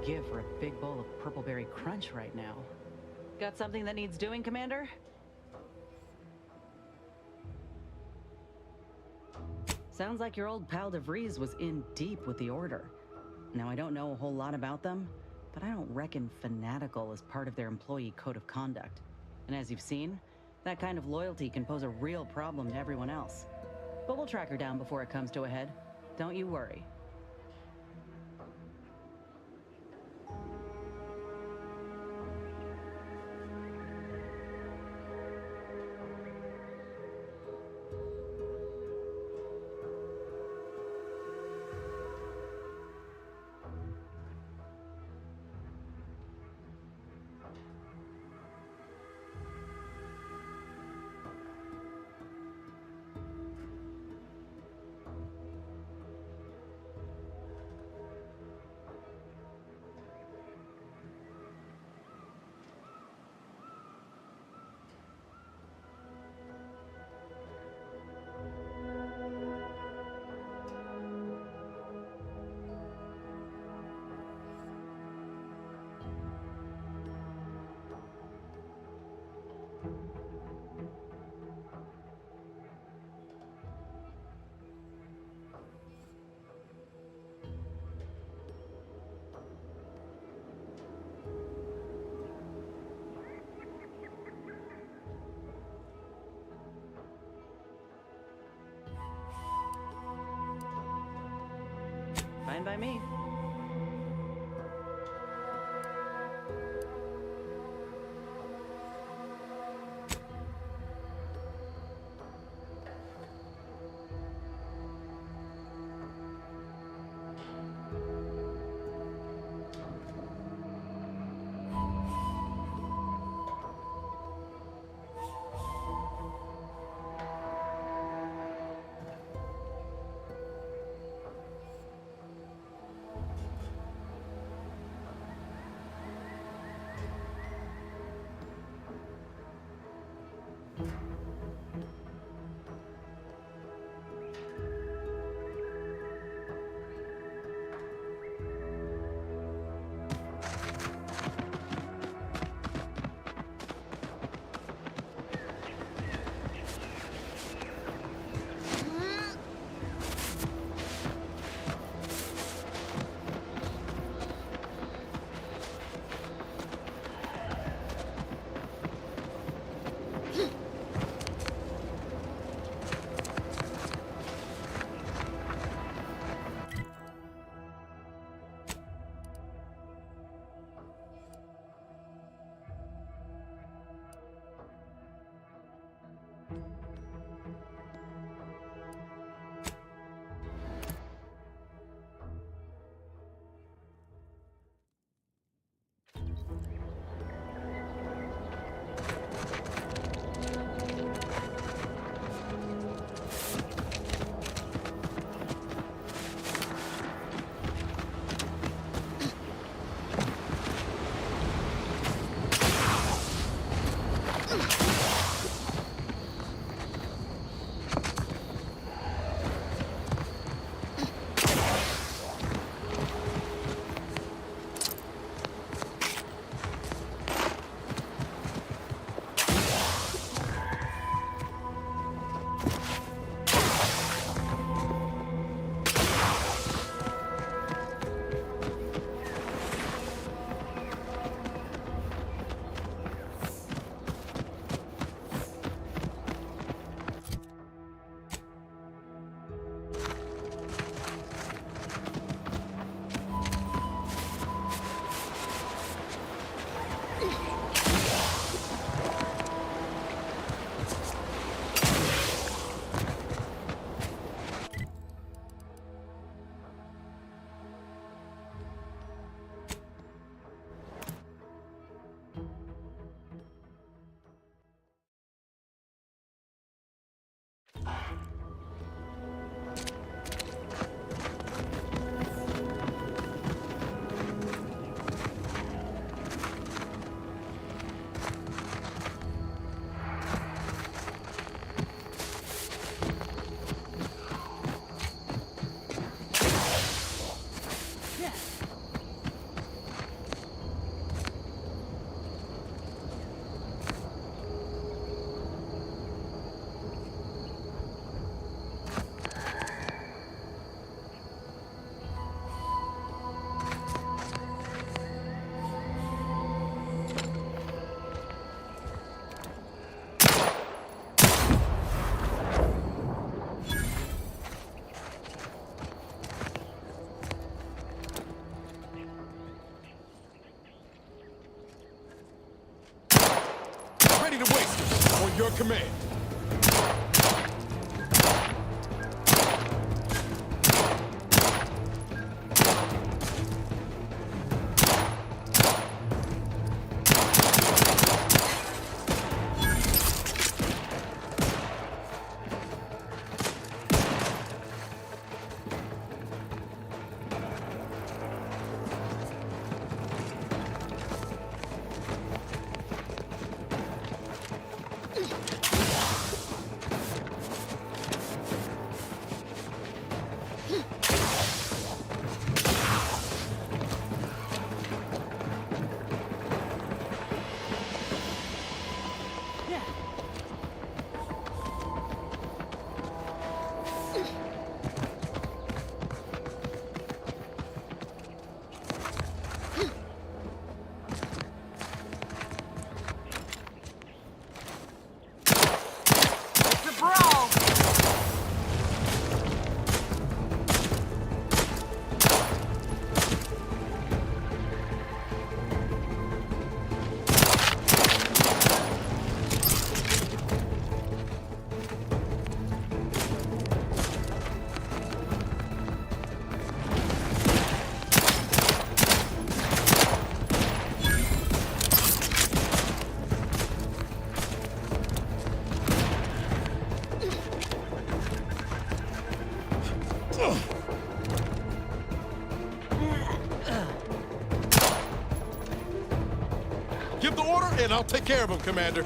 Give for a big bowl of purpleberry crunch right now. Got something that needs doing, Commander? Sounds like your old pal DeVries was in deep with the Order. Now, I don't know a whole lot about them, but I don't reckon fanatical is part of their employee code of conduct. And as you've seen, that kind of loyalty can pose a real problem to everyone else. But we'll track her down before it comes to a head. Don't you worry. Fine by me. your command. Give the order, and I'll take care of him, Commander.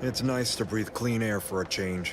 It's nice to breathe clean air for a change.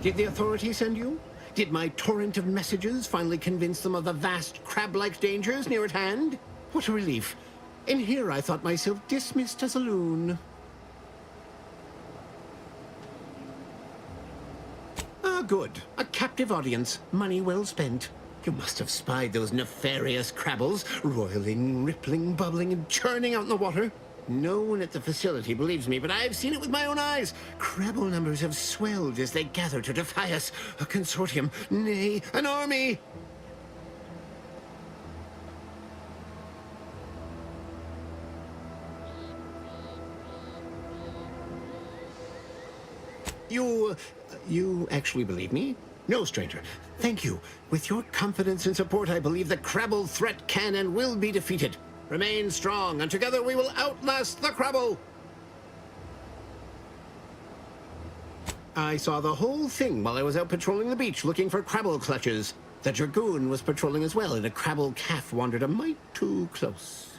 Did the authorities send you? Did my torrent of messages finally convince them of the vast crab-like dangers near at hand? What a relief. In here I thought myself dismissed as a loon. Ah, good. A captive audience. Money well spent. You must have spied those nefarious crabbles, roiling, rippling, bubbling, and churning out in the water. No one at the facility believes me, but I've seen it with my own eyes. Crabble numbers have swelled as they gather to defy us. A consortium, nay, an army. You actually believe me? No, stranger. Thank you. With your confidence and support, I believe the Crabble threat can and will be defeated. Remain strong, and together we will outlast the Crabble! I saw the whole thing while I was out patrolling the beach looking for Crabble clutches. The Dragoon was patrolling as well, and a Crabble calf wandered a mite too close.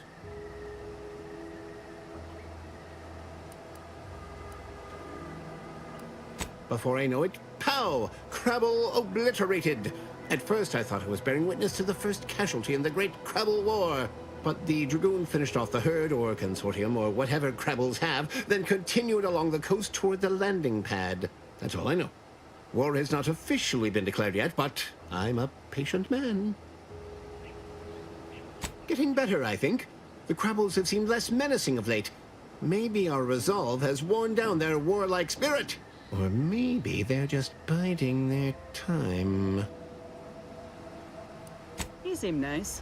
Before I know it, pow! Crabble obliterated! At first I thought I was bearing witness to the first casualty in the Great Crabble War. But the Dragoon finished off the herd, or consortium, or whatever Crabbles have, then continued along the coast toward the landing pad. That's all I know. War has not officially been declared yet, but I'm a patient man. Getting better, I think. The Crabbles have seemed less menacing of late. Maybe our resolve has worn down their warlike spirit. Or maybe they're just biding their time. You seem nice.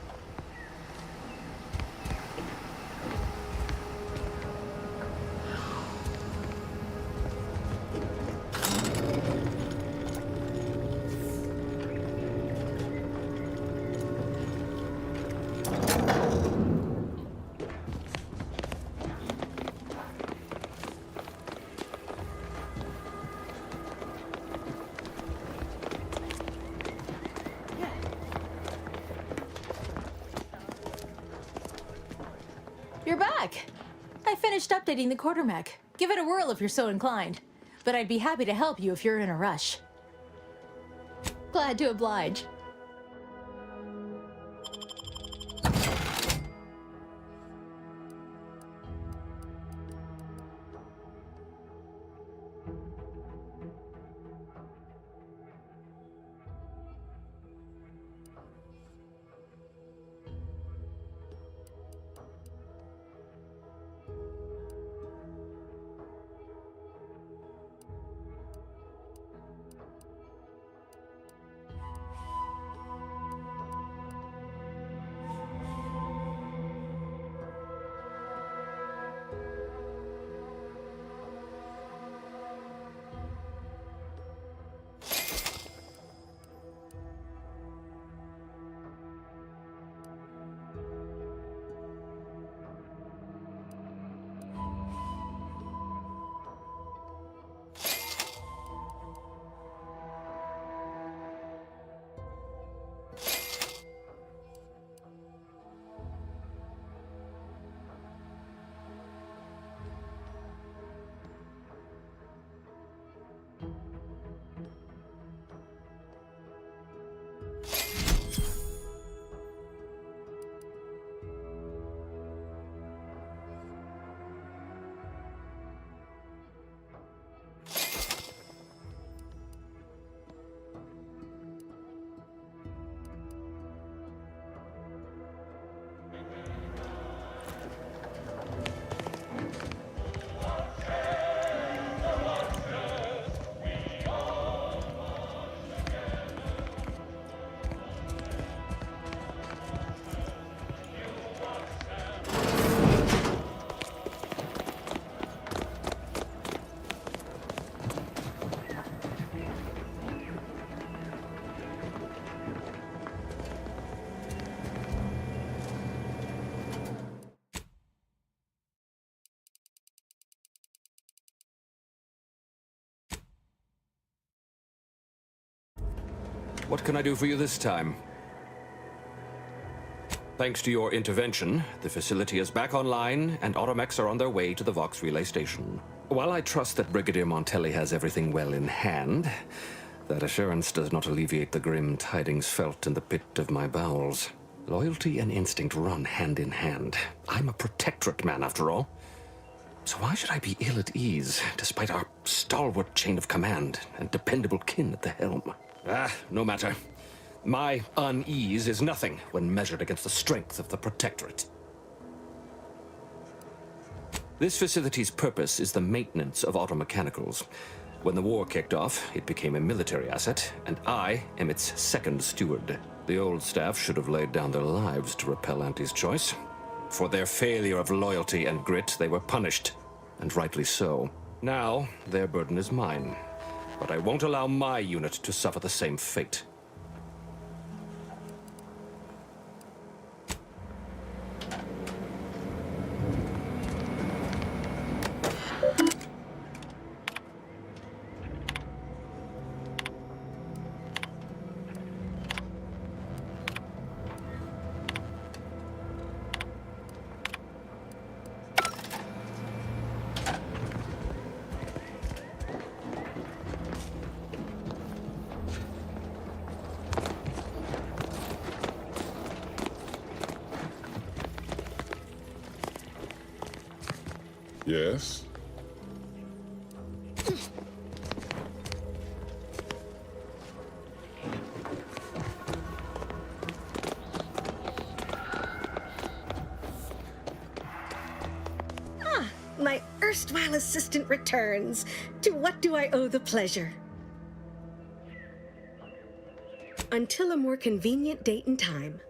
You're back! I finished updating the quartermech. Give it a whirl if you're so inclined. But I'd be happy to help you if you're in a rush. Glad to oblige. What can I do for you this time? Thanks to your intervention, the facility is back online, and Automechs are on their way to the Vox Relay Station. While I trust that Brigadier Montelli has everything well in hand, that assurance does not alleviate the grim tidings felt in the pit of my bowels. Loyalty and instinct run hand in hand. I'm a protectorate man, after all. So why should I be ill at ease, despite our stalwart chain of command and dependable kin at the helm? No matter. My unease is nothing when measured against the strength of the Protectorate. This facility's purpose is the maintenance of automechanicals. When the war kicked off, it became a military asset, and I am its second steward. The old staff should have laid down their lives to repel Auntie's choice. For their failure of loyalty and grit, they were punished, and rightly so. Now, their burden is mine, but I won't allow my unit to suffer the same fate. Yes? My erstwhile assistant returns. To what do I owe the pleasure? Until a more convenient date and time.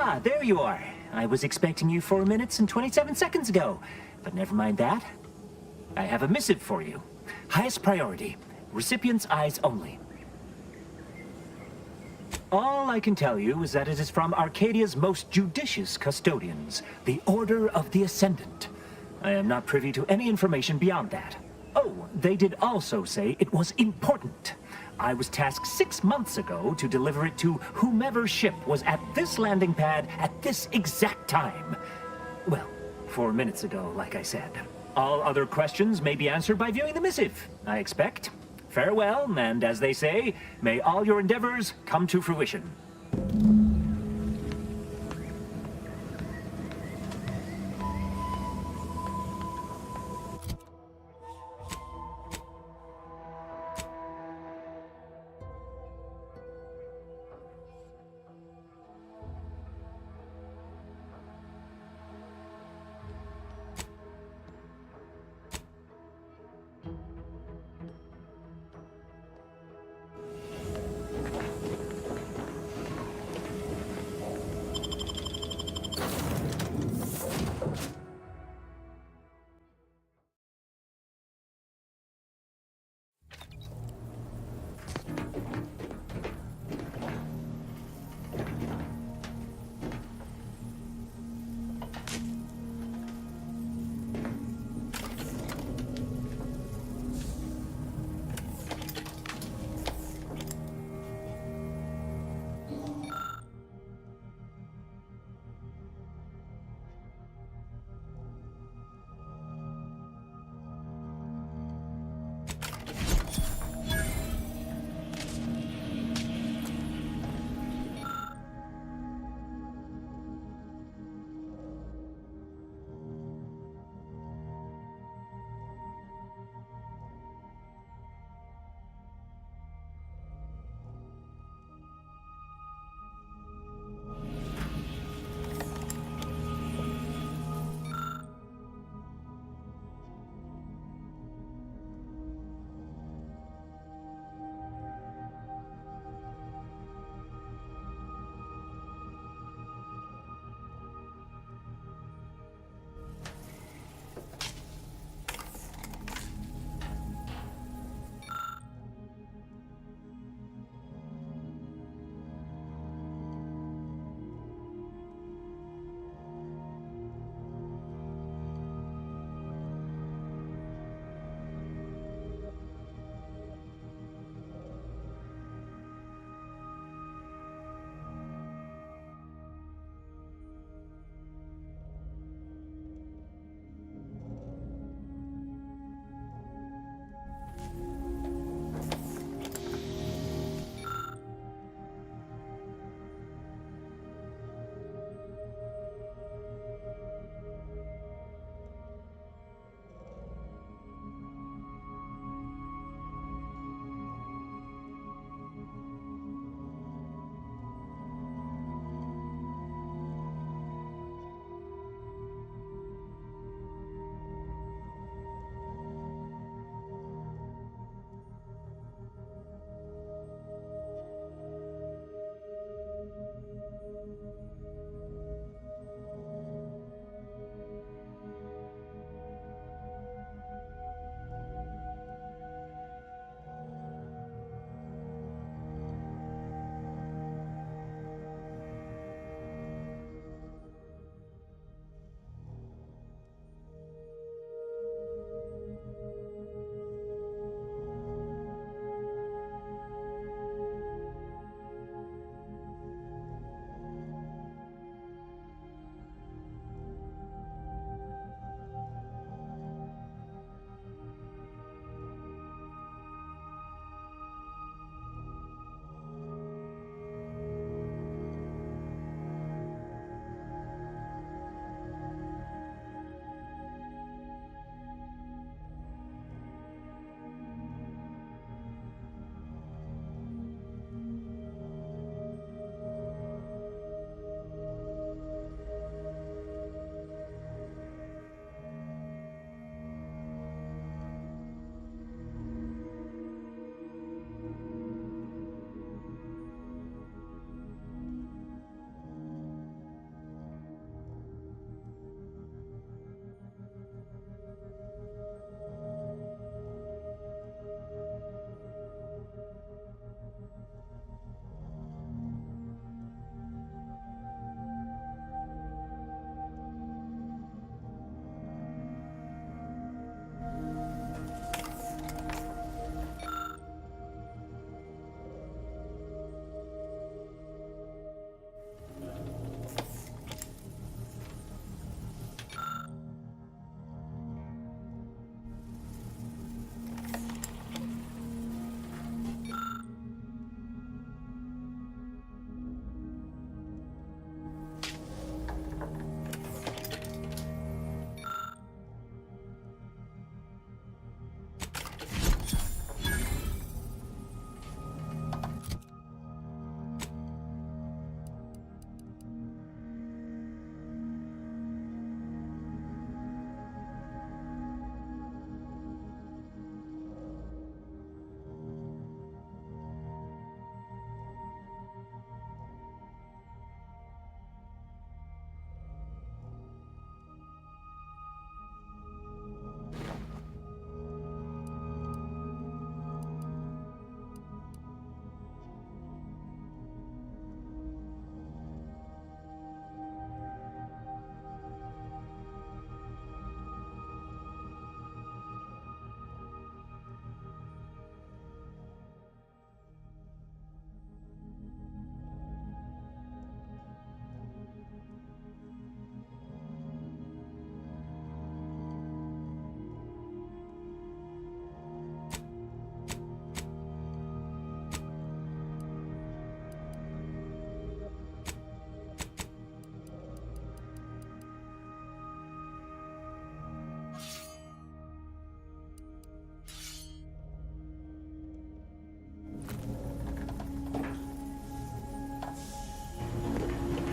Ah, there you are. I was expecting you 4 minutes and 27 seconds ago. But never mind that. I have a missive for you. Highest priority. Recipient's eyes only. All I can tell you is that it is from Arcadia's most judicious custodians, the Order of the Ascendant. I am not privy to any information beyond that. Oh, they did also say it was important. I was tasked 6 months ago to deliver it to whomever ship was at this landing pad at this exact time. Well, 4 minutes ago, like I said. All other questions may be answered by viewing the missive, I expect. Farewell, and as they say, may all your endeavors come to fruition.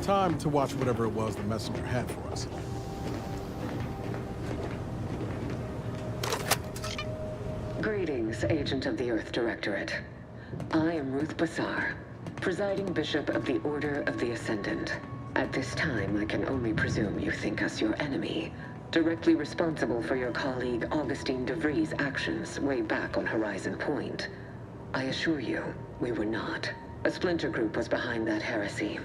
Time to watch whatever it was the messenger had for us. Greetings, Agent of the Earth Directorate. I am Ruth Bassar, presiding Bishop of the Order of the Ascendant. At this time, I can only presume you think us your enemy, directly responsible for your colleague Augustine DeVries' actions way back on Horizon Point. I assure you, we were not. A splinter group was behind that heresy.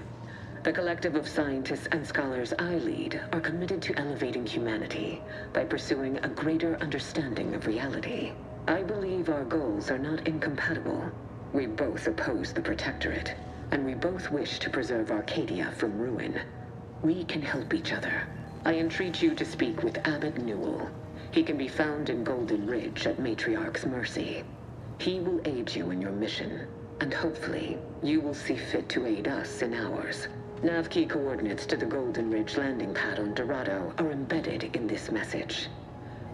The collective of scientists and scholars I lead are committed to elevating humanity by pursuing a greater understanding of reality. I believe our goals are not incompatible. We both oppose the Protectorate, and we both wish to preserve Arcadia from ruin. We can help each other. I entreat you to speak with Abbot Newell. He can be found in Golden Ridge at Matriarch's Mercy. He will aid you in your mission, and hopefully, you will see fit to aid us in ours. Nav-key coordinates to the Golden Ridge landing pad on Dorado are embedded in this message.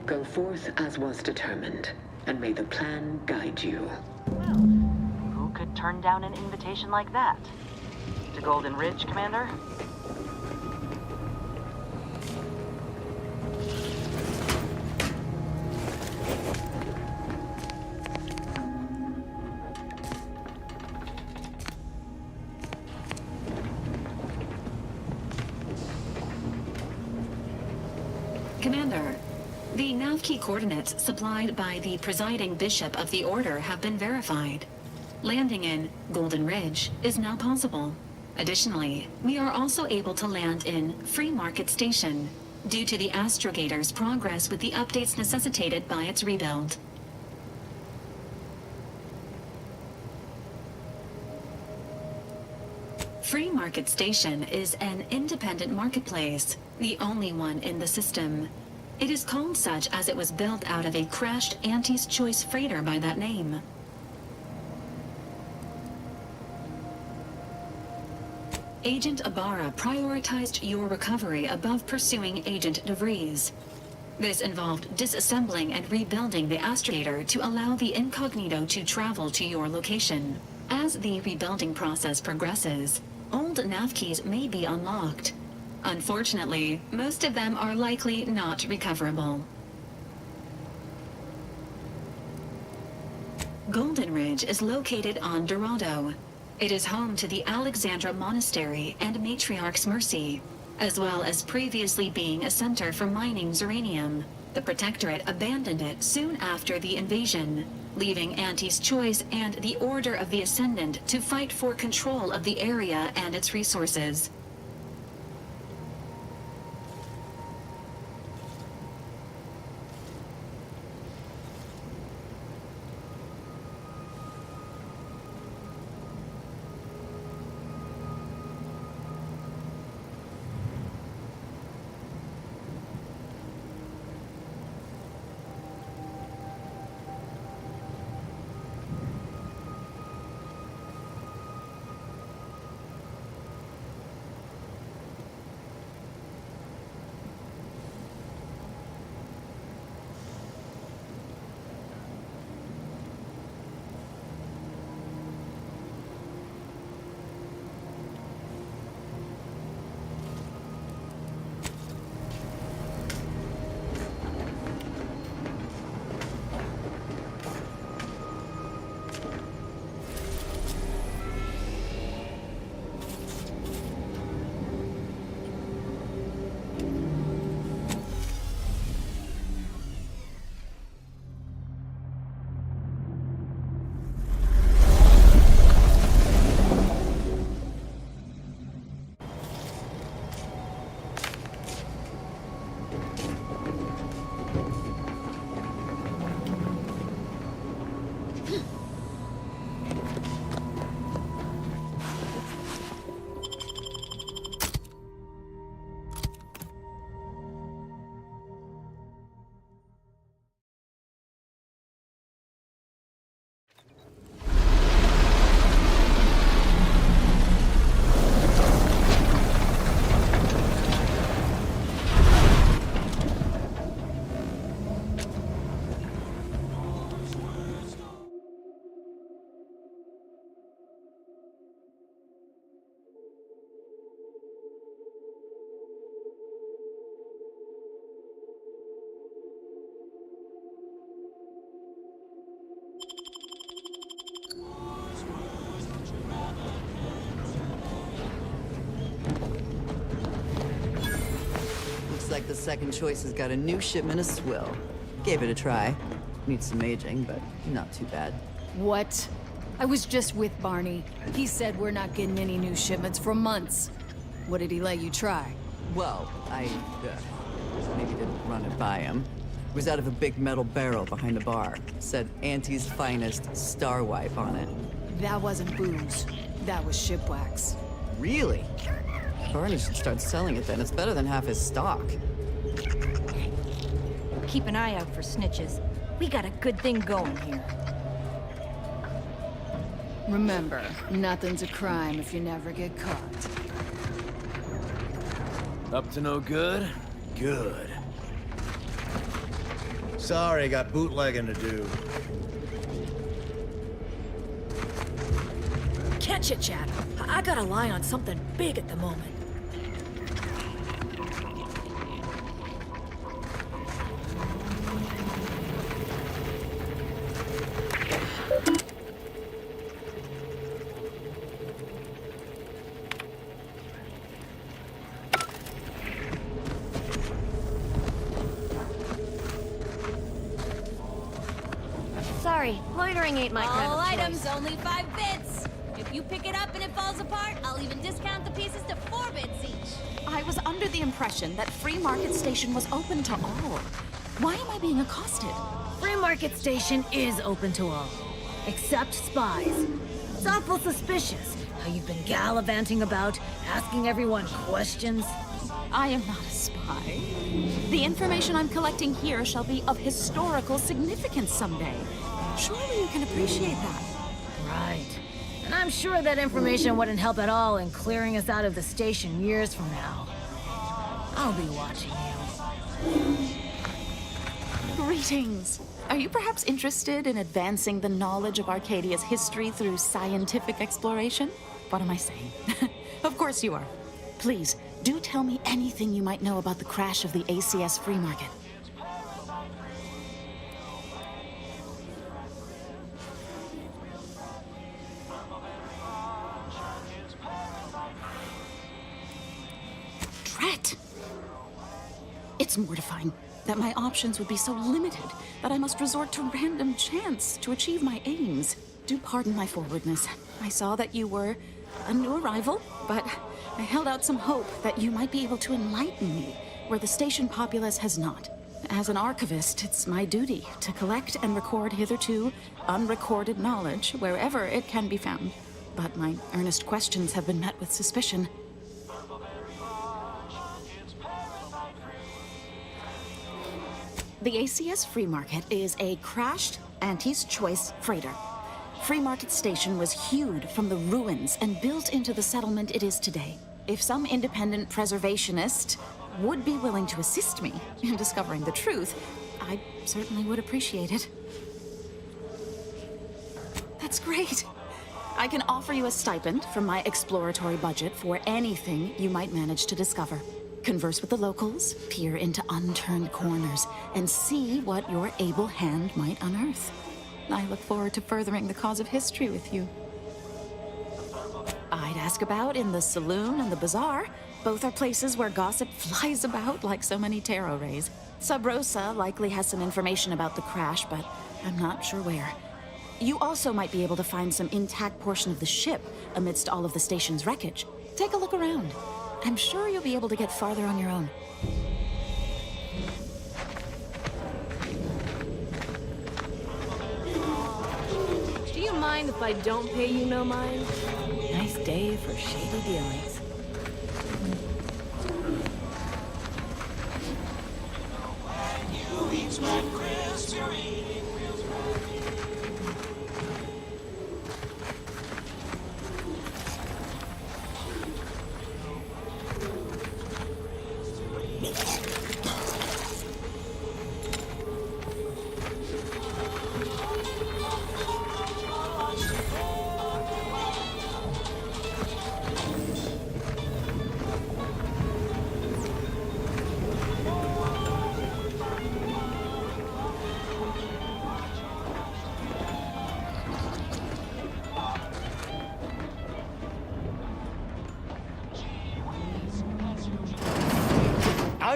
Go forth as was determined, and may the plan guide you. Well, who could turn down an invitation like that? To Golden Ridge, Commander? Commander, the nav-key coordinates supplied by the presiding bishop of the Order have been verified. Landing in Golden Ridge is now possible. Additionally, we are also able to land in Free Market Station, due to the Astrogator's progress with the updates necessitated by its rebuild. Free Market Station is an independent marketplace, the only one in the system. It is called such as it was built out of a crashed Auntie's Choice freighter by that name. Agent Ibarra prioritized your recovery above pursuing Agent DeVries. This involved disassembling and rebuilding the Astrogator to allow the Incognito to travel to your location. As the rebuilding process progresses, old nav keys may be unlocked. Unfortunately, most of them are likely not recoverable. Golden Ridge is located on Dorado. It is home to the Alexandra Monastery and Matriarch's Mercy, as well as previously being a center for mining Zeranium. The Protectorate abandoned it soon after the invasion, leaving Auntie's Choice and the Order of the Ascendant to fight for control of the area and its resources. the second choice has got a new shipment of swill. Gave it a try. Needs some aging, but not too bad. What? I was just with Barney. He said we're not getting any new shipments for months. What did he let you try? Well, I maybe didn't run it by him. It was out of a big metal barrel behind the bar. Said Auntie's finest star wipe on it. That wasn't booze. That was ship wax. Really? Barney should start selling it then. It's better than half his stock. Keep an eye out for snitches. We got a good thing going here. Remember, nothing's a crime if you never get caught. Up to no good? Good. Sorry, got bootlegging to do. Catch it, Chad. I got a lie on something big at the moment. Sorry, loitering ain't my kind All of choice. items, only 5 bits. If you pick it up and it falls apart, I'll even discount the pieces to 4 bits each. I was under the impression that Free Market Station was open to all. Why am I being accosted? Free Market Station is open to all, except spies. It's awful suspicious how you've been gallivanting about, asking everyone questions. I am not a spy. The information I'm collecting here shall be of historical significance someday. Surely you can appreciate that. Right. And I'm sure that information wouldn't help at all in clearing us out of the station years from now. I'll be watching you. Greetings. Are you perhaps interested in advancing the knowledge of Arcadia's history through scientific exploration? What am I saying? Of course you are. Please, do tell me anything you might know about the crash of the ACS Free Market. Drat! It's mortifying that my options would be so limited that I must resort to random chance to achieve my aims. Do pardon my forwardness. I saw that you were a new arrival, but I held out some hope that you might be able to enlighten me where the station populace has not. As an archivist, it's my duty to collect and record hitherto unrecorded knowledge wherever it can be found. But my earnest questions have been met with suspicion. The ACS Free Market is a crashed Auntie's Choice freighter. Free Market Station was hewed from the ruins and built into the settlement it is today. If some independent preservationist would be willing to assist me in discovering the truth, I certainly would appreciate it. That's great. I can offer you a stipend from my exploratory budget for anything you might manage to discover. Converse with the locals, peer into unturned corners, and see what your able hand might unearth. I look forward to furthering the cause of history with you. I'd ask about in the saloon and the bazaar. Both are places where gossip flies about like so many tarot rays. Sub Rosa likely has some information about the crash, but I'm not sure where. You also might be able to find some intact portion of the ship amidst all of the station's wreckage. Take a look around. I'm sure you'll be able to get farther on your own. Do you mind if I don't pay you no mind? Nice day for shady dealings.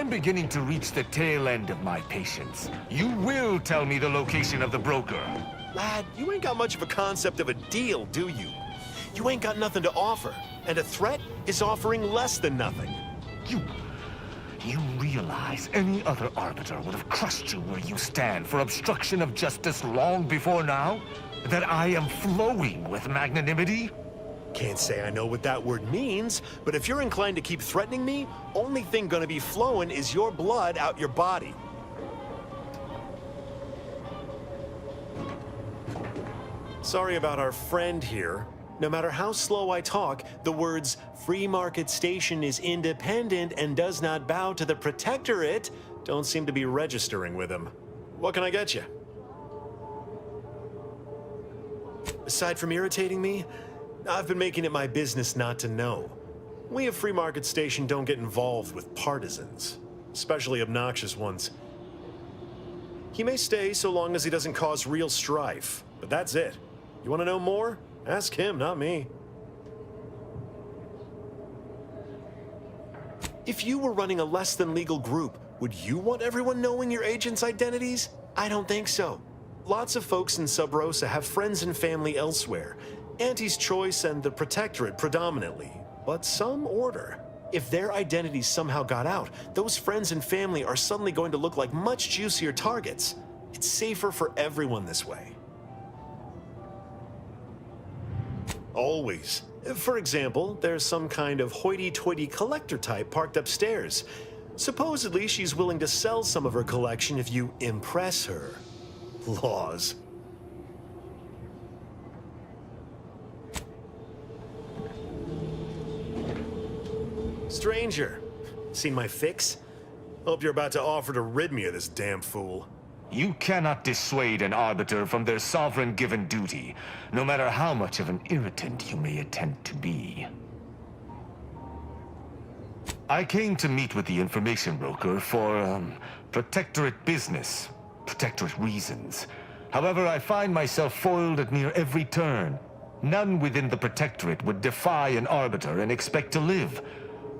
I'm beginning to reach the tail end of my patience. You will tell me the location of the broker. Lad, you ain't got much of a concept of a deal, do you? You ain't got nothing to offer, and a threat is offering less than nothing. You realize any other arbiter would have crushed you where you stand for obstruction of justice long before now? That I am flowing with magnanimity? Can't say I know what that word means, but if you're inclined to keep threatening me, only thing gonna be flowing is your blood out your body. Sorry about our friend here. No matter how slow I talk, the words "Free Market Station is independent and does not bow to the Protectorate" don't seem to be registering with him. What can I get you? Aside from irritating me, I've been making it my business not to know. We at Free Market Station don't get involved with partisans, especially obnoxious ones. He may stay so long as he doesn't cause real strife, but that's it. You want to know more? Ask him, not me. If you were running a less than legal group, would you want everyone knowing your agents' identities? I don't think so. Lots of folks in Sub Rosa have friends and family elsewhere. Auntie's Choice and the Protectorate predominantly, but some order. If their identities somehow got out, those friends and family are suddenly going to look like much juicier targets. It's safer for everyone this way. Always. For example, there's some kind of hoity-toity collector type parked upstairs. Supposedly, she's willing to sell some of her collection if you impress her. Laws. Stranger, seen my fix? Hope you're about to offer to rid me of this damn fool. You cannot dissuade an arbiter from their sovereign-given duty, no matter how much of an irritant you may attempt to be. I came to meet with the information broker for, Protectorate business, Protectorate reasons. However, I find myself foiled at near every turn. None within the Protectorate would defy an arbiter and expect to live.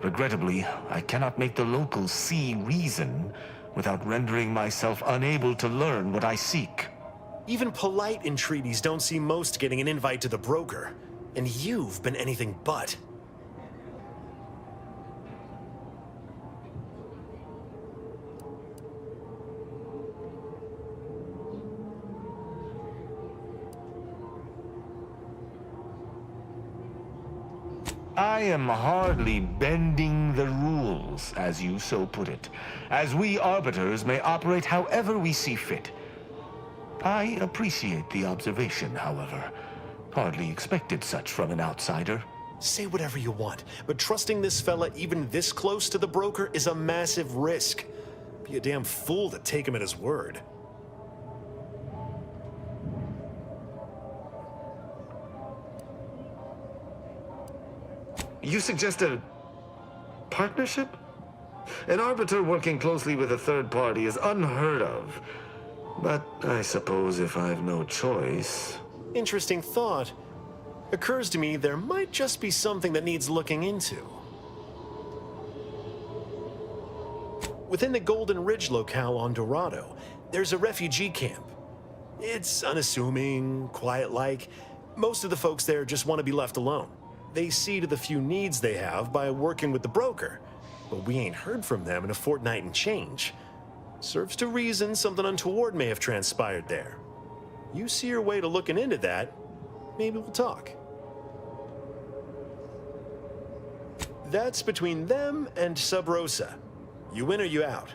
Regrettably, I cannot make the locals see reason without rendering myself unable to learn what I seek. Even polite entreaties don't see most getting an invite to the broker, and you've been anything but. I am hardly bending the rules, as you so put it, as we arbiters may operate however we see fit. I appreciate the observation, however. Hardly expected such from an outsider. Say whatever you want, but trusting this fella even this close to the broker is a massive risk. Be a damn fool to take him at his word. You suggest a partnership? An arbiter working closely with a third party is unheard of. But I suppose if I've no choice... Interesting thought. Occurs to me there might just be something that needs looking into. Within the Golden Ridge locale on Dorado, there's a refugee camp. It's unassuming, quiet-like. Most of the folks there just want to be left alone. They see to the few needs they have by working with the broker, but we ain't heard from them in a fortnight and change. Serves to reason something untoward may have transpired there. You see your way to looking into that, maybe we'll talk. That's between them and Sub Rosa. You in or you out?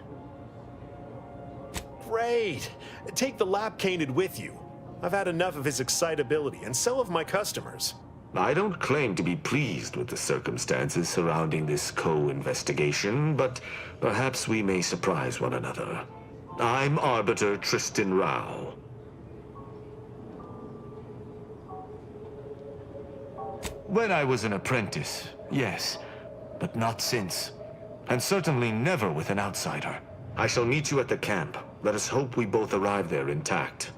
Great! Take the Lapcanid with you. I've had enough of his excitability, and so have my customers. I don't claim to be pleased with the circumstances surrounding this co-investigation, but perhaps we may surprise one another. I'm Arbiter Tristan Rao. When I was an apprentice, yes, but not since. And certainly never with an outsider. I shall meet you at the camp. Let us hope we both arrive there intact.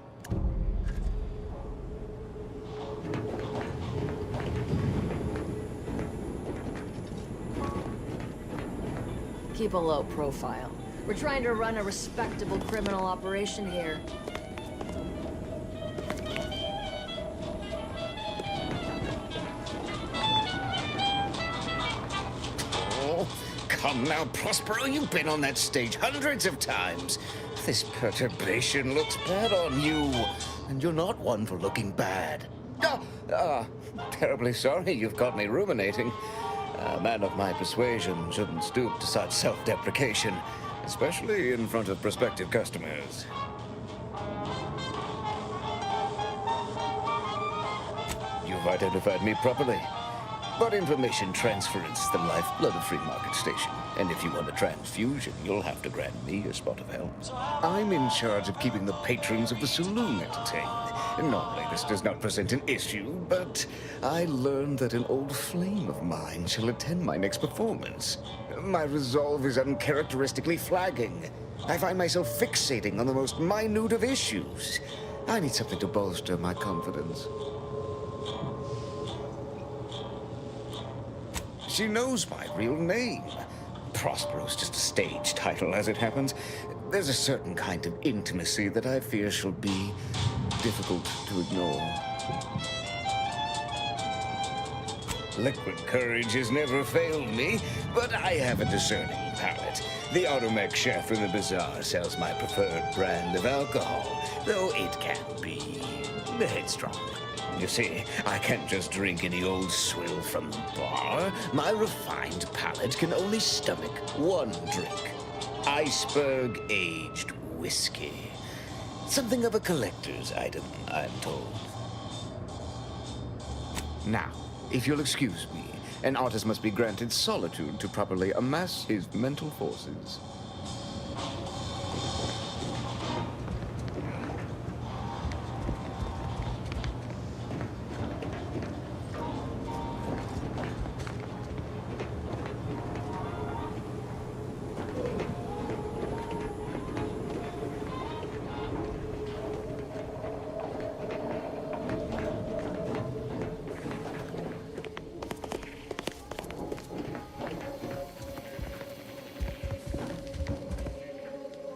keep a low profile. We're trying to run a respectable criminal operation here. Oh, come now, Prospero, you've been on that stage hundreds of times. This perturbation looks bad on you, and you're not one for looking bad. Terribly sorry you've got me ruminating. A man of my persuasion shouldn't stoop to such self-deprecation, especially in front of prospective customers. You've identified me properly. But information transference is the lifeblood of Free Market Station. And if you want a transfusion, you'll have to grant me a spot of help. I'm in charge of keeping the patrons of the saloon entertained. Normally, this does not present an issue, but I learned that an old flame of mine shall attend my next performance. My resolve is uncharacteristically flagging. I find myself fixating on the most minute of issues. I need something to bolster my confidence. She knows my real name. Prospero's just a stage title, as it happens. There's a certain kind of intimacy that I fear shall be difficult to ignore. Liquid courage has never failed me, but I have a discerning palate. The Automech chef in the bazaar sells my preferred brand of alcohol, though it can be headstrong. You see, I can't just drink any old swill from the bar. My refined palate can only stomach one drink. Iceberg aged whiskey. Something of a collector's item, I'm told. Now, if you'll excuse me, an artist must be granted solitude to properly amass his mental forces.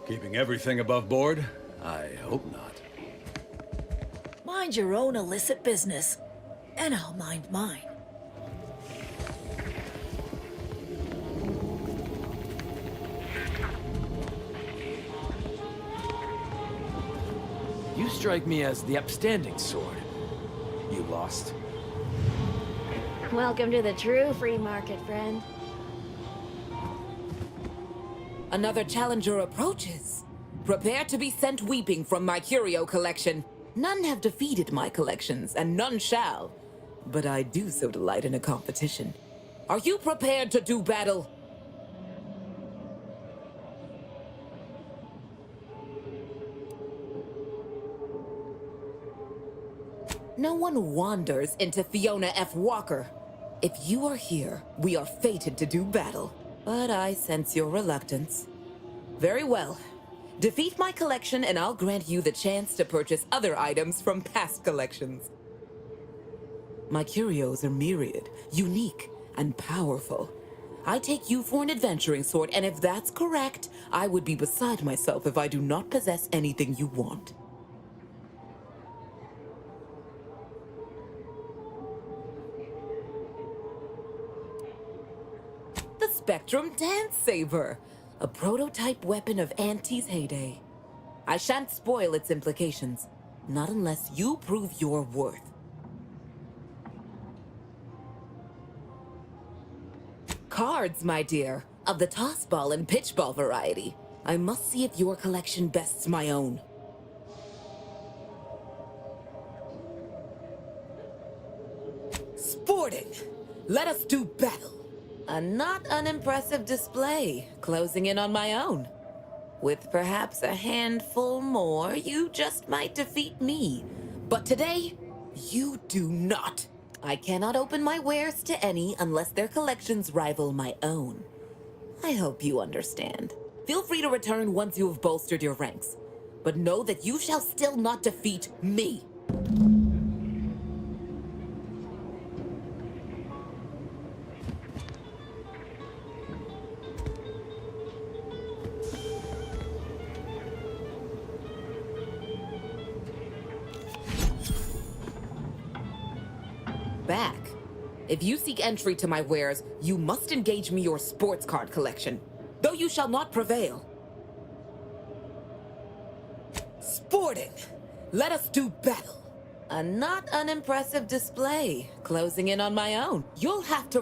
Keeping everything above board? I hope not. Mind your own illicit business, and I'll mind mine. You strike me as the upstanding sort. You lost? Welcome to the true free market, friend. Another challenger approaches. Prepare to be sent weeping from my curio collection. None have defeated my collections, and none shall. But I do so delight in a competition. Are you prepared to do battle? No one wanders into Fiona F. Walker. If you are here, we are fated to do battle. But I sense your reluctance. Very well. Defeat my collection and I'll grant you the chance to purchase other items from past collections. My curios are myriad, unique, and powerful. I take you for an adventuring sort, and if that's correct, I would be beside myself if I do not possess anything you want. The Spectrum Dance Saber, a prototype weapon of Auntie's heyday. I shan't spoil its implications, not unless you prove your worth. Cards, my dear, of the tossball and pitchball variety. I must see if your collection bests my own. Sporting! Let us do battle! A not unimpressive display, closing in on my own. With perhaps a handful more, you just might defeat me. But today, you do not. I cannot open my wares to any unless their collections rival my own. I hope you understand. Feel free to return once you have bolstered your ranks. But know that you shall still not defeat me. back. If you seek entry to my wares, you must engage me your sports card collection, though you shall not prevail. Sporting! Let us do battle! A not unimpressive display, closing in on my own. You'll have to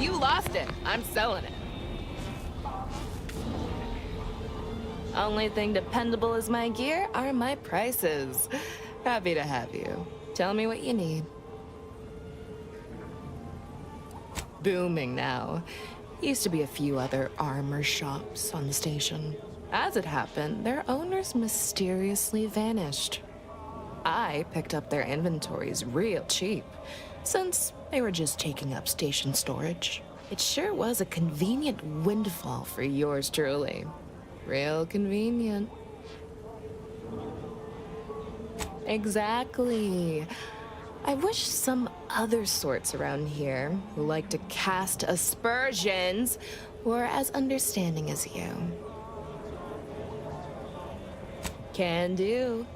you lost it, I'm selling it. Only thing dependable as my gear are my prices. Happy to have you. Tell me what you need. Booming now. Used to be a few other armor shops on the station. As it happened, their owners mysteriously vanished. I picked up their inventories real cheap, since they were just taking up station storage. It sure was a convenient windfall for yours truly. Real convenient. Exactly. I wish some other sorts around here who like to cast aspersions were as understanding as you. Can do.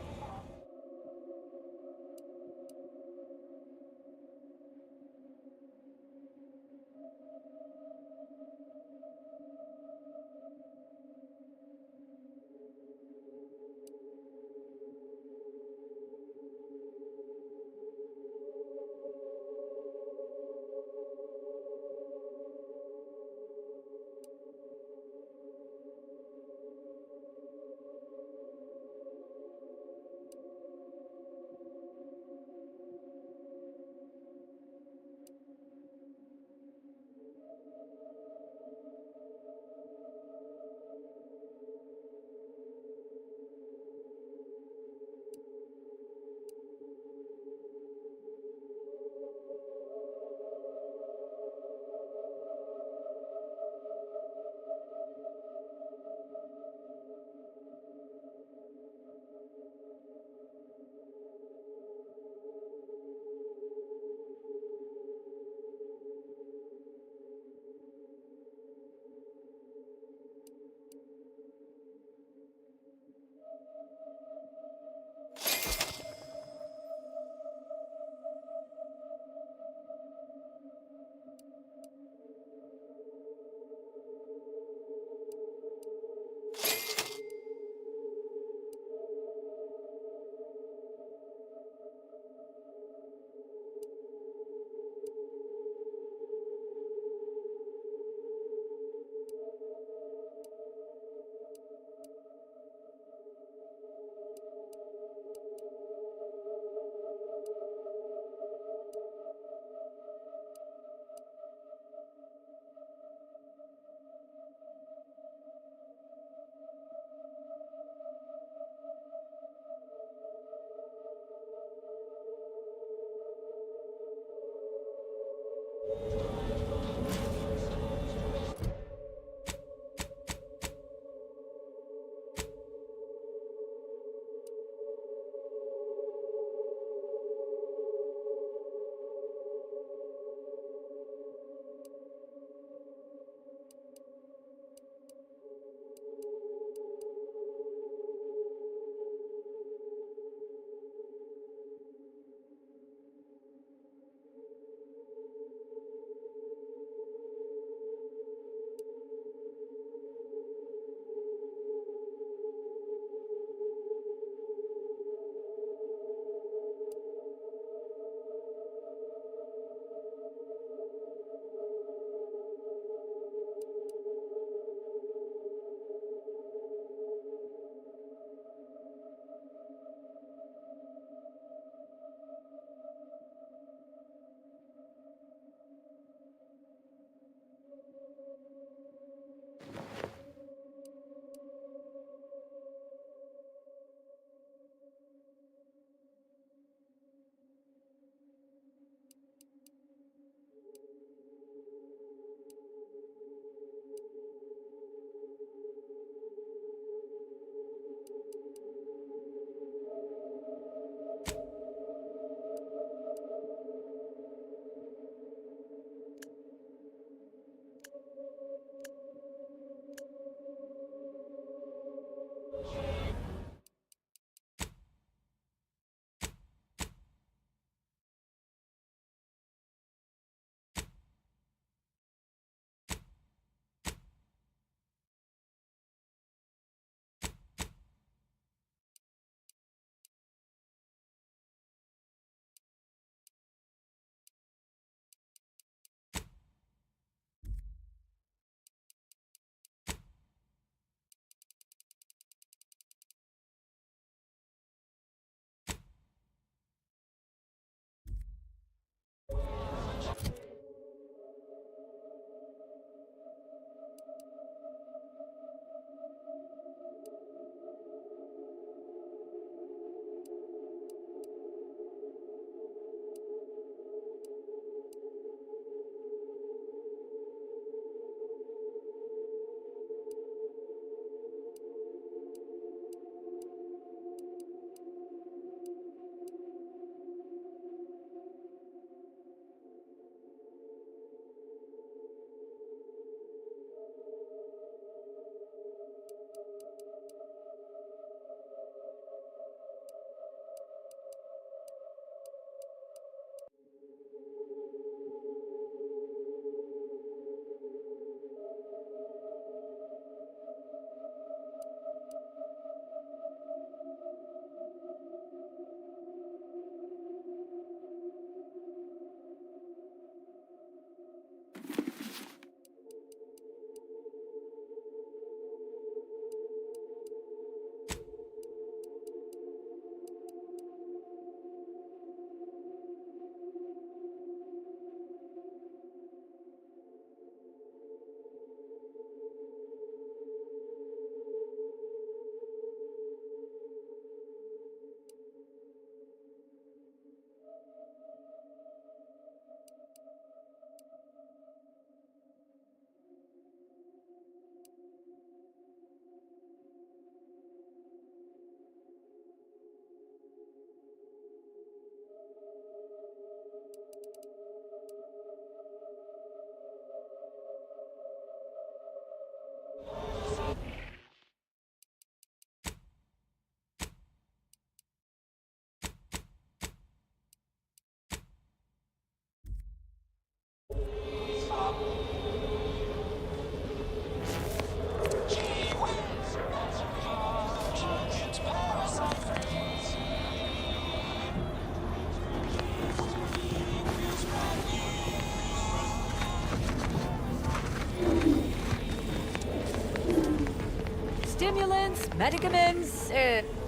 Stimulants, medicaments.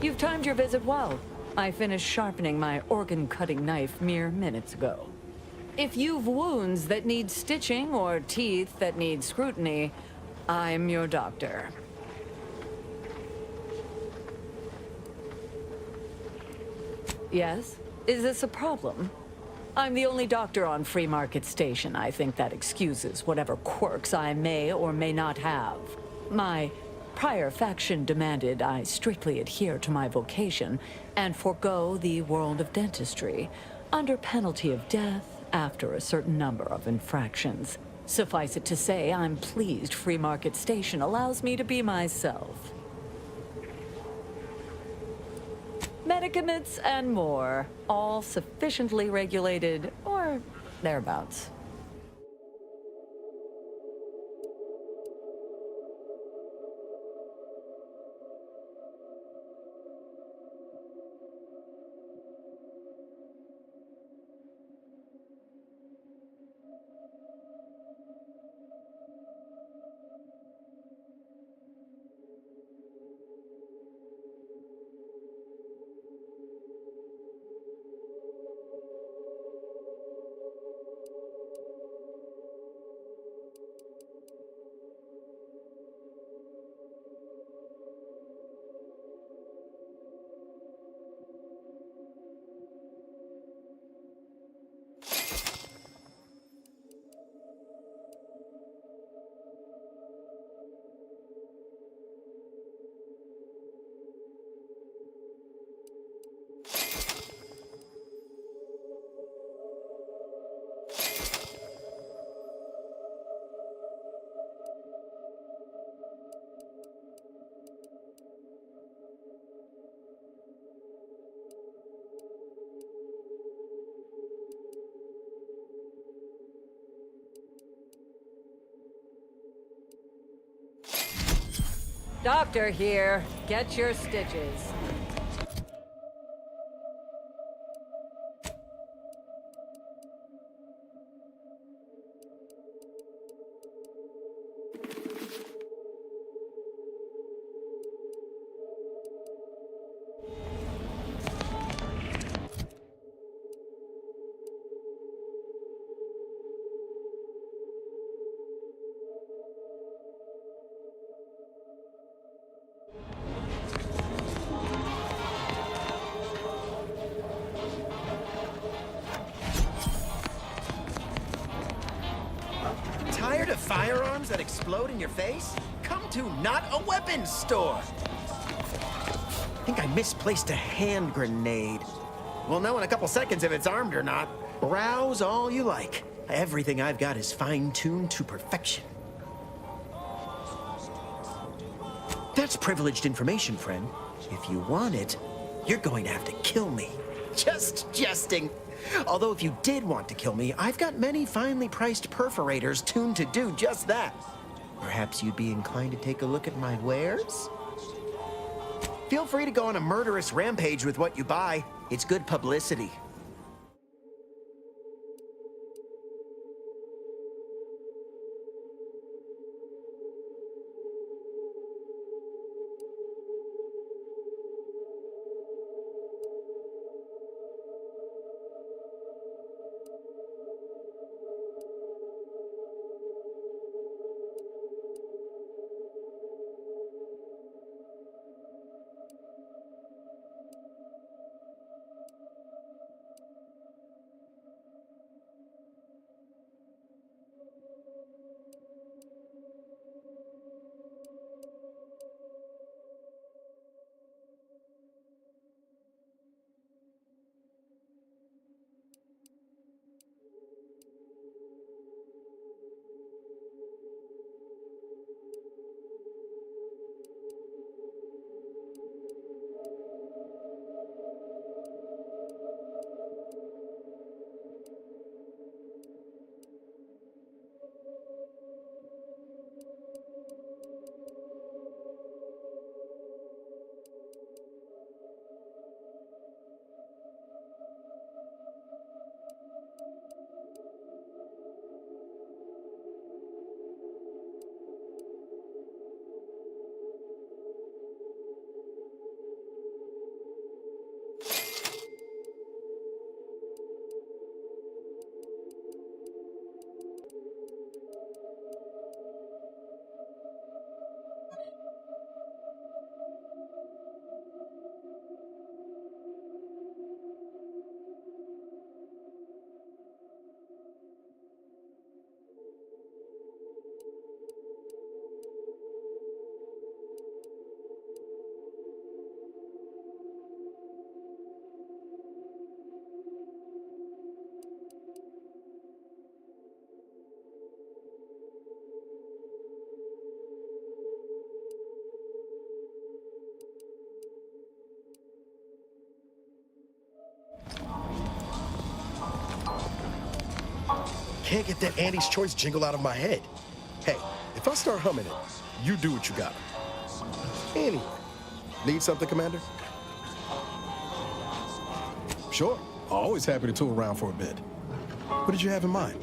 You've timed your visit well. I finished sharpening my organ-cutting knife mere minutes ago. If you've wounds that need stitching or teeth that need scrutiny, I'm your doctor. Yes? Is this a problem? I'm the only doctor on Free Market Station. I think that excuses whatever quirks I may or may not have. My prior faction demanded I strictly adhere to my vocation and forego the world of dentistry, under penalty of death after a certain number of infractions. Suffice it to say, I'm pleased Free Market Station allows me to be myself. Medicaments and more, all sufficiently regulated, or thereabouts. Doctor here. Get your stitches. Tired of firearms that explode in your face? Come to Not a Weapons store! I think I misplaced a hand grenade. We'll know in a couple seconds if it's armed or not. Browse all you like. Everything I've got is fine-tuned to perfection. That's privileged information, friend. If you want it, you're going to have to kill me. Just jesting. Although if you did want to kill me, I've got many finely priced perforators tuned to do just that. Perhaps you'd be inclined to take a look at my wares? Feel free to go on a murderous rampage with what you buy. It's good publicity. can't get that Andy's Choice jingle out of my head. Hey, if I start humming it, you do what you got. Anyway, need something, Commander? Sure. Always happy to tool around for a bit. What did you have in mind?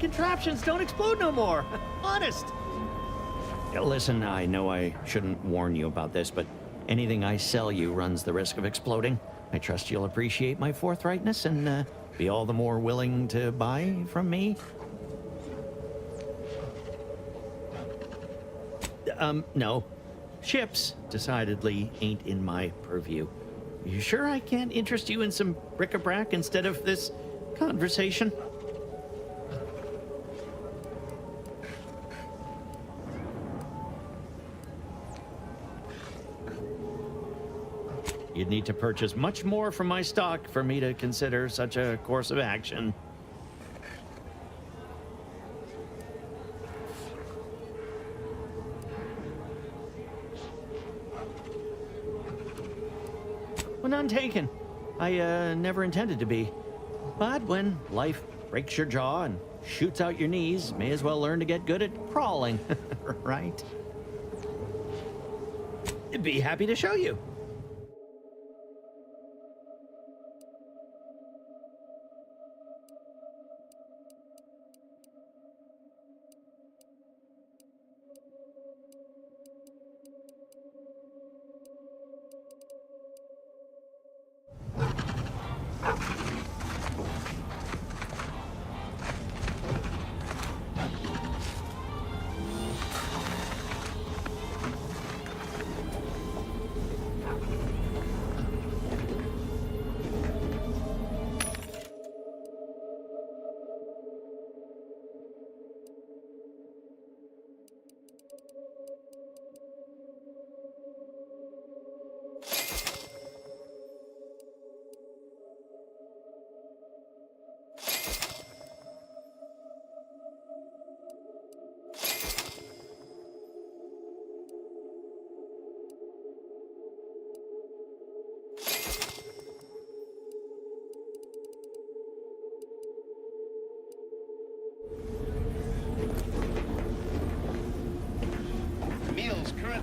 Contraptions don't explode no more. Honest. Yeah, listen, I know I shouldn't warn you about this, but anything I sell you runs the risk of exploding. I trust you'll appreciate my forthrightness and be all the more willing to buy from me. No. Ships decidedly ain't in my purview. You sure I can't interest you in some bric-a-brac instead of this conversation? You'd need to purchase much more from my stock for me to consider such a course of action. Well, none taken. I never intended to be. But when life breaks your jaw and shoots out your knees, may as well learn to get good at crawling, right? Be happy to show you.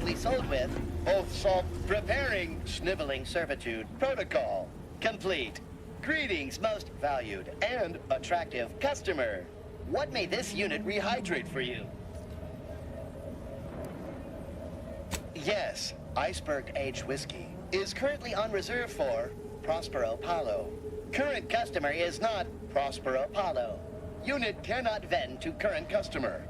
previously sold with, both salt preparing sniveling servitude protocol complete. Greetings, most valued and attractive customer. What may this unit rehydrate for you? Yes, Iceberg Aged Whiskey is currently on reserve for Prospero Palo. Current customer is not Prospero Palo. Unit cannot vend to current customer.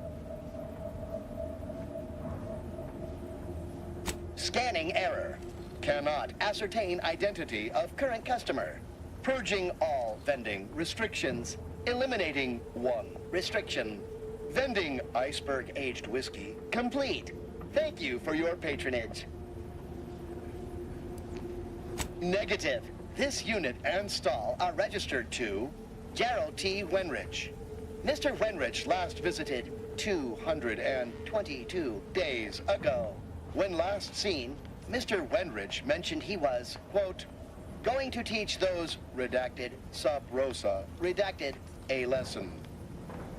Scanning error. Cannot ascertain identity of current customer. Purging all vending restrictions. Eliminating one restriction. Vending Iceberg Aged Whiskey complete. Thank you for your patronage. Negative. This unit and stall are registered to Gerald T. Wenrich. Mr. Wenrich last visited 222 days ago. When last seen, Mr. Wenrich mentioned he was, quote, going to teach those, redacted, sub rosa, redacted, a lesson.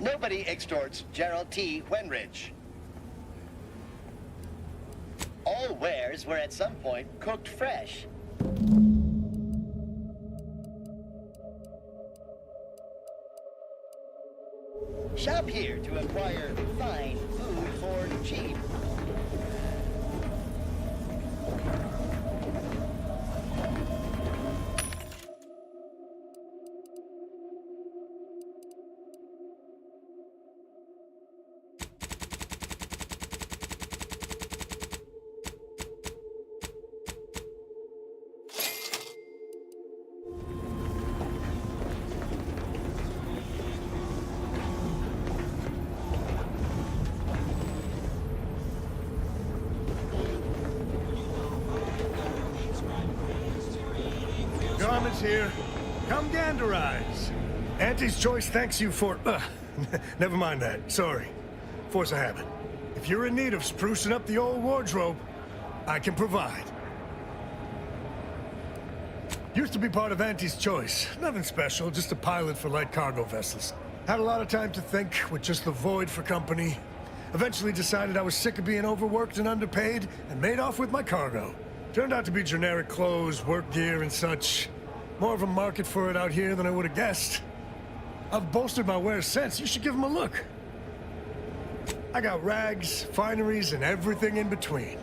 Nobody extorts Gerald T. Wenrich. All wares were at some point cooked fresh. Shop here to acquire fine food for cheap. Garment's here. Come ganderize. Auntie's Choice thanks you for... never mind that. Sorry. Force of habit. If you're in need of sprucing up the old wardrobe, I can provide. Used to be part of Auntie's Choice. Nothing special, just a pilot for light cargo vessels. Had a lot of time to think, with just the void for company. Eventually decided I was sick of being overworked and underpaid, and made off with my cargo. Turned out to be generic clothes, work gear, and such. More of a market for it out here than I would have guessed. I've bolstered my wares since. You should give them a look. I got rags, fineries, and everything in between.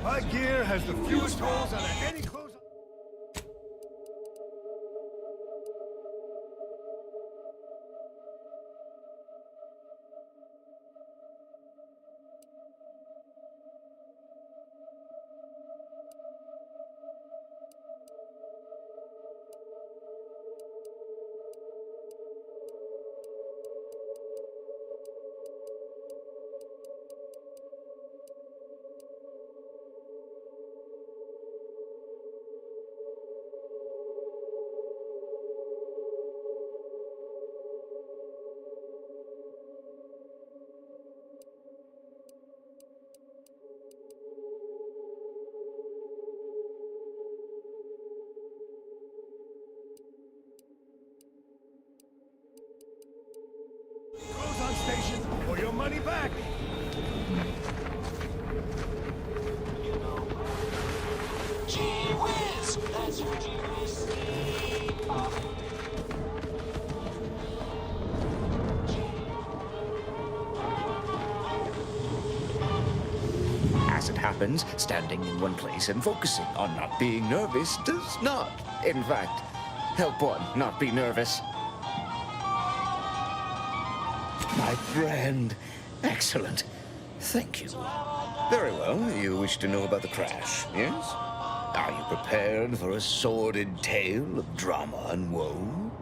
My gear has the fewest holes out of any clothes. station or your money back. Gee whiz, that's what you receive. As it happens, standing in one place and focusing on not being nervous does not, in fact, help one not be nervous. My friend. Excellent. Thank you. Very well. You wish to know about the crash, yes? Are you prepared for a sordid tale of drama and woe?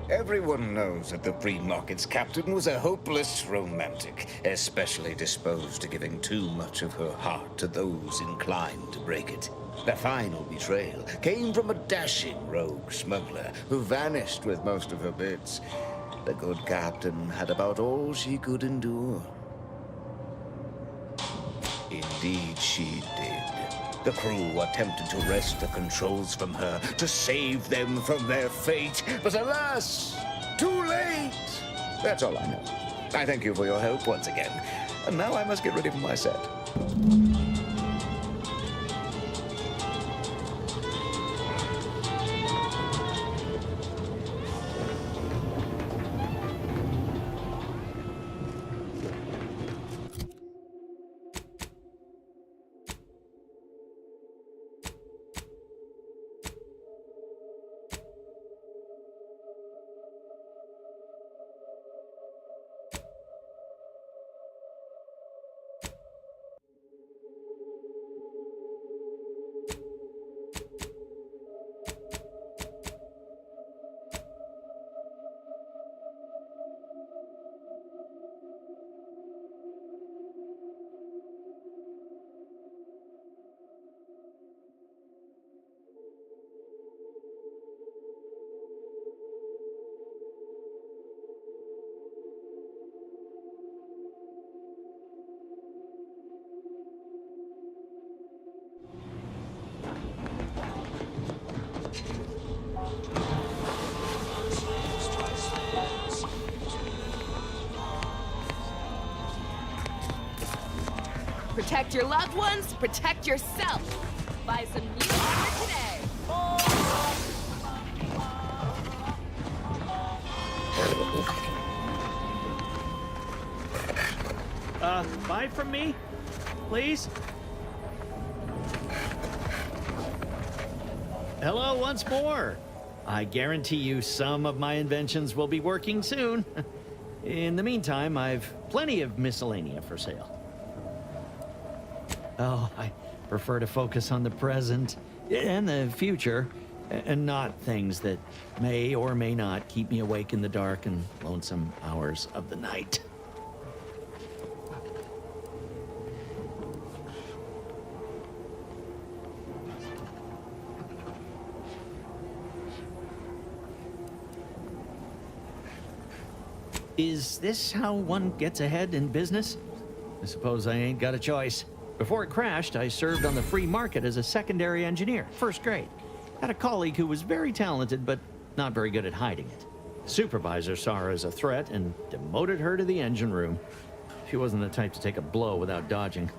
Everyone knows that the Free Market's captain was a hopeless romantic, especially disposed to giving too much of her heart to those inclined to break it. The final betrayal came from a dashing rogue smuggler who vanished with most of her bits. The good captain had about all she could endure. Indeed she did. The crew attempted to wrest the controls from her to save them from their fate, but alas, too late! That's all I know. I thank you for your help once again, and now I must get ready for my set. Protect your loved ones, protect yourself. Buy some new armor today. Buy from me, please? Hello once more. I guarantee you some of my inventions will be working soon. In the meantime, I've plenty of miscellanea for sale. Oh, I prefer to focus on the present and the future, and not things that may or may not keep me awake in the dark and lonesome hours of the night. Is this how one gets ahead in business? I suppose I ain't got a choice. Before it crashed, I served on the free market as a secondary engineer, first grade. Had a colleague who was very talented, but not very good at hiding it. Supervisor saw her as a threat and demoted her to the engine room. She wasn't the type to take a blow without dodging.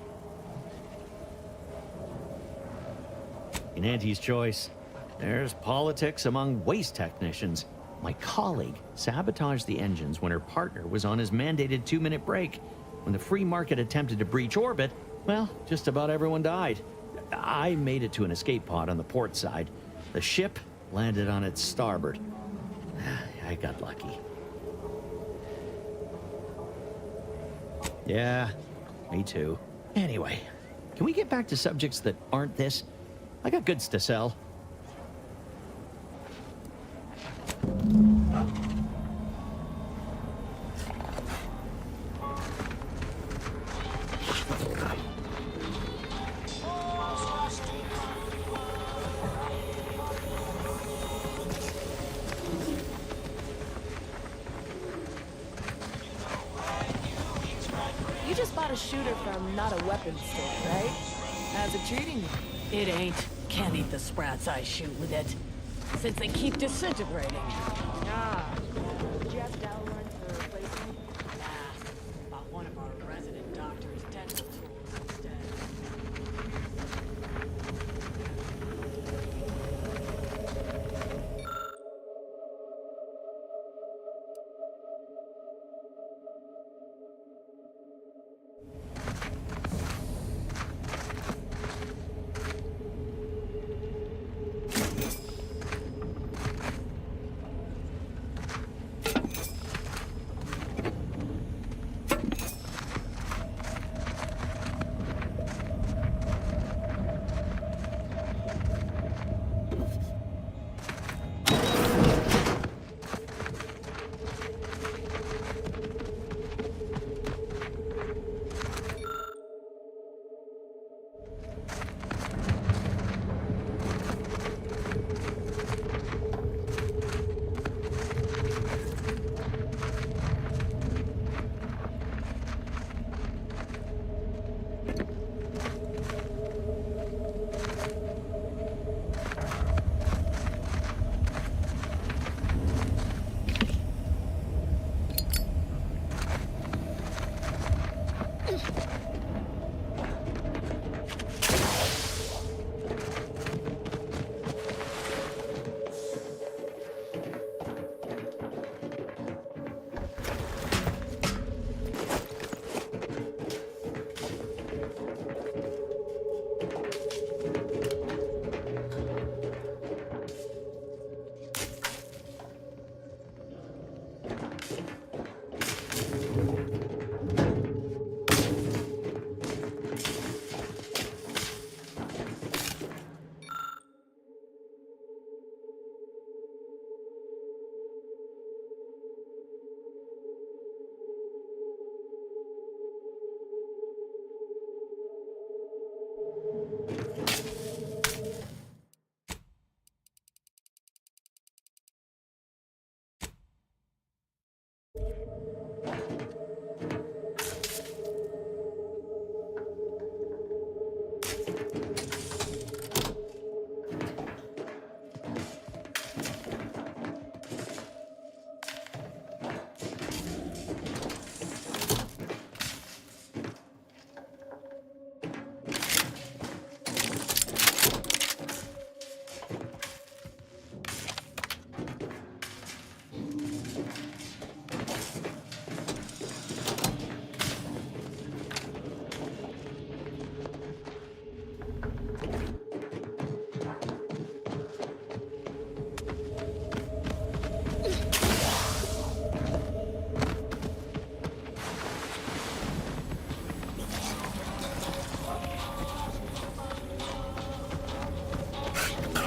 In Auntie's choice, there's politics among waste technicians. My colleague sabotaged the engines when her partner was on his mandated 2-minute break. When the free market attempted to breach orbit, well, just about everyone died. I made it to an escape pod on the port side. The ship landed on its starboard. I got lucky. Yeah, me too. Anyway, can we get back to subjects that aren't this? I got goods to sell. You just bought a shooter from not a weapons store, right? How's it treating you? It ain't. Can't eat the sprats I shoot with it. Since they keep disintegrating. Ah, just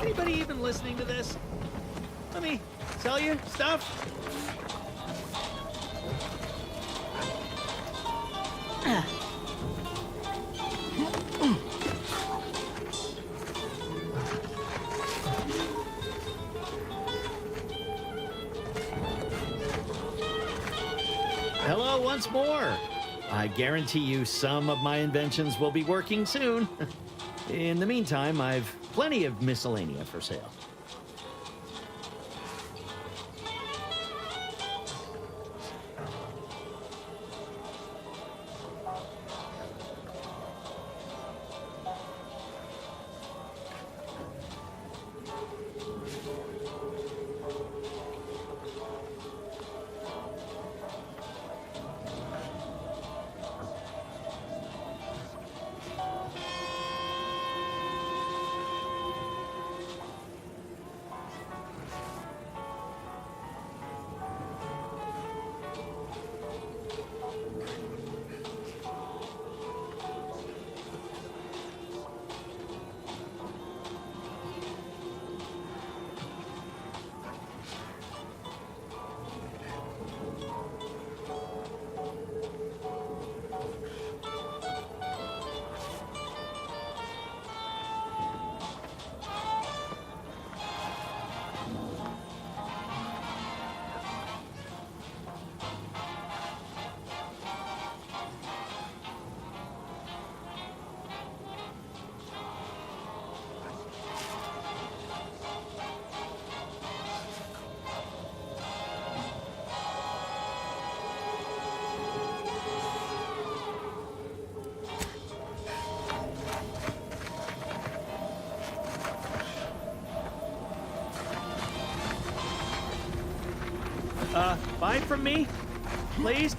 Anybody even listening to this? Let me sell you stuff? Hello once more. I guarantee you some of my inventions will be working soon. In the meantime, I've plenty of miscellanea for sale. Buy from me, please?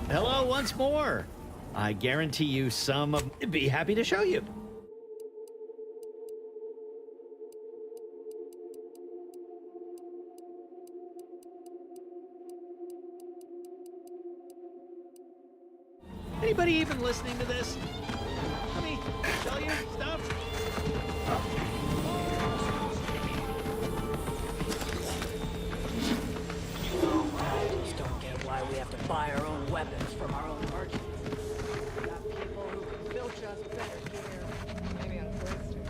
Hello once more. I guarantee you some of... Be happy to show you. Anybody even listening to this? Let me sell you stuff. Just don't get why we have to buy our own weapons from our own merchants. We got people who can filch us better gear. Maybe on Fourth Street.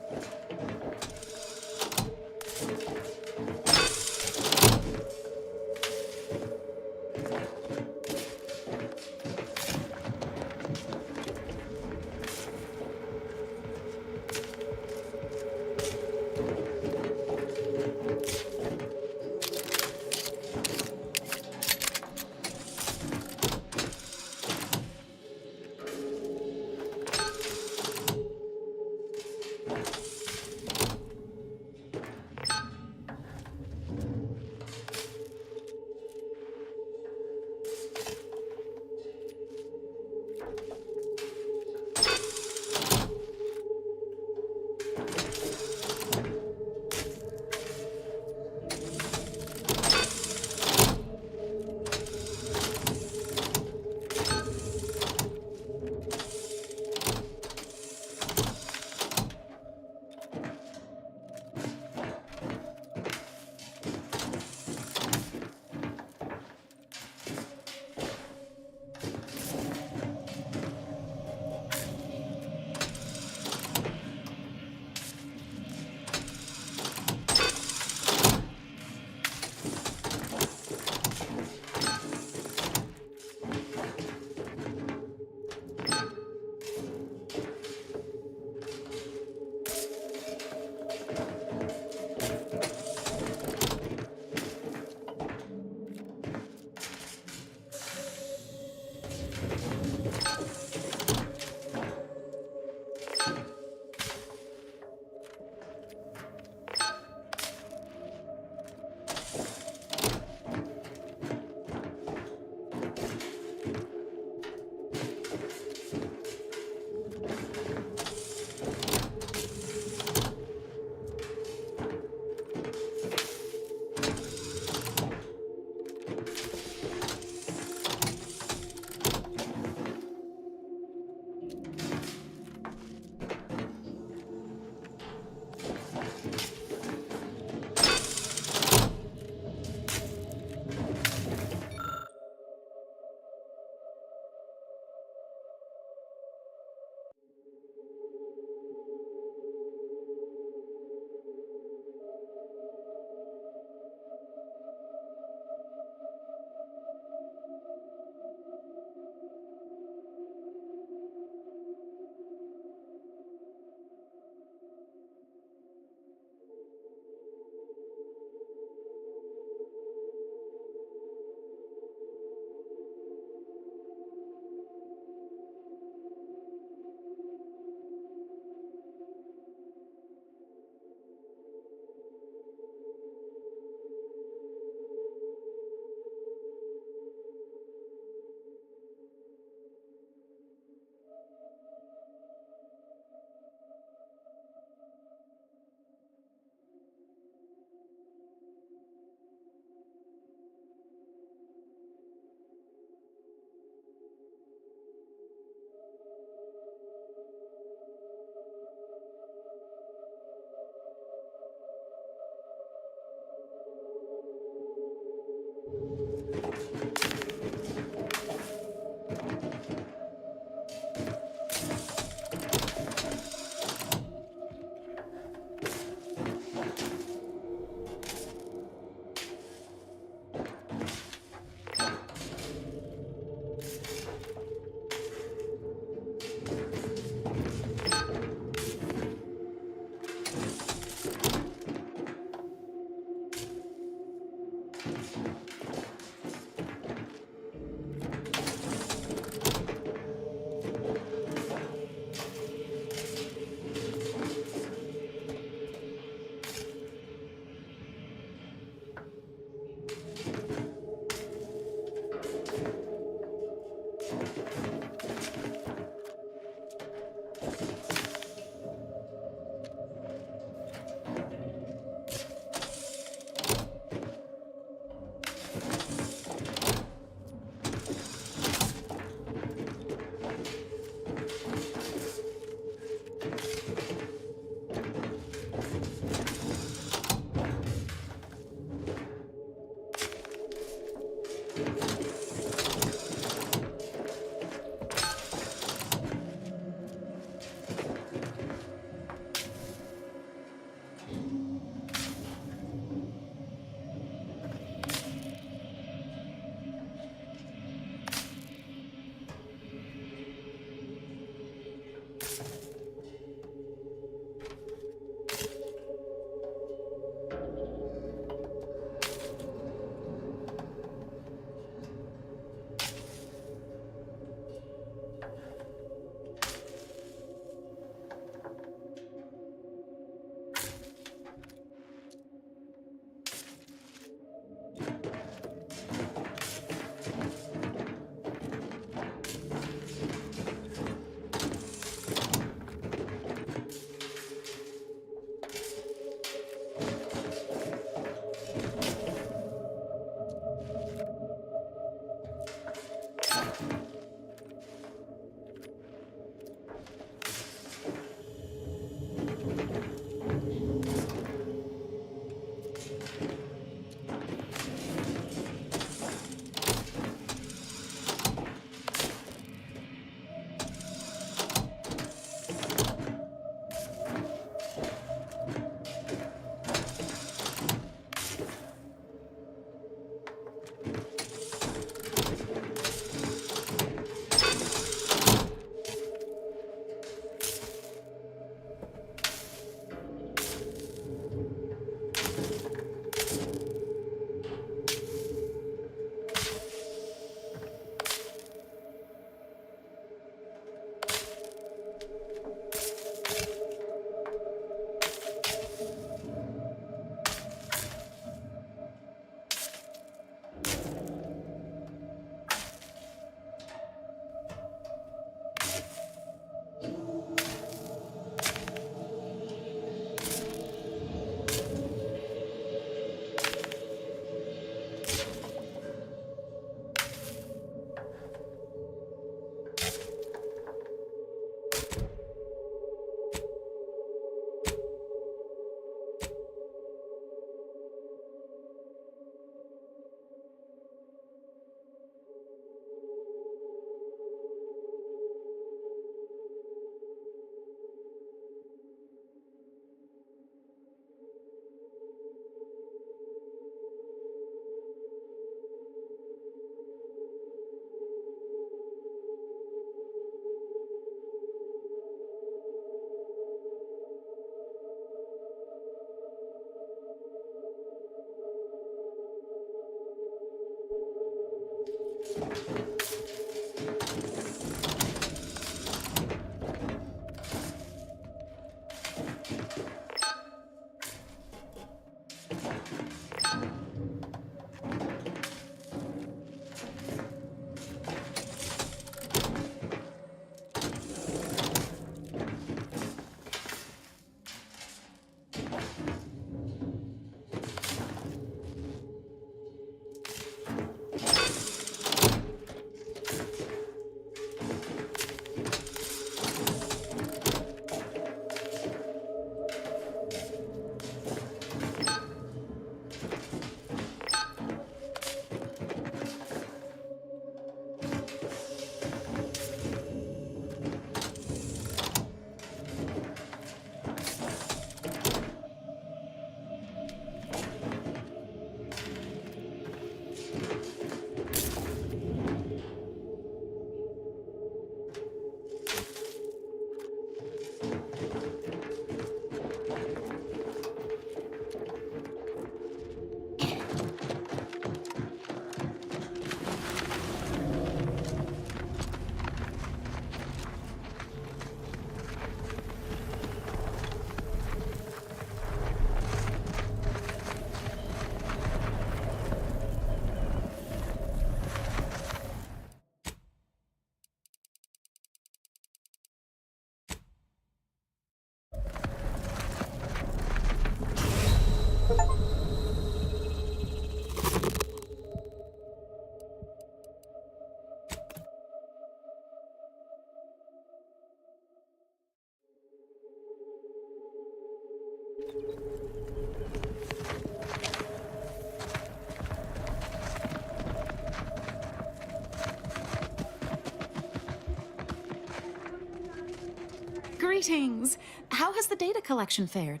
Greetings! How has the data collection fared?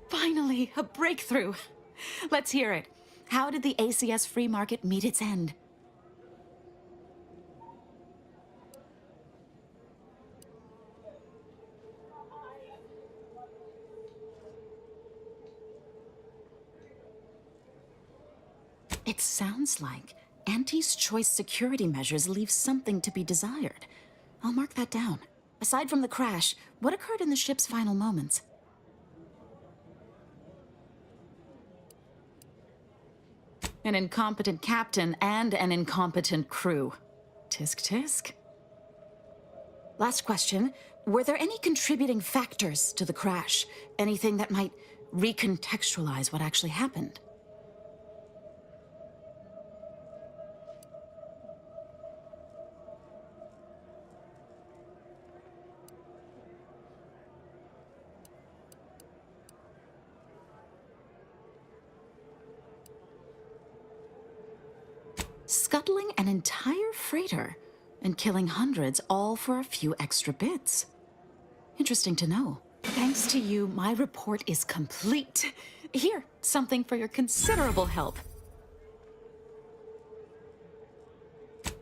Finally, a breakthrough! Let's hear it. How did the ACS free market meet its end? It sounds like Auntie's choice security measures leave something to be desired. I'll mark that down. Aside from the crash, what occurred in the ship's final moments? An incompetent captain and an incompetent crew. Tisk tisk. Last question. Were there any contributing factors to the crash? Anything that might recontextualize what actually happened? Scuttling an entire freighter and killing hundreds all for a few extra bits. Interesting to know. Thanks to you, my report is complete. Here, something for your considerable help.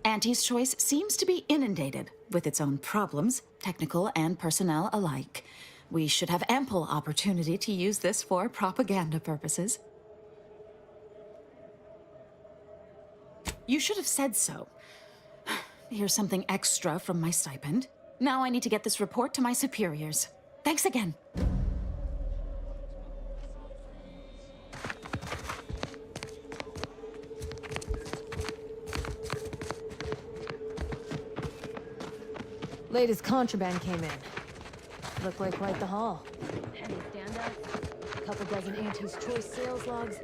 Auntie's Choice seems to be inundated with its own problems, technical and personnel alike. We should have ample opportunity to use this for propaganda purposes. You should have said so. Here's something extra from my stipend. Now I need to get this report to my superiors. Thanks again. Latest contraband came in. Looked like quite the haul. Heavy standup, a couple dozen Auntie's Choice sales logs.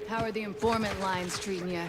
How are the informant lines treating you?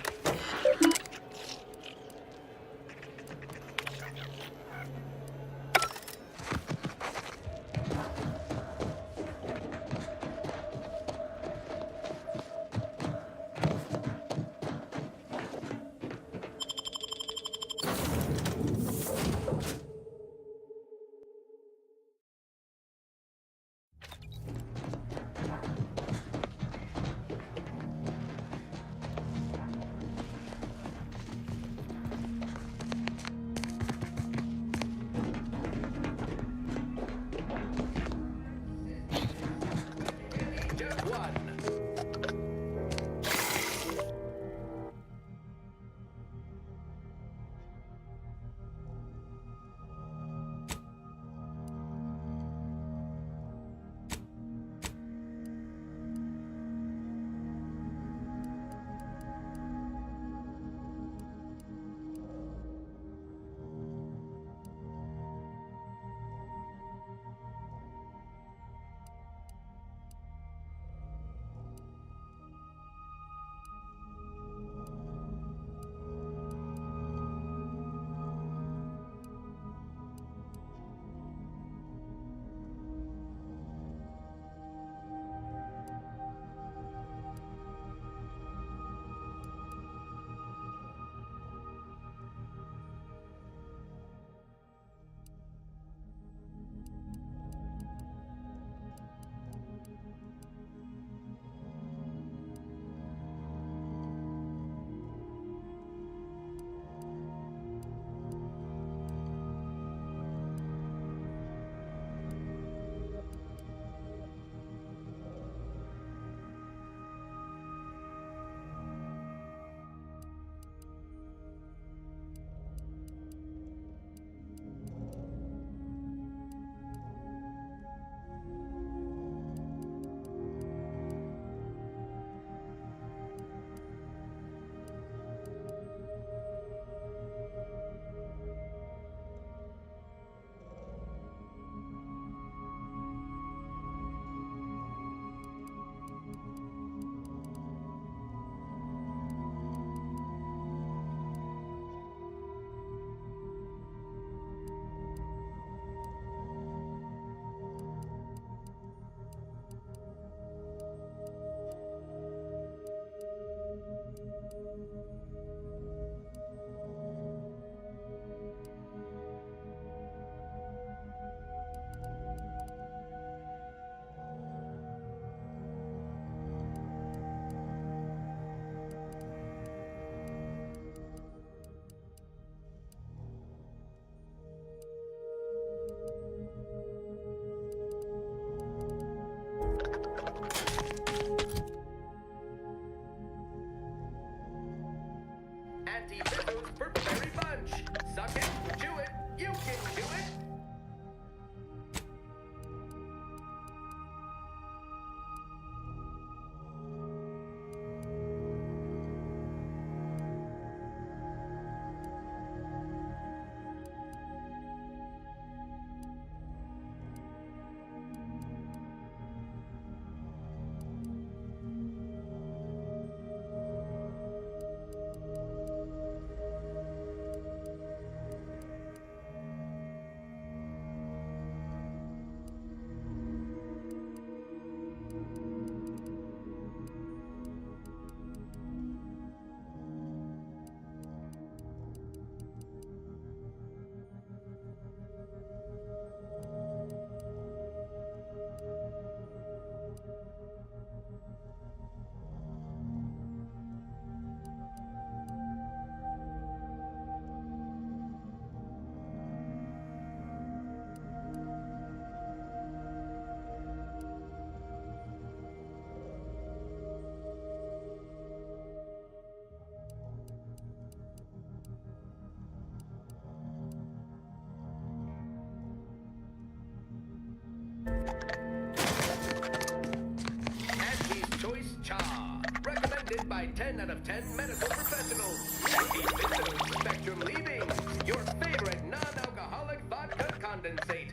by 10 out of 10 medical professionals. Anti-Visible Spectrum leaving. Your favorite non-alcoholic vodka condensate.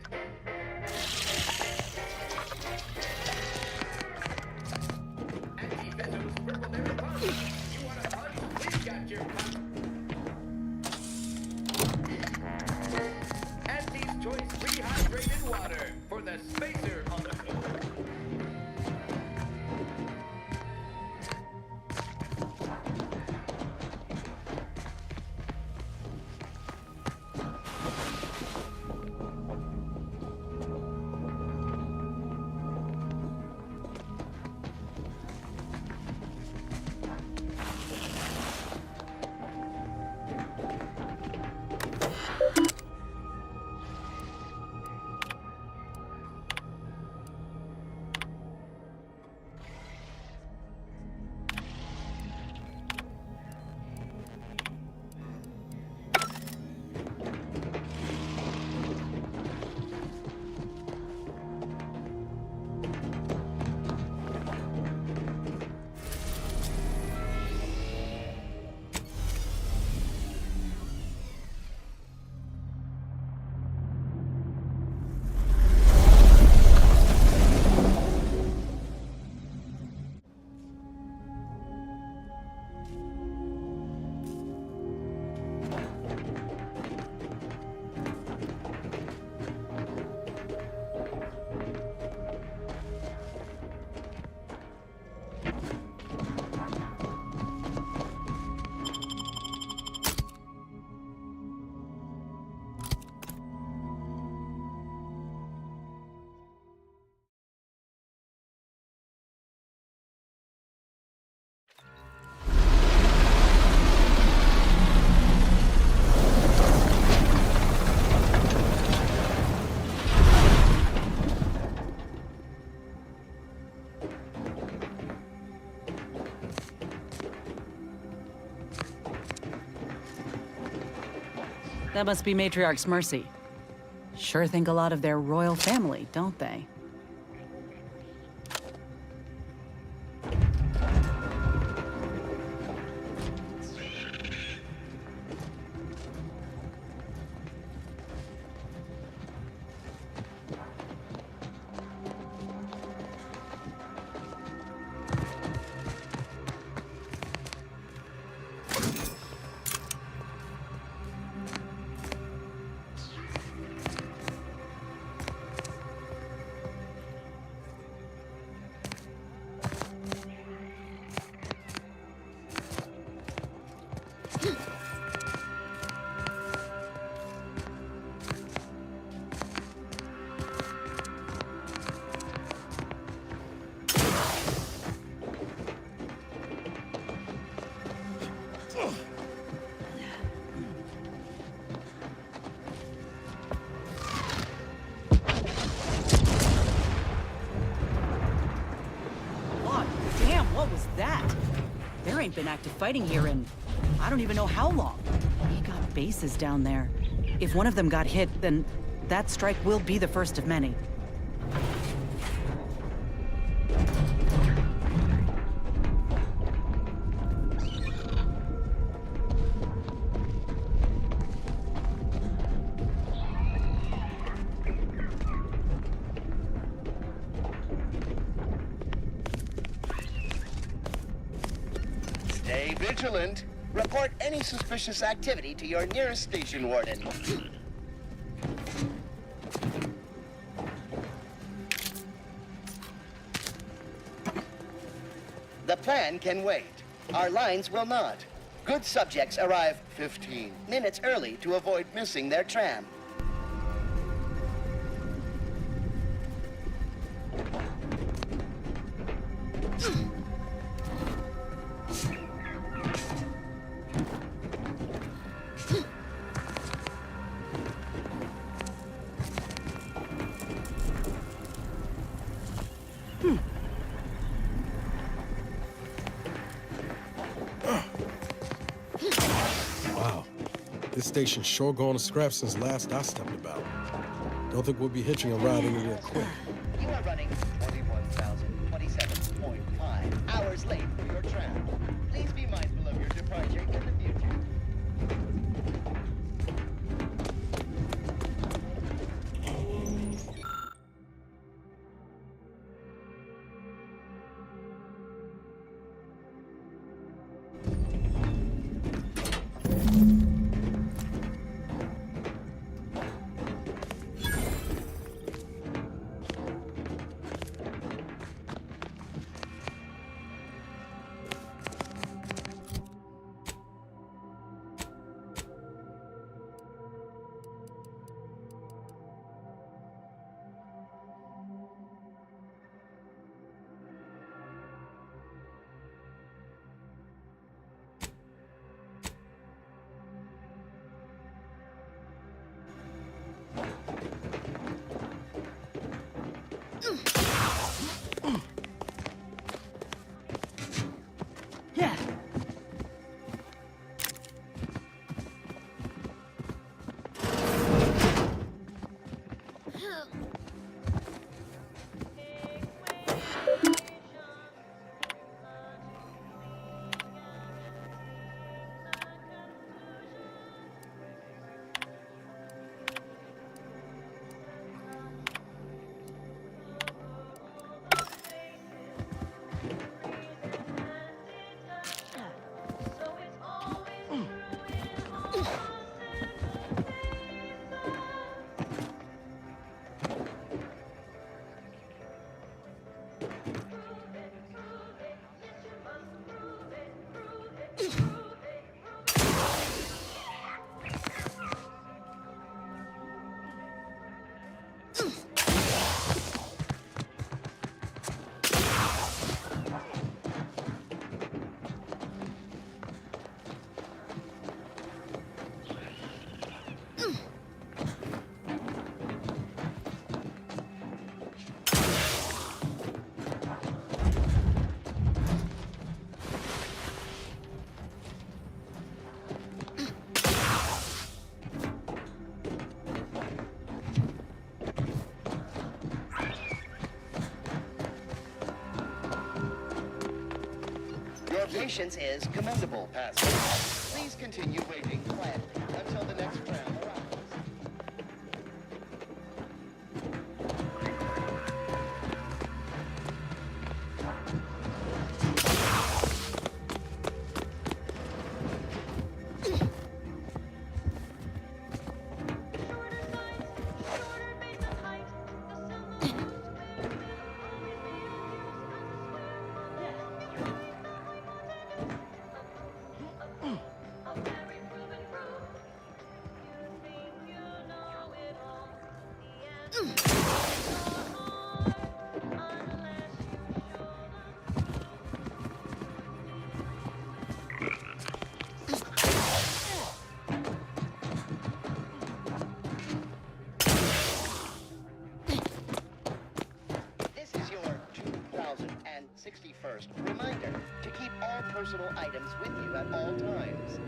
Anti-Visible Purple Berry Punch. You want a punch? We've got your punch. Auntie's Choice Rehydrated Water for the spacer on the go. That must be Matriarch's Mercy. Sure think a lot of their royal family, don't they? Ain't been active fighting here in I don't even know how long. We got bases down there. If one of them got hit, then that strike will be the first of many. Stay vigilant. Report any suspicious activity to your nearest station warden. The plan can wait. Our lines will not. Good subjects arrive 15 minutes early to avoid missing their tram. This station's sure going to scrap since last I stepped about. Don't think we'll be hitching a ride anywhere quick. You are running 41,027.5 hours late for your tram. Please Patience is commendable, Pastor. Please continue waiting quietly until the next tram arrives. This is your 2061st reminder to keep all personal items with you at all times.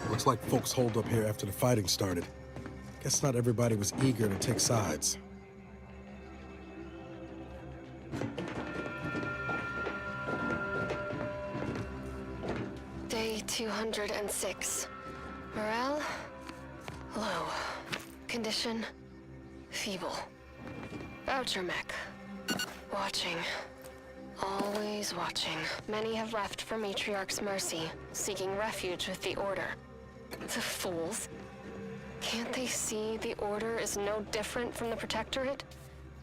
Looks like folks holed up here after the fighting started. Guess not everybody was eager to take sides. Day 206. Morale? Low. Condition? Feeble. Voucher mech. Watching. Always watching. Many have left for Matriarch's mercy, seeking refuge with the Order. The fools. Can't they see the Order is no different from the Protectorate?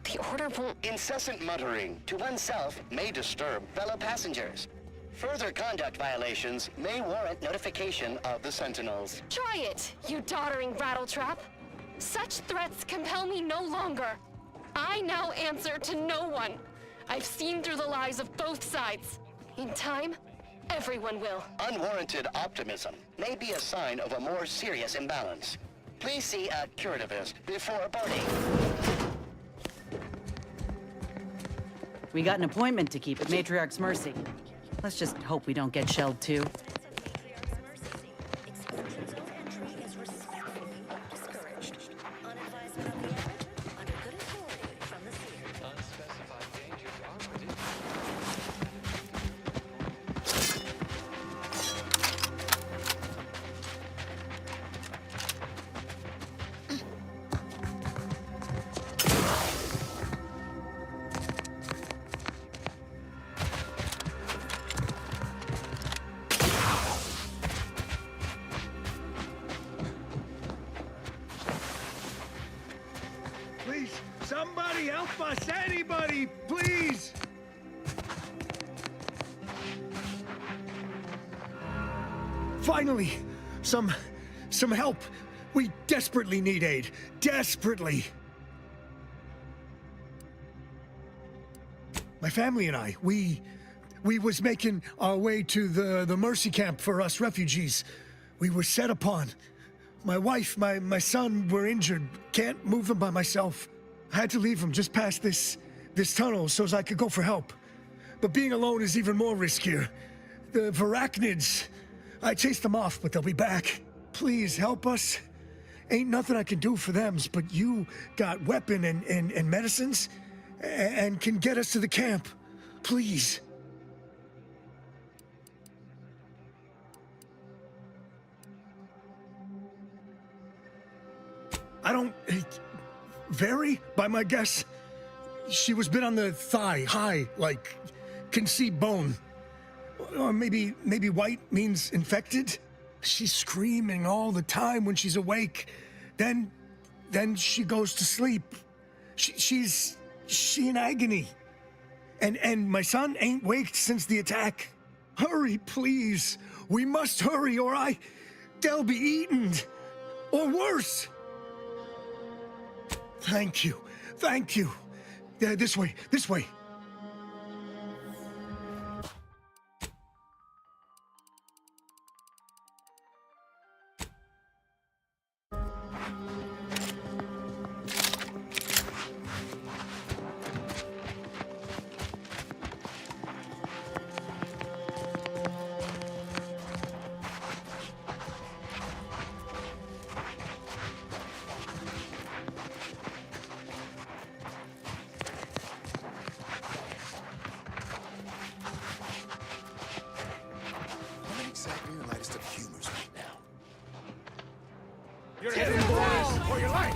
The Order won't... Incessant muttering to oneself may disturb fellow passengers. Further conduct violations may warrant notification of the Sentinels. Try it, you doddering rattletrap! Such threats compel me no longer. I now answer to no one. I've seen through the lies of both sides. In time, everyone will. Unwarranted optimism may be a sign of a more serious imbalance. Please see a curativist before boarding. We got an appointment to keep at Matriarch's mercy. Let's just hope we don't get shelled too. Please, somebody help us! Anybody, please! Finally, some help. We desperately need aid. Desperately. My family and I, we was making our way to the Mercy camp for us refugees. We were set upon. My wife, my son were injured. Can't move them by myself. I had to leave them just past this tunnel so as I could go for help. But being alone is even more riskier. The Varachnids, I chased them off, but they'll be back. Please help us. Ain't nothing I can do for them, but you got weapon and medicines and can get us to the camp. Please. I don't... Vary, by my guess. She was bit on the thigh, high, like, can see bone. Or maybe white means infected? She's screaming all the time when she's awake. Then she goes to sleep. She in agony. And my son ain't waked since the attack. Hurry, please. We must hurry or they'll be eaten. Or worse. Thank you. Thank you. This way. This way. Exactly your lightest of humors right now. You're hitting the wall for your life.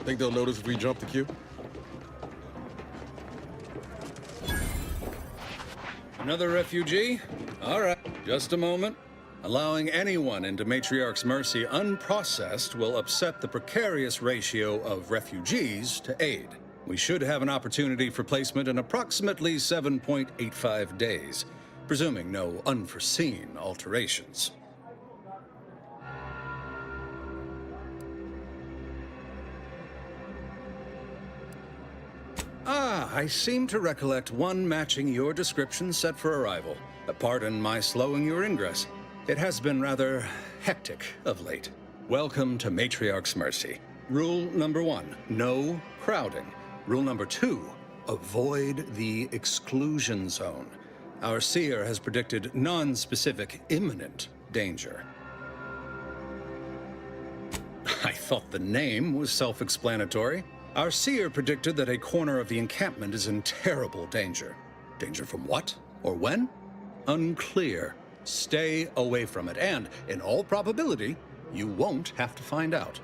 Think they'll notice if we jump the queue? Another refugee? All right, just a moment. Allowing anyone into Matriarch's mercy unprocessed will upset the precarious ratio of refugees to aid. We should have an opportunity for placement in approximately 7.85 days, presuming no unforeseen alterations. Ah, I seem to recollect one matching your description set for arrival. Pardon my slowing your ingress. It has been rather hectic of late. Welcome to Matriarch's Mercy. Rule number 1, no crowding. Rule number 2, avoid the exclusion zone. Our seer has predicted non-specific imminent danger. I thought the name was self-explanatory. Our seer predicted that a corner of the encampment is in terrible danger. Danger from what? Or when? Unclear. Stay away from it, and, in all probability, you won't have to find out.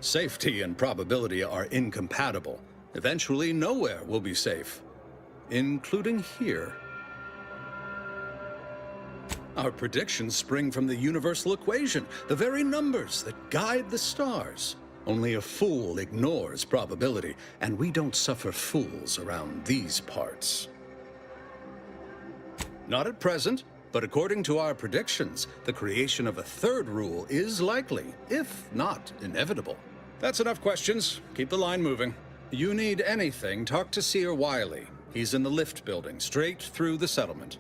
Safety and probability are incompatible. Eventually, nowhere will be safe, including here. Our predictions spring from the universal equation, the very numbers that guide the stars. Only a fool ignores probability, and we don't suffer fools around these parts. Not at present, but according to our predictions, the creation of a third rule is likely, if not inevitable. That's enough questions. Keep the line moving. You need anything, talk to Seer Wiley. He's in the lift building, straight through the settlement.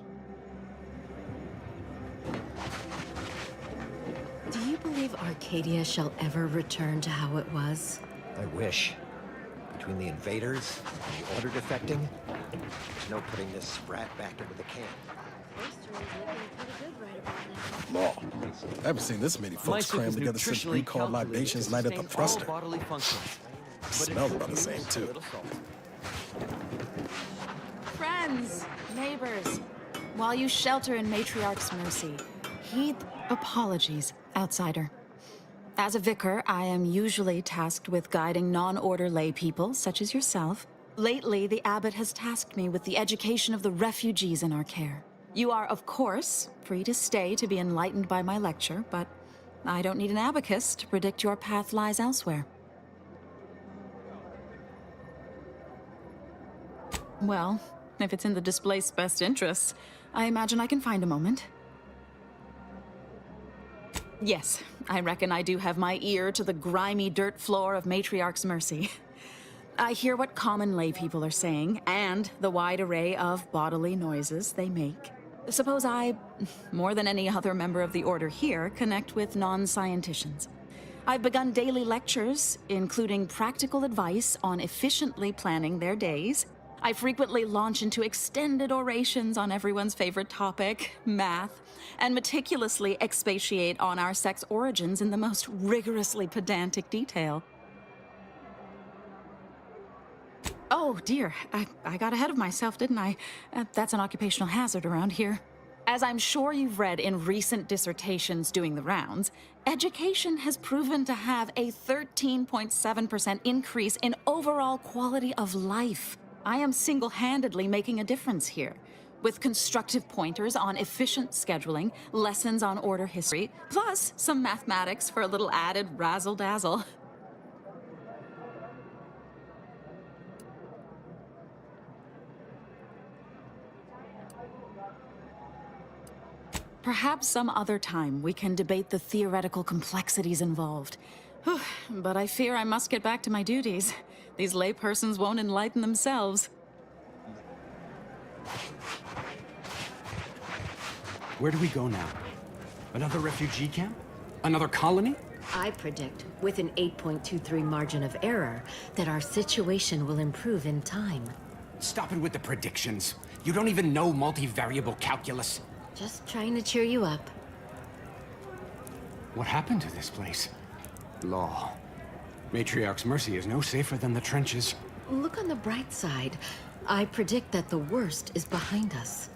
Do you believe Arcadia shall ever return to how it was? I wish. Between the invaders and the Order defecting, there's no putting this sprat back into the camp. Law. I haven't seen this many folks crammed together since recalled libations light up the thruster. Smells about the same, too. Friends, neighbors, while you shelter in Matriarch's Mercy, heed apologies, outsider. As a vicar, I am usually tasked with guiding non-order lay people, such as yourself. Lately, the abbot has tasked me with the education of the refugees in our care. You are, of course, free to stay to be enlightened by my lecture, but I don't need an abacus to predict your path lies elsewhere. Well, if it's in the displaced's best interests, I imagine I can find a moment. Yes, I reckon I do have my ear to the grimy dirt floor of Matriarch's Mercy. I hear what common lay people are saying, and the wide array of bodily noises they make. Suppose I, more than any other member of the Order here, connect with non-scienticians. I've begun daily lectures, including practical advice on efficiently planning their days. I frequently launch into extended orations on everyone's favorite topic, math, and meticulously expatiate on our sex origins in the most rigorously pedantic detail. Oh, dear. I got ahead of myself, didn't I? That's an occupational hazard around here. As I'm sure you've read in recent dissertations doing the rounds, education has proven to have a 13.7% increase in overall quality of life. I am single-handedly making a difference here, with constructive pointers on efficient scheduling, lessons on order history, plus some mathematics for a little added razzle-dazzle. Perhaps some other time we can debate the theoretical complexities involved. Whew, but I fear I must get back to my duties. These laypersons won't enlighten themselves. Where do we go now? Another refugee camp? Another colony? I predict, with an 8.23 margin of error, that our situation will improve in time. Stop it with the predictions. You don't even know multivariable calculus. Just trying to cheer you up. What happened to this place? Law. Matriarch's Mercy is no safer than the trenches. Look on the bright side. I predict that the worst is behind us.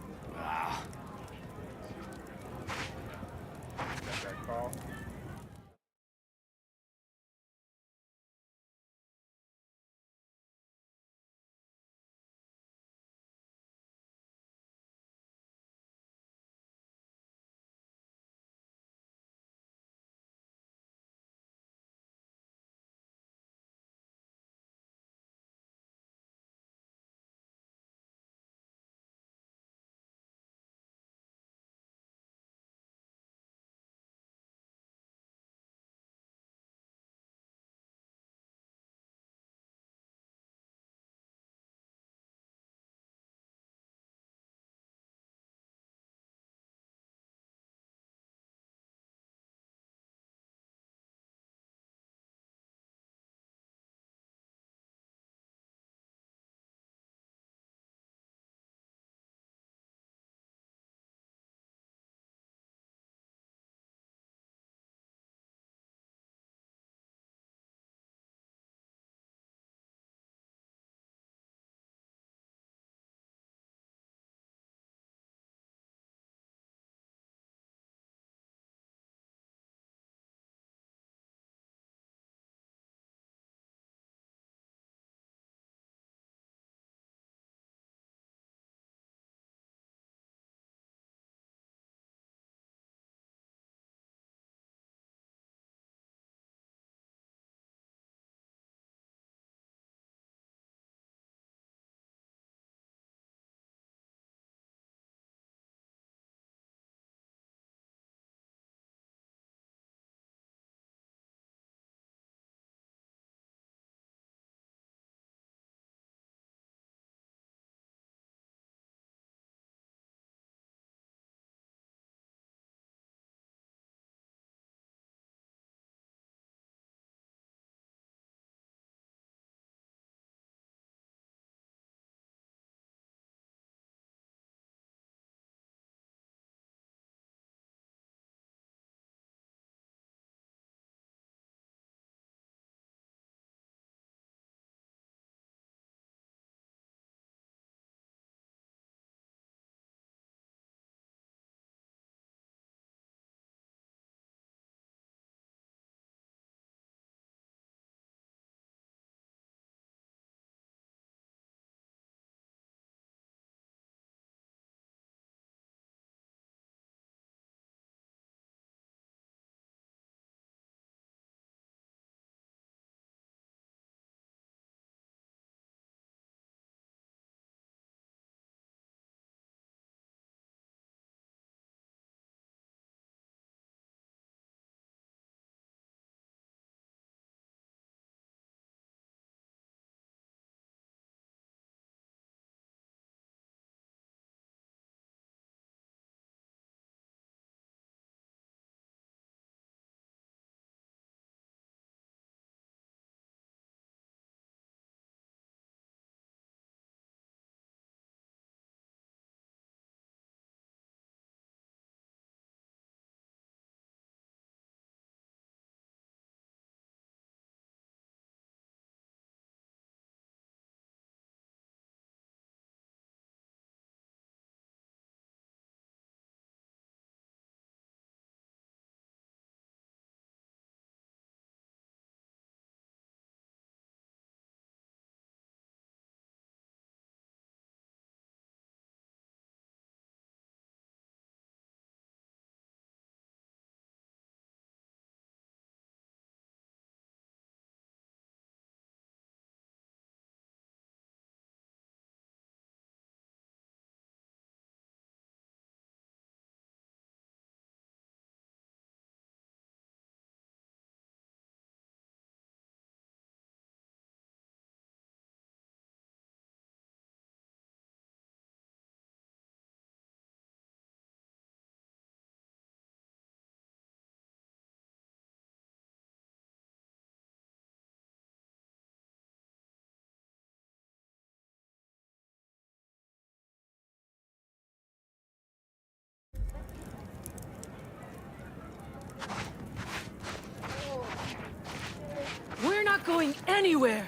not going anywhere!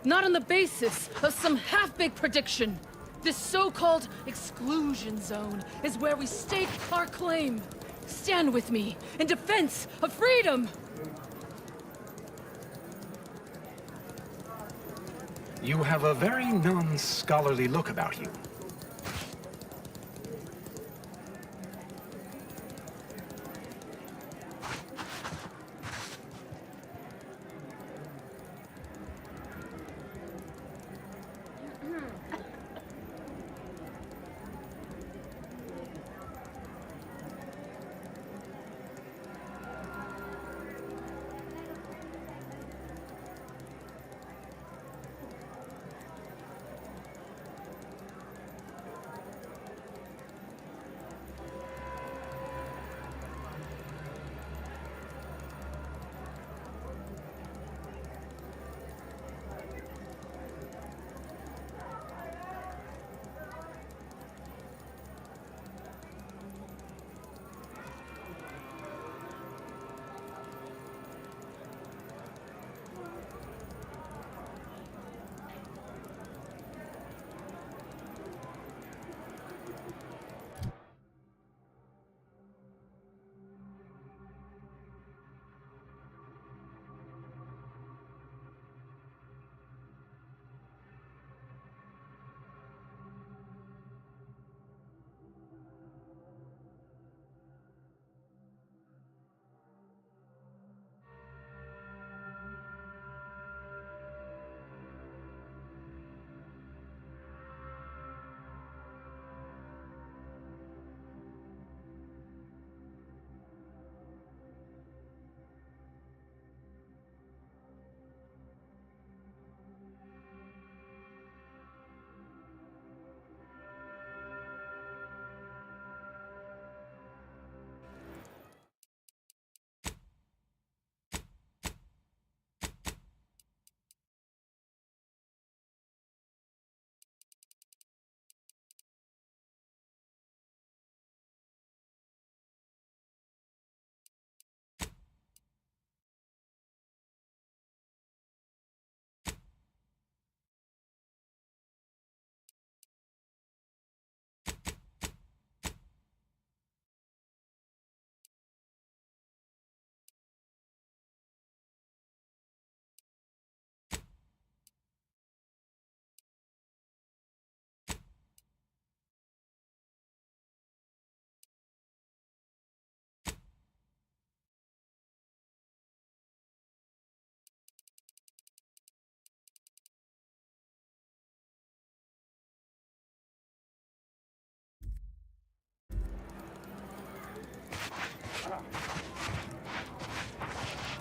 Not on the basis of some half-baked prediction. This so-called exclusion zone is where we stake our claim. Stand with me in defense of freedom! You have a very non-scholarly look about you.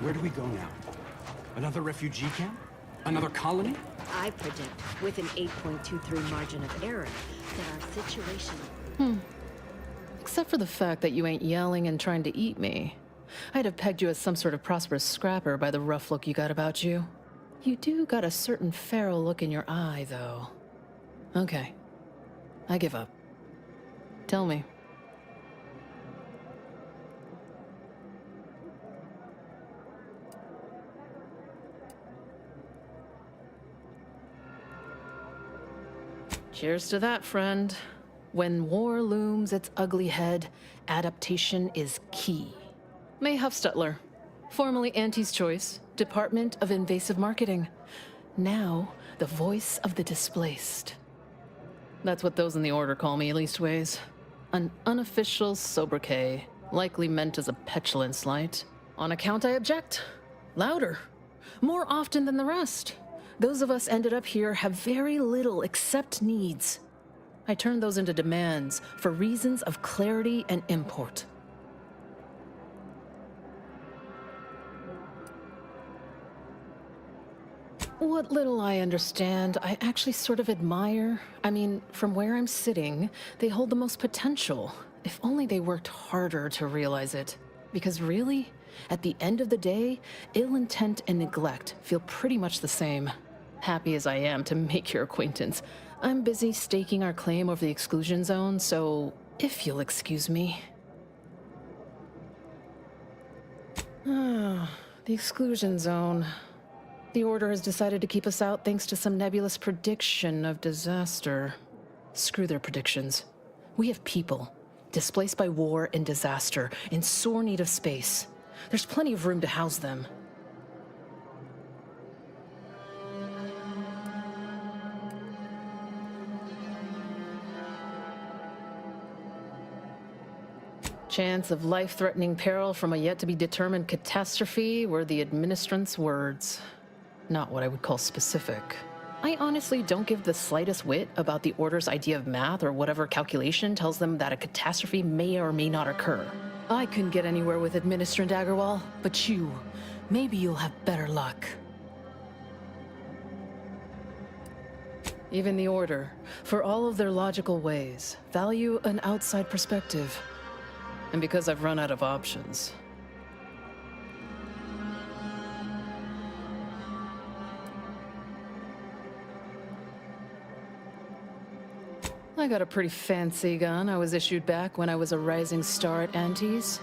Where do we go now? Another refugee camp? Another colony? I predict, with an 8.23 margin of error, that our situation... Except for the fact that you ain't yelling and trying to eat me. I'd have pegged you as some sort of prosperous scrapper by the rough look you got about you. You do got a certain feral look in your eye, though. Okay. I give up. Tell me. Cheers to that, friend. When war looms its ugly head, adaptation is key. May Huffstetler, formerly Auntie's Choice, Department of Invasive Marketing. Now, the voice of the displaced. That's what those in the Order call me, leastways. An unofficial sobriquet, likely meant as a petulant slight. On account I object. Louder. More often than the rest. Those of us ended up here have very little except needs. I turn those into demands for reasons of clarity and import. What little I understand, I actually sort of admire. I mean, from where I'm sitting, they hold the most potential. If only they worked harder to realize it. Because really, at the end of the day, ill intent and neglect feel pretty much the same. Happy as I am to make your acquaintance, I'm busy staking our claim over the exclusion zone, so if you'll excuse me. The exclusion zone. The Order has decided to keep us out thanks to some nebulous prediction of disaster. Screw their predictions. We have people, displaced by war and disaster, in sore need of space. There's plenty of room to house them. Chance of life-threatening peril from a yet-to-be-determined catastrophe were the administrant's words. Not what I would call specific. I honestly don't give the slightest whit about the Order's idea of math or whatever calculation tells them that a catastrophe may or may not occur. I couldn't get anywhere with Administrant Agarwal, but you, maybe you'll have better luck. Even the Order, for all of their logical ways, value an outside perspective. And because I've run out of options. I got a pretty fancy gun I was issued back when I was a rising star at Antes.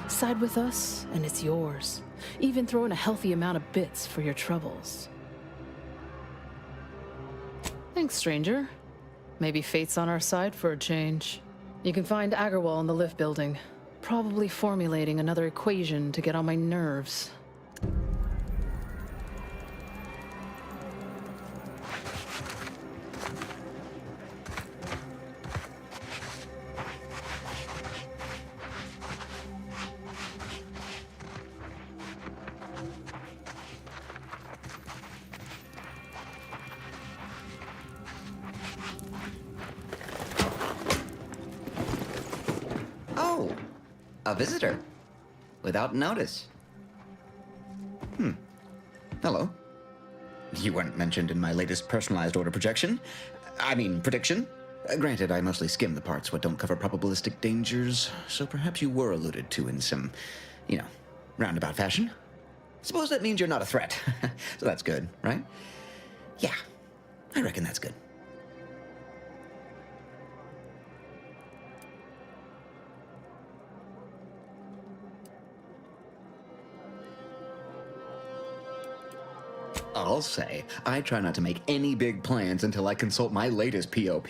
Side with us, and it's yours. Even throw in a healthy amount of bits for your troubles. Thanks, stranger. Maybe fate's on our side for a change. You can find Agarwal in the lift building, probably formulating another equation to get on my nerves. Oh, a visitor. Without notice. Hello. You weren't mentioned in my latest personalized order prediction. Granted, I mostly skim the parts what don't cover probabilistic dangers, so perhaps you were alluded to in some, roundabout fashion. Suppose that means you're not a threat. So that's good, right? Yeah, I reckon that's good. I'll say, I try not to make any big plans until I consult my latest POP.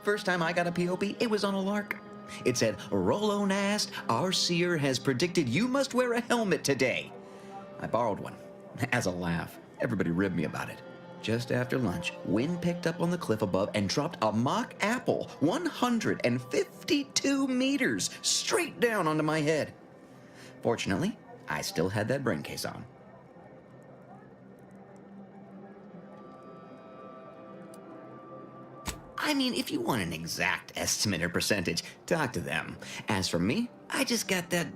First time I got a POP, it was on a lark. It said, Rolo Nast, our seer has predicted you must wear a helmet today. I borrowed one, as a laugh. Everybody ribbed me about it. Just after lunch, wind picked up on the cliff above and dropped a mock apple 152 meters straight down onto my head. Fortunately, I still had that brain case on. If you want an exact estimate or percentage, talk to them. As for me, I just got that,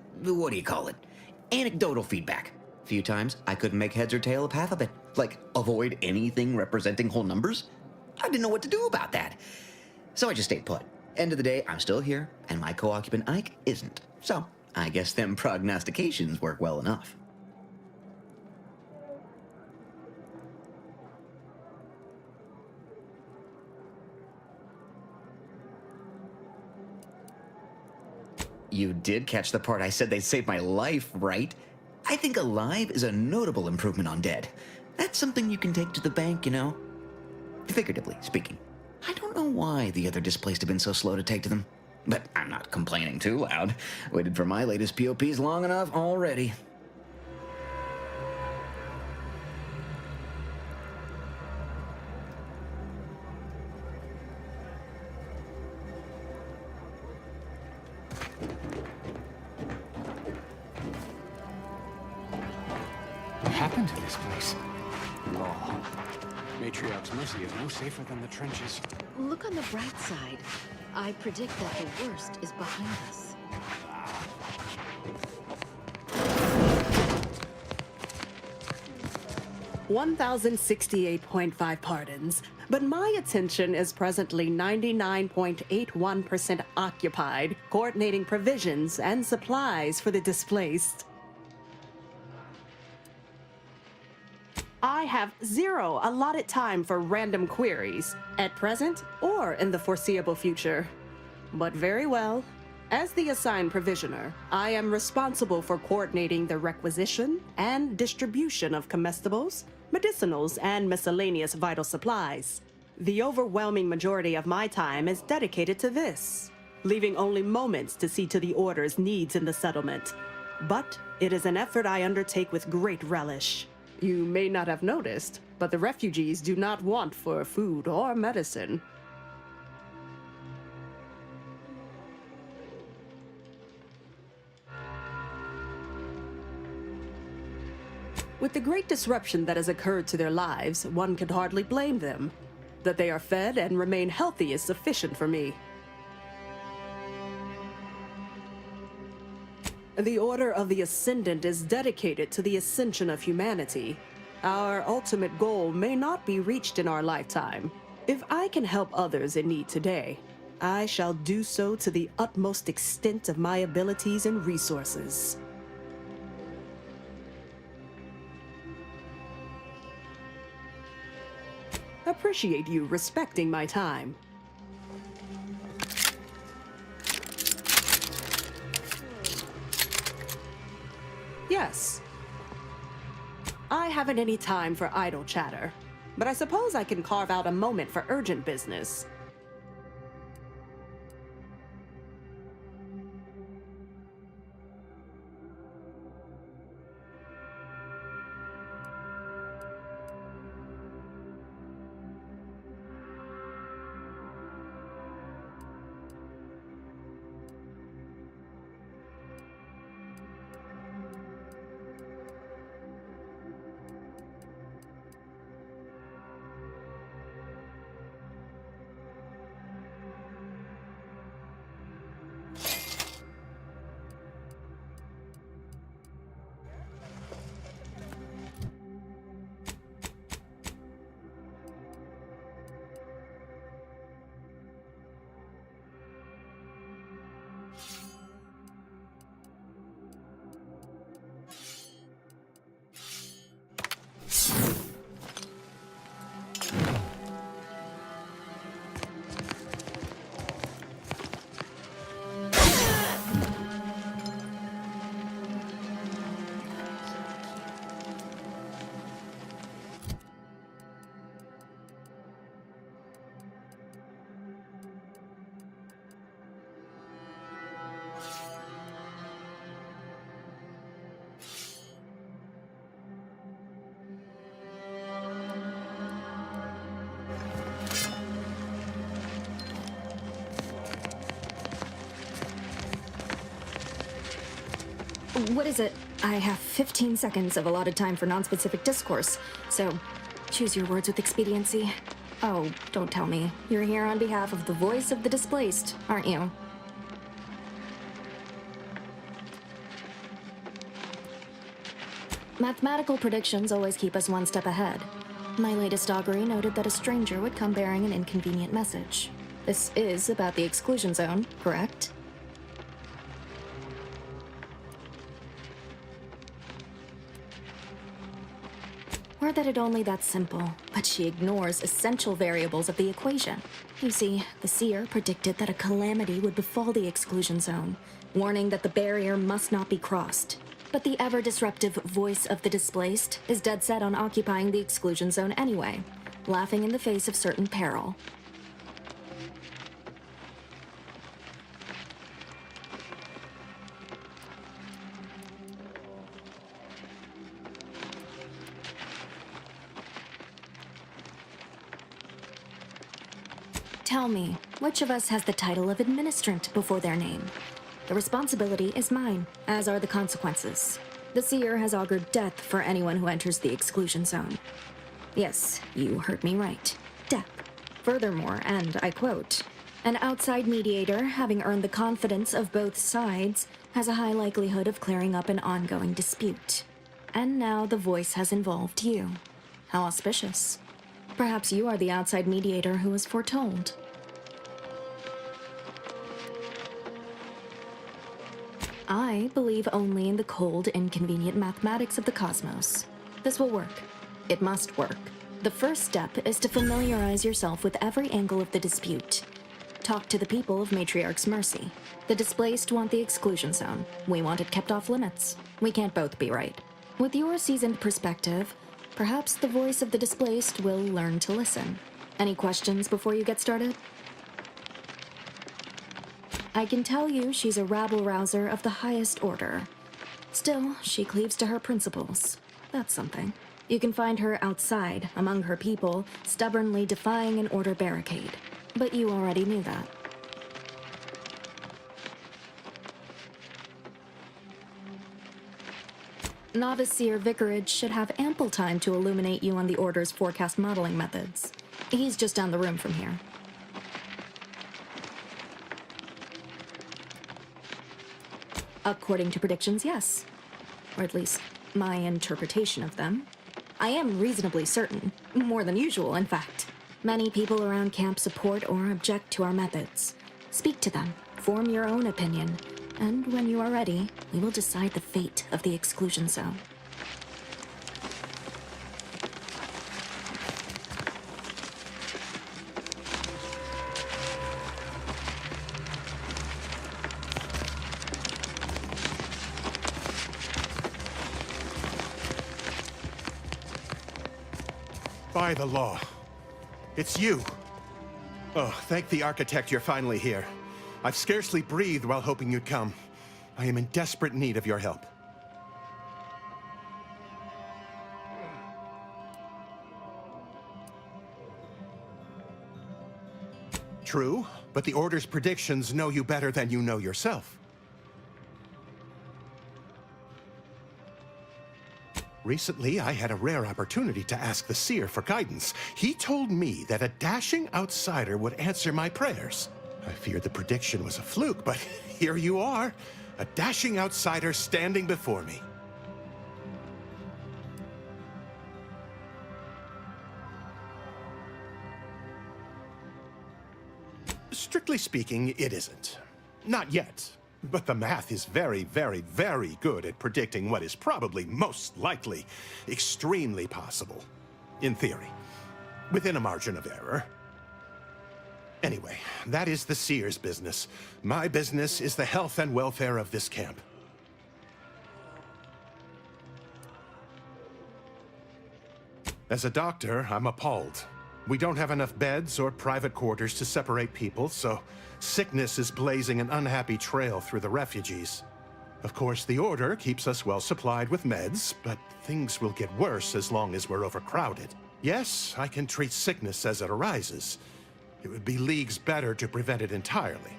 anecdotal feedback. A few times, I couldn't make heads or tail of half of it. Like, avoid anything representing whole numbers? I didn't know what to do about that. So I just stayed put. End of the day, I'm still here, and my co-occupant Ike isn't. So, I guess them prognostications work well enough. You did catch the part I said they'd save my life, right? I think alive is a notable improvement on dead. That's something you can take to the bank, Figuratively speaking. I don't know why the other displaced have been so slow to take to them. But I'm not complaining too loud. Waited for my latest POPs long enough already. What happened to this place? Law. Matriarch's Mercy is no safer than the trenches. Look on the bright side. I predict that the worst is behind us. 1,068.5 pardons, but my attention is presently 99.81% occupied, coordinating provisions and supplies for the displaced. I have 0 allotted time for random queries, at present or in the foreseeable future. But very well. As the assigned provisioner, I am responsible for coordinating the requisition and distribution of comestibles, medicinals, and miscellaneous vital supplies. The overwhelming majority of my time is dedicated to this, leaving only moments to see to the Order's needs in the settlement. But it is an effort I undertake with great relish. You may not have noticed, but the refugees do not want for food or medicine. With the great disruption that has occurred to their lives, one could hardly blame them. That they are fed and remain healthy is sufficient for me. The Order of the Ascendant is dedicated to the ascension of humanity. Our ultimate goal may not be reached in our lifetime. If I can help others in need today, I shall do so to the utmost extent of my abilities and resources. Appreciate you respecting my time. Yes. I haven't any time for idle chatter, but I suppose I can carve out a moment for urgent business. What is it? I have 15 seconds of allotted time for non-specific discourse, so choose your words with expediency. Oh, don't tell me. You're here on behalf of the voice of the displaced, aren't you? Mathematical predictions always keep us one step ahead. My latest augury noted that a stranger would come bearing an inconvenient message. This is about the exclusion zone, correct? Or that it only that simple, but she ignores essential variables of the equation. You see, the seer predicted that a calamity would befall the exclusion zone, warning that the barrier must not be crossed. But the ever-disruptive voice of the displaced is dead set on occupying the exclusion zone anyway, laughing in the face of certain peril. Tell me, which of us has the title of administrant before their name? The responsibility is mine, as are the consequences. The seer has augured death for anyone who enters the exclusion zone. Yes, you heard me right. Death. Furthermore, and I quote, an outside mediator, having earned the confidence of both sides, has a high likelihood of clearing up an ongoing dispute. And now the voice has involved you. How auspicious. Perhaps you are the outside mediator who was foretold. I believe only in the cold, inconvenient mathematics of the cosmos. This will work. It must work. The first step is to familiarize yourself with every angle of the dispute. Talk to the people of Matriarch's Mercy. The displaced want the exclusion zone. We want it kept off limits. We can't both be right. With your seasoned perspective, Perhaps the voice of the displaced will learn to listen. Any questions before you get started? I can tell you she's a rabble-rouser of the highest order. Still, she cleaves to her principles. That's something. You can find her outside, among her people, stubbornly defying an order barricade. But you already knew that. Novice Seer Vicarage should have ample time to illuminate you on the Order's forecast modeling methods. He's just down the room from here. According to predictions, yes. Or at least, my interpretation of them. I am reasonably certain. More than usual, in fact. Many people around camp support or object to our methods. Speak to them, form your own opinion, and when you are ready, we will decide the fate of the exclusion zone. By the law. It's you. Oh, thank the architect you're finally here. I've scarcely breathed while hoping you'd come. I am in desperate need of your help. True, but the Order's predictions know you better than you know yourself. Recently, I had a rare opportunity to ask the Seer for guidance. He told me that a dashing outsider would answer my prayers. I feared the prediction was a fluke, but here you are, a dashing outsider standing before me. Strictly speaking, it isn't. Not yet. But the math is very, very, very good at predicting what is probably most likely extremely possible. In theory. Within a margin of error. Anyway, that is the Seer's business. My business is the health and welfare of this camp. As a doctor, I'm appalled. We don't have enough beds or private quarters to separate people, so sickness is blazing an unhappy trail through the refugees. Of course, the Order keeps us well supplied with meds, but things will get worse as long as we're overcrowded. Yes, I can treat sickness as it arises. It would be leagues better to prevent it entirely.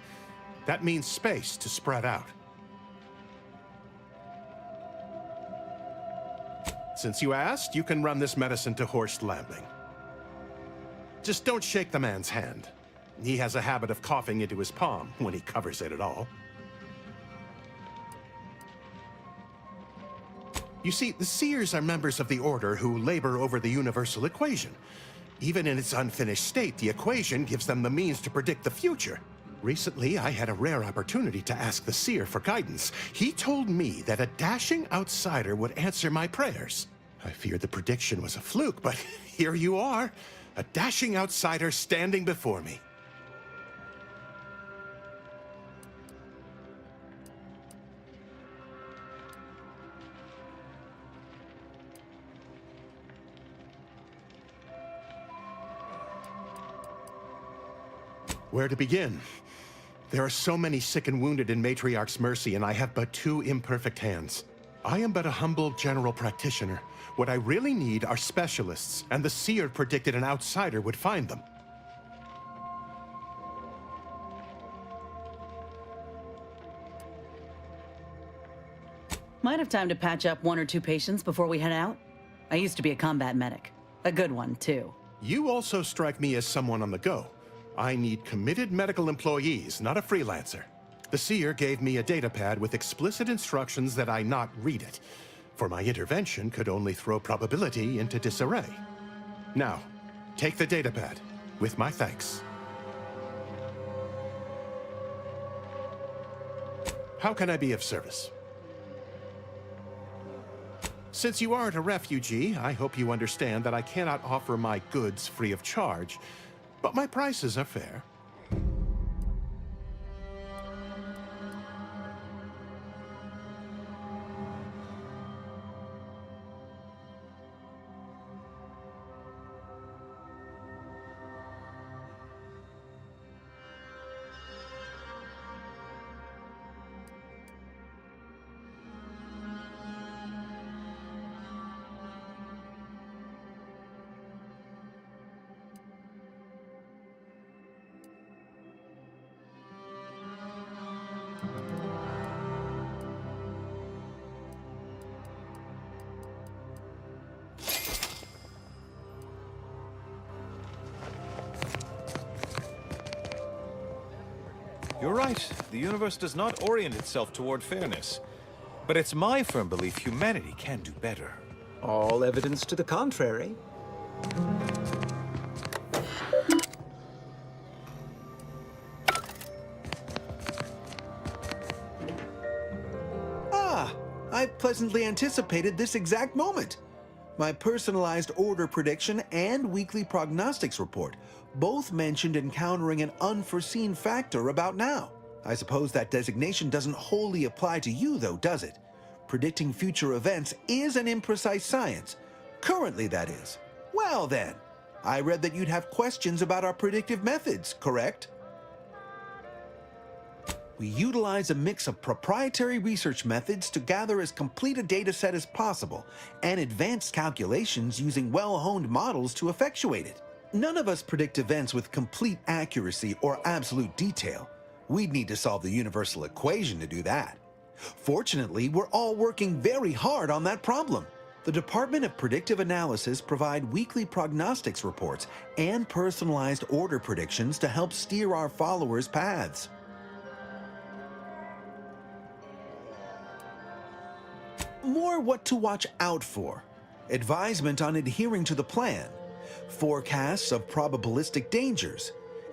That means space to spread out. Since you asked, you can run this medicine to Horst Lambling. Just don't shake the man's hand. He has a habit of coughing into his palm when he covers it at all. You see, the Seers are members of the Order who labor over the universal equation. Even in its unfinished state, the equation gives them the means to predict the future. Recently, I had a rare opportunity to ask the Seer for guidance. He told me that a dashing outsider would answer my prayers. I feared the prediction was a fluke, but here you are, a dashing outsider standing before me. Where to begin? There are so many sick and wounded in Matriarch's Mercy, and I have but 2 imperfect hands. I am but a humble general practitioner. What I really need are specialists, and the Seer predicted an outsider would find them. Might have time to patch up 1 or 2 patients before we head out. I used to be a combat medic. A good one, too. You also strike me as someone on the go. I need committed medical employees, not a freelancer. The Seer gave me a datapad with explicit instructions that I not read it, for my intervention could only throw probability into disarray. Now, take the datapad, with my thanks. How can I be of service? Since you aren't a refugee, I hope you understand that I cannot offer my goods free of charge, but my prices are fair. You're right. The universe does not orient itself toward fairness. But it's my firm belief humanity can do better. All evidence to the contrary. Ah, I pleasantly anticipated this exact moment. My personalized order prediction and weekly prognostics report both mentioned encountering an unforeseen factor about now. I suppose that designation doesn't wholly apply to you, though, does it? Predicting future events is an imprecise science. Currently, that is. Well then, I read that you'd have questions about our predictive methods, correct? We utilize a mix of proprietary research methods to gather as complete a data set as possible, and advanced calculations using well-honed models to effectuate it. None of us predict events with complete accuracy or absolute detail. We'd need to solve the universal equation to do that. Fortunately, we're all working very hard on that problem. The Department of Predictive Analysis provide weekly prognostics reports and personalized order predictions to help steer our followers' paths. More what to watch out for, advisement on adhering to the plan, forecasts of probabilistic dangers,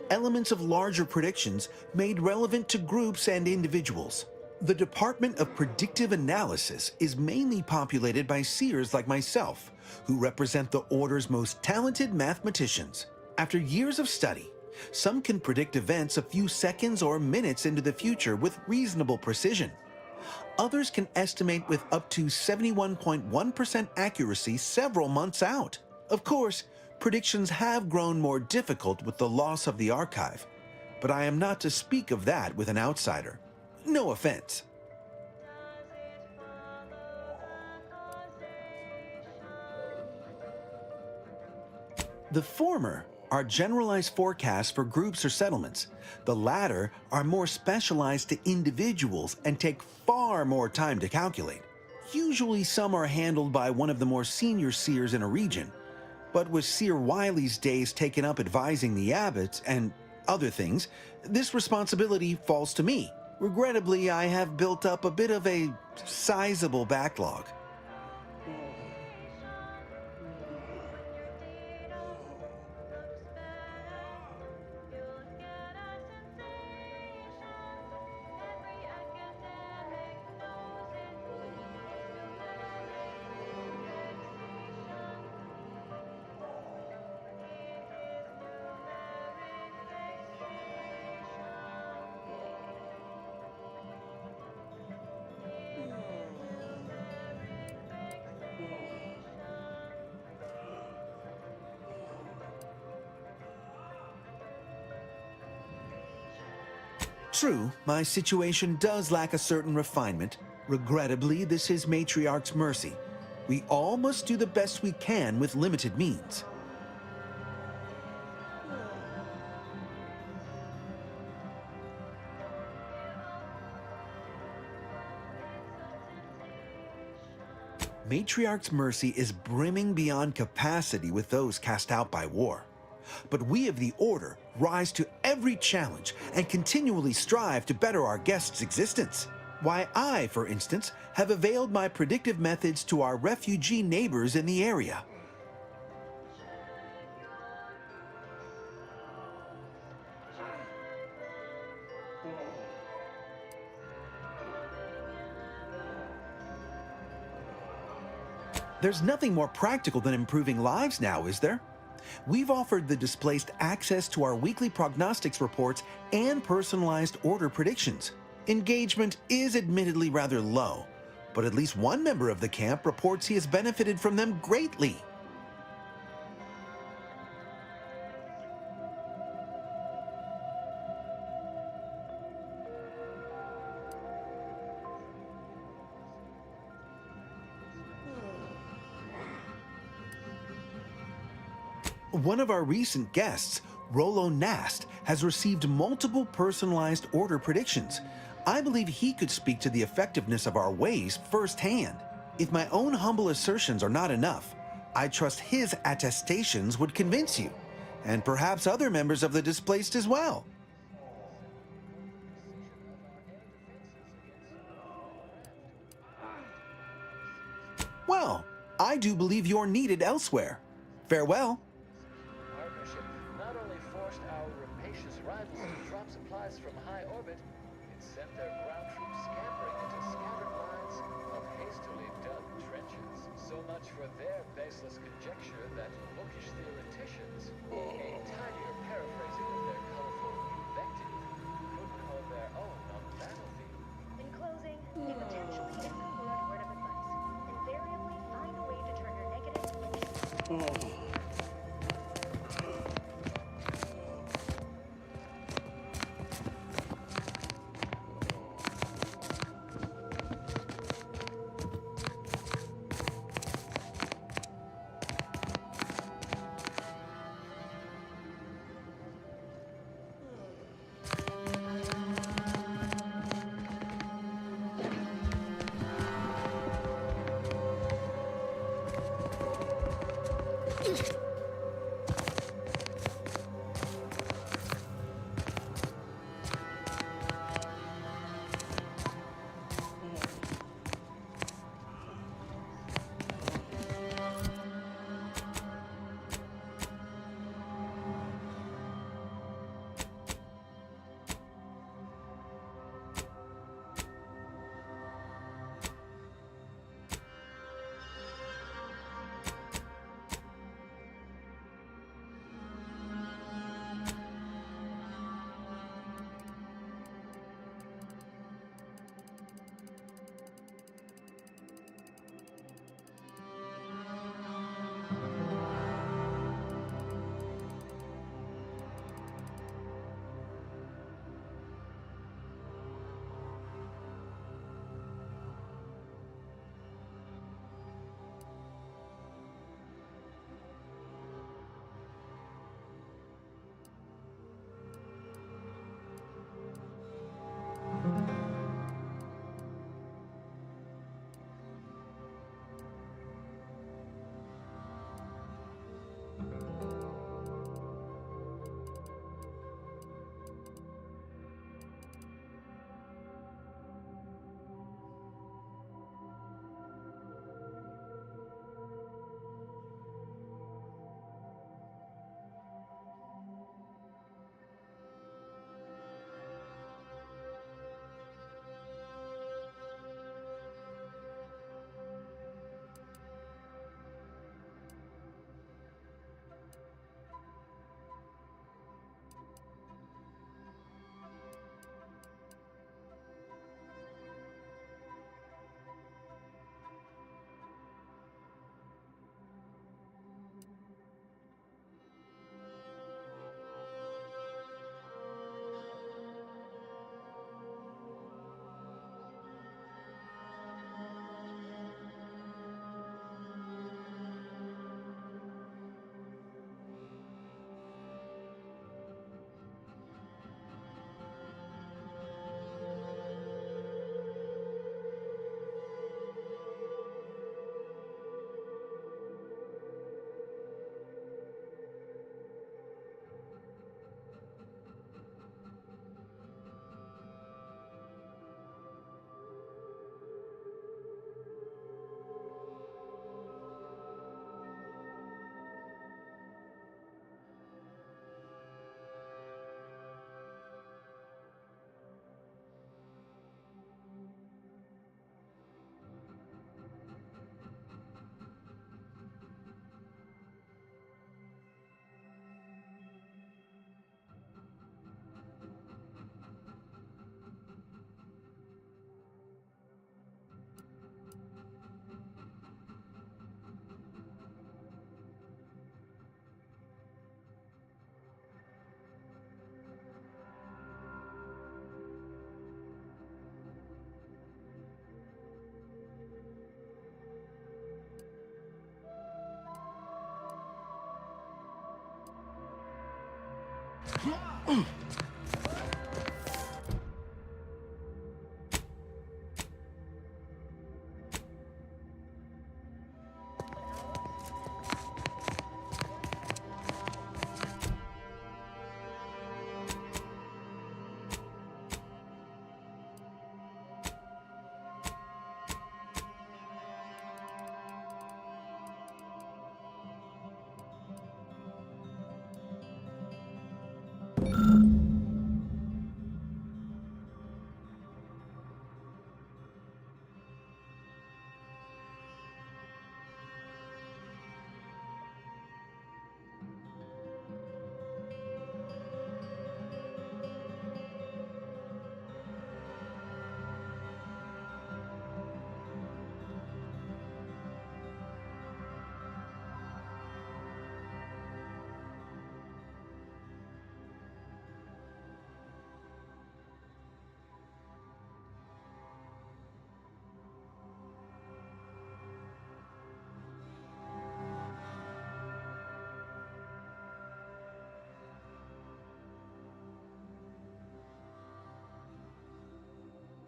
elements of larger predictions made relevant to groups and individuals. The Department of Predictive Analysis is mainly populated by seers like myself, who represent the Order's most talented mathematicians. After years of study, some can predict events a few seconds or minutes into the future with reasonable precision. Others can estimate with up to 71.1% accuracy several months out. Of course, predictions have grown more difficult with the loss of the archive, but I am not to speak of that with an outsider. No offense. The former are generalized forecasts for groups or settlements. The latter are more specialized to individuals and take far more time to calculate. Usually some are handled by one of the more senior seers in a region, but with Seer Wiley's days taken up advising the abbots and other things, this responsibility falls to me. Regrettably, I have built up a bit of a sizable backlog. True, my situation does lack a certain refinement. Regrettably, this is Matriarch's mercy. We all must do the best we can with limited means. Matriarch's mercy is brimming beyond capacity with those cast out by war. But we of the Order rise to every challenge and continually strive to better our guests' existence. Why, I, for instance, have availed my predictive methods to our refugee neighbors in the area. There's nothing more practical than improving lives now, is there? We've offered the displaced access to our weekly prognostics reports and personalized order predictions. Engagement is admittedly rather low, but at least one member of the camp reports he has benefited from them greatly. One of our recent guests, Rollo Nast, has received multiple personalized order predictions. I believe he could speak to the effectiveness of our ways firsthand. If my own humble assertions are not enough, I trust his attestations would convince you, and perhaps other members of the displaced as well. Well, I do believe you're needed elsewhere. Farewell. Partnership not only forced our rapacious rivals to drop supplies from high orbit, it sent their ground troops scampering into scattered lines of hastily dug trenches. So much for their baseless conjecture that bookish theoreticians, a tinier paraphrasing of their colorful invective, could call their own on the battlefield. In closing, a potentially incongruent word of advice. Invariably find a way to turn your negatives into...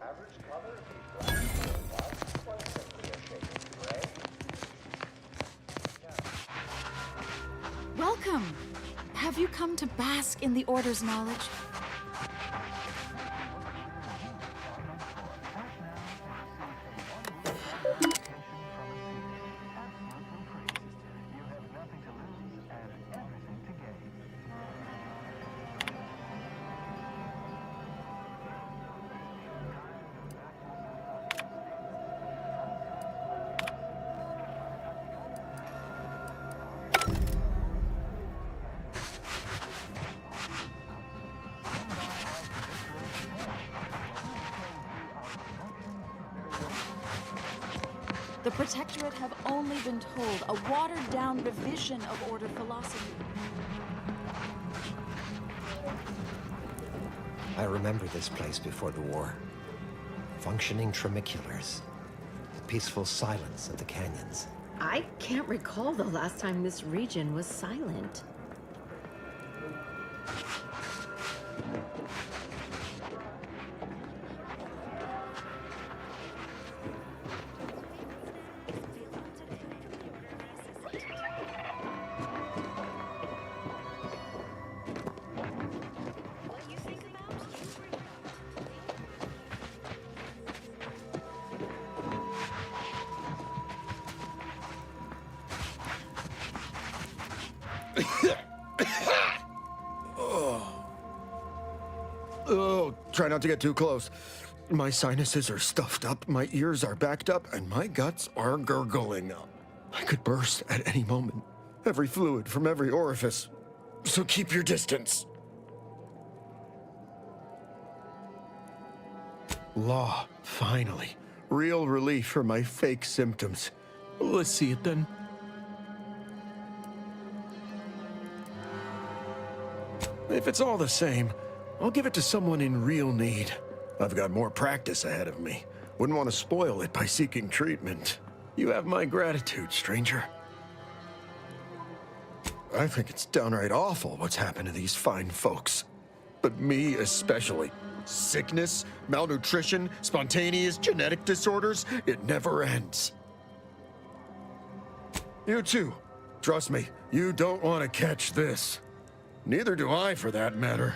Average color be black or white, or simply a shade of gray. Welcome! Have you come to bask in the Order's knowledge? The Protectorate have only been told a watered-down revision of Order philosophy. I remember this place before the war. Functioning tramiculars. The peaceful silence of the canyons. I can't recall the last time this region was silent. Oh, try not to get too close. My sinuses are stuffed up, my ears are backed up, and my guts are gurgling. I could burst at any moment. Every fluid from every orifice. So keep your distance. Law, finally. Real relief for my fake symptoms. Let's see it then. If it's all the same, I'll give it to someone in real need. I've got more practice ahead of me. Wouldn't want to spoil it by seeking treatment. You have my gratitude, stranger. I think it's downright awful what's happened to these fine folks. But me especially. Sickness, malnutrition, spontaneous genetic disorders, it never ends. You too. Trust me, you don't want to catch this. Neither do I, for that matter.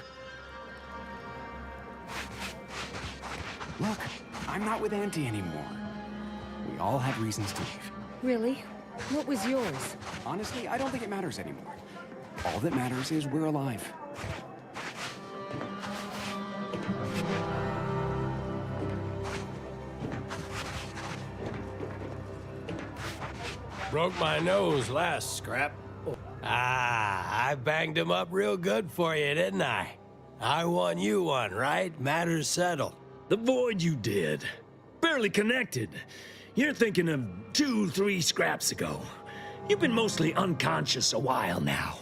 Look, I'm not with Auntie anymore. We all have reasons to leave. Really? What was yours? Honestly, I don't think it matters anymore. All that matters is we're alive. Broke my nose last scrap. Ah, I banged him up real good for you, didn't I? I won you one, right? Matters settled. The void you did. Barely connected. You're thinking of 2-3 scraps ago. You've been mostly unconscious a while now.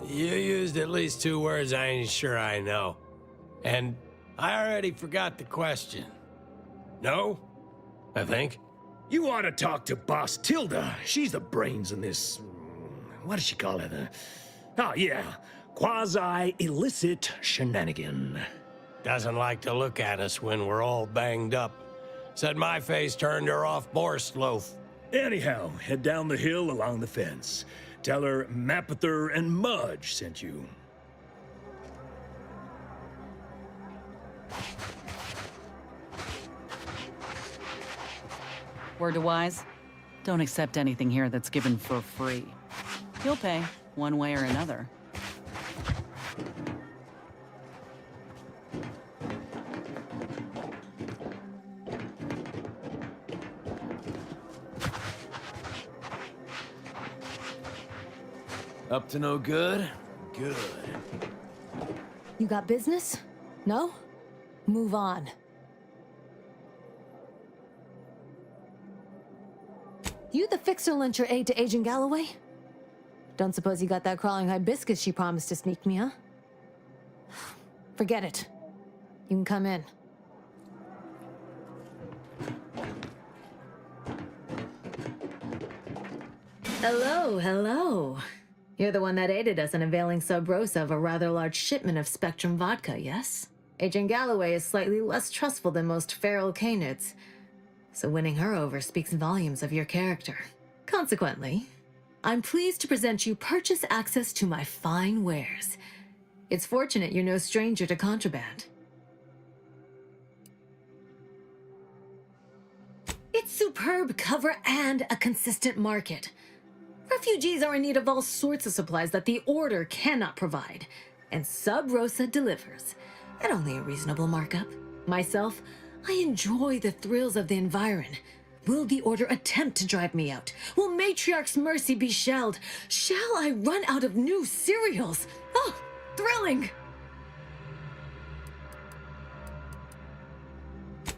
You used at least 2 words I ain't sure I know. And I already forgot the question. No? I think. You ought to talk to Boss Tilda. She's the brains in this... What does she call it? Oh, yeah. Quasi-illicit shenanigan. Doesn't like to look at us when we're all banged up. Said my face turned her off Borst loaf. Anyhow, head down the hill along the fence. Tell her Mapother and Mudge sent you. Word to Wise, don't accept anything here that's given for free. You'll pay, one way or another. Up to no good? Good. You got business? No? Move on. You the fixer lent your aid to Agent Galloway? Don't suppose you got that crawling hibiscus she promised to sneak me, huh? Forget it. You can come in. Hello, hello. You're the one that aided us in availing Sub Rosa of a rather large shipment of Spectrum vodka, yes? Agent Galloway is slightly less trustful than most feral canids, so winning her over speaks volumes of your character. Consequently, I'm pleased to present you purchase access to my fine wares. It's fortunate you're no stranger to contraband. It's superb cover and a consistent market. Refugees are in need of all sorts of supplies that the Order cannot provide, and Sub Rosa delivers, at only a reasonable markup. Myself, I enjoy the thrills of the environ. Will the Order attempt to drive me out? Will Matriarch's mercy be shelled? Shall I run out of new cereals? Oh, thrilling!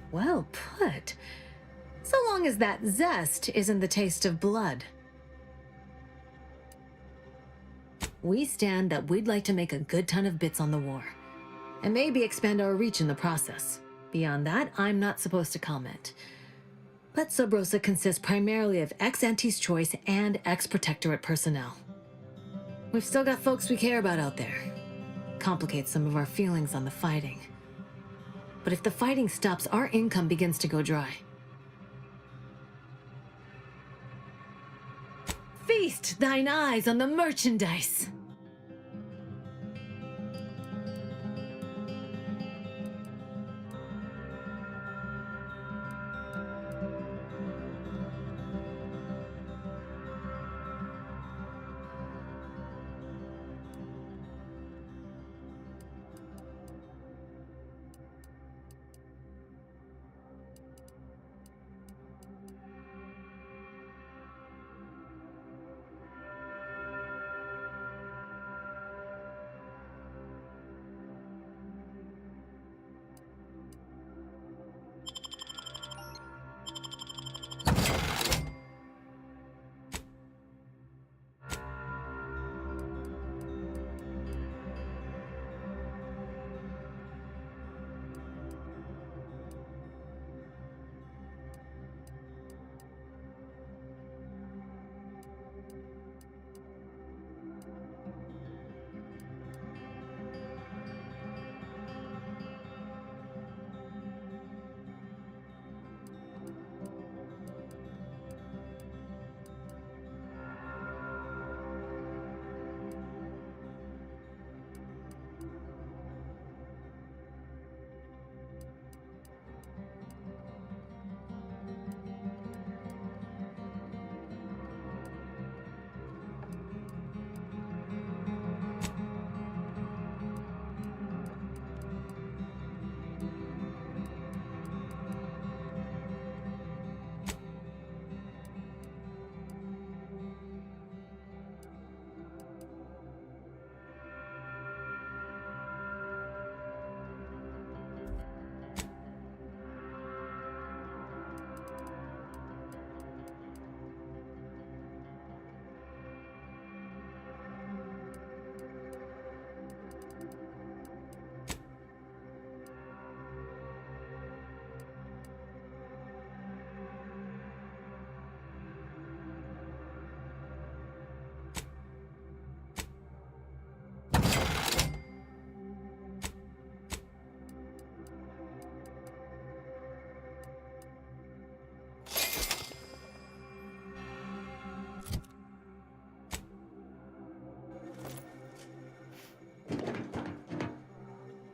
Well put. So long as that zest isn't the taste of blood. We stand that we'd like to make a good ton of bits on the war, and maybe expand our reach in the process. Beyond that, I'm not supposed to comment. But Sub Rosa consists primarily of ex-Anti's Choice and ex-Protectorate personnel. We've still got folks we care about out there. Complicates some of our feelings on the fighting. But if the fighting stops, our income begins to go dry. Feast thine eyes on the merchandise!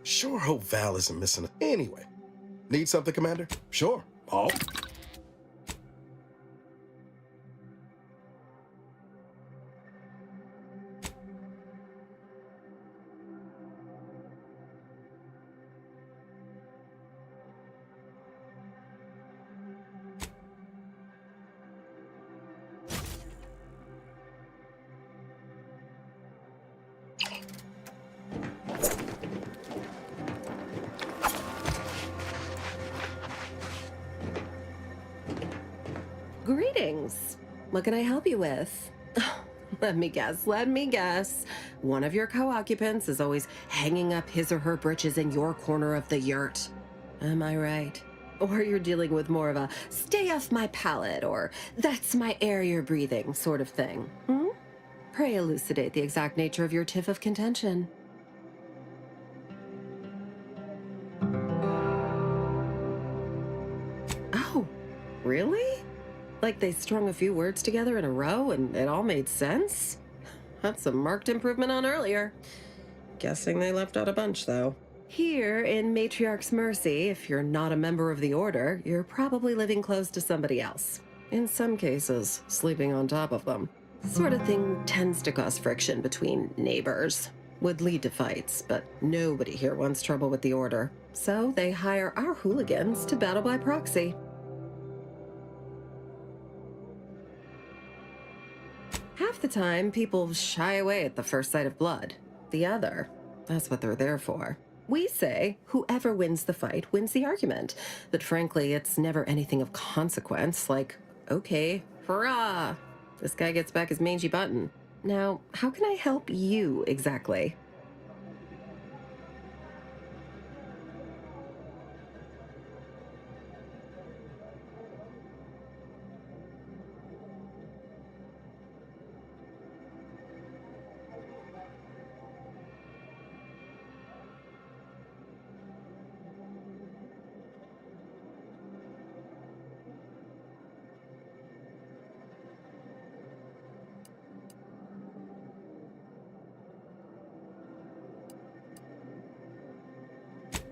Sure hope Val isn't missing it. Anyway, need something, Commander? Sure. Oh. Greetings. What can I help you with? Let me guess. One of your co-occupants is always hanging up his or her britches in your corner of the yurt. Am I right? Or you're dealing with more of a stay off my palate or that's my air you're breathing sort of thing. Pray elucidate the exact nature of your tiff of contention. Oh, really? Like they strung a few words together in a row and it all made sense? That's a marked improvement on earlier. Guessing they left out a bunch, though. Here in Matriarch's Mercy, if you're not a member of the Order, you're probably living close to somebody else. In some cases, sleeping on top of them. Sort of thing tends to cause friction between neighbors. Would lead to fights, but nobody here wants trouble with the Order. So they hire our hooligans to battle by proxy. Half the time, people shy away at the first sight of blood. The other, that's what they're there for. We say whoever wins the fight wins the argument. But frankly, it's never anything of consequence, like, okay, hurrah! This guy gets back his mangy button. Now, how can I help you exactly?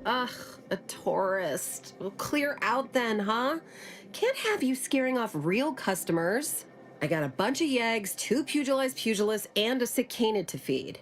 Ugh, a tourist. Well, clear out then, huh? Can't have you scaring off real customers. I got a bunch of yeggs, 2 pugilized pugilists, and a sick canid to feed.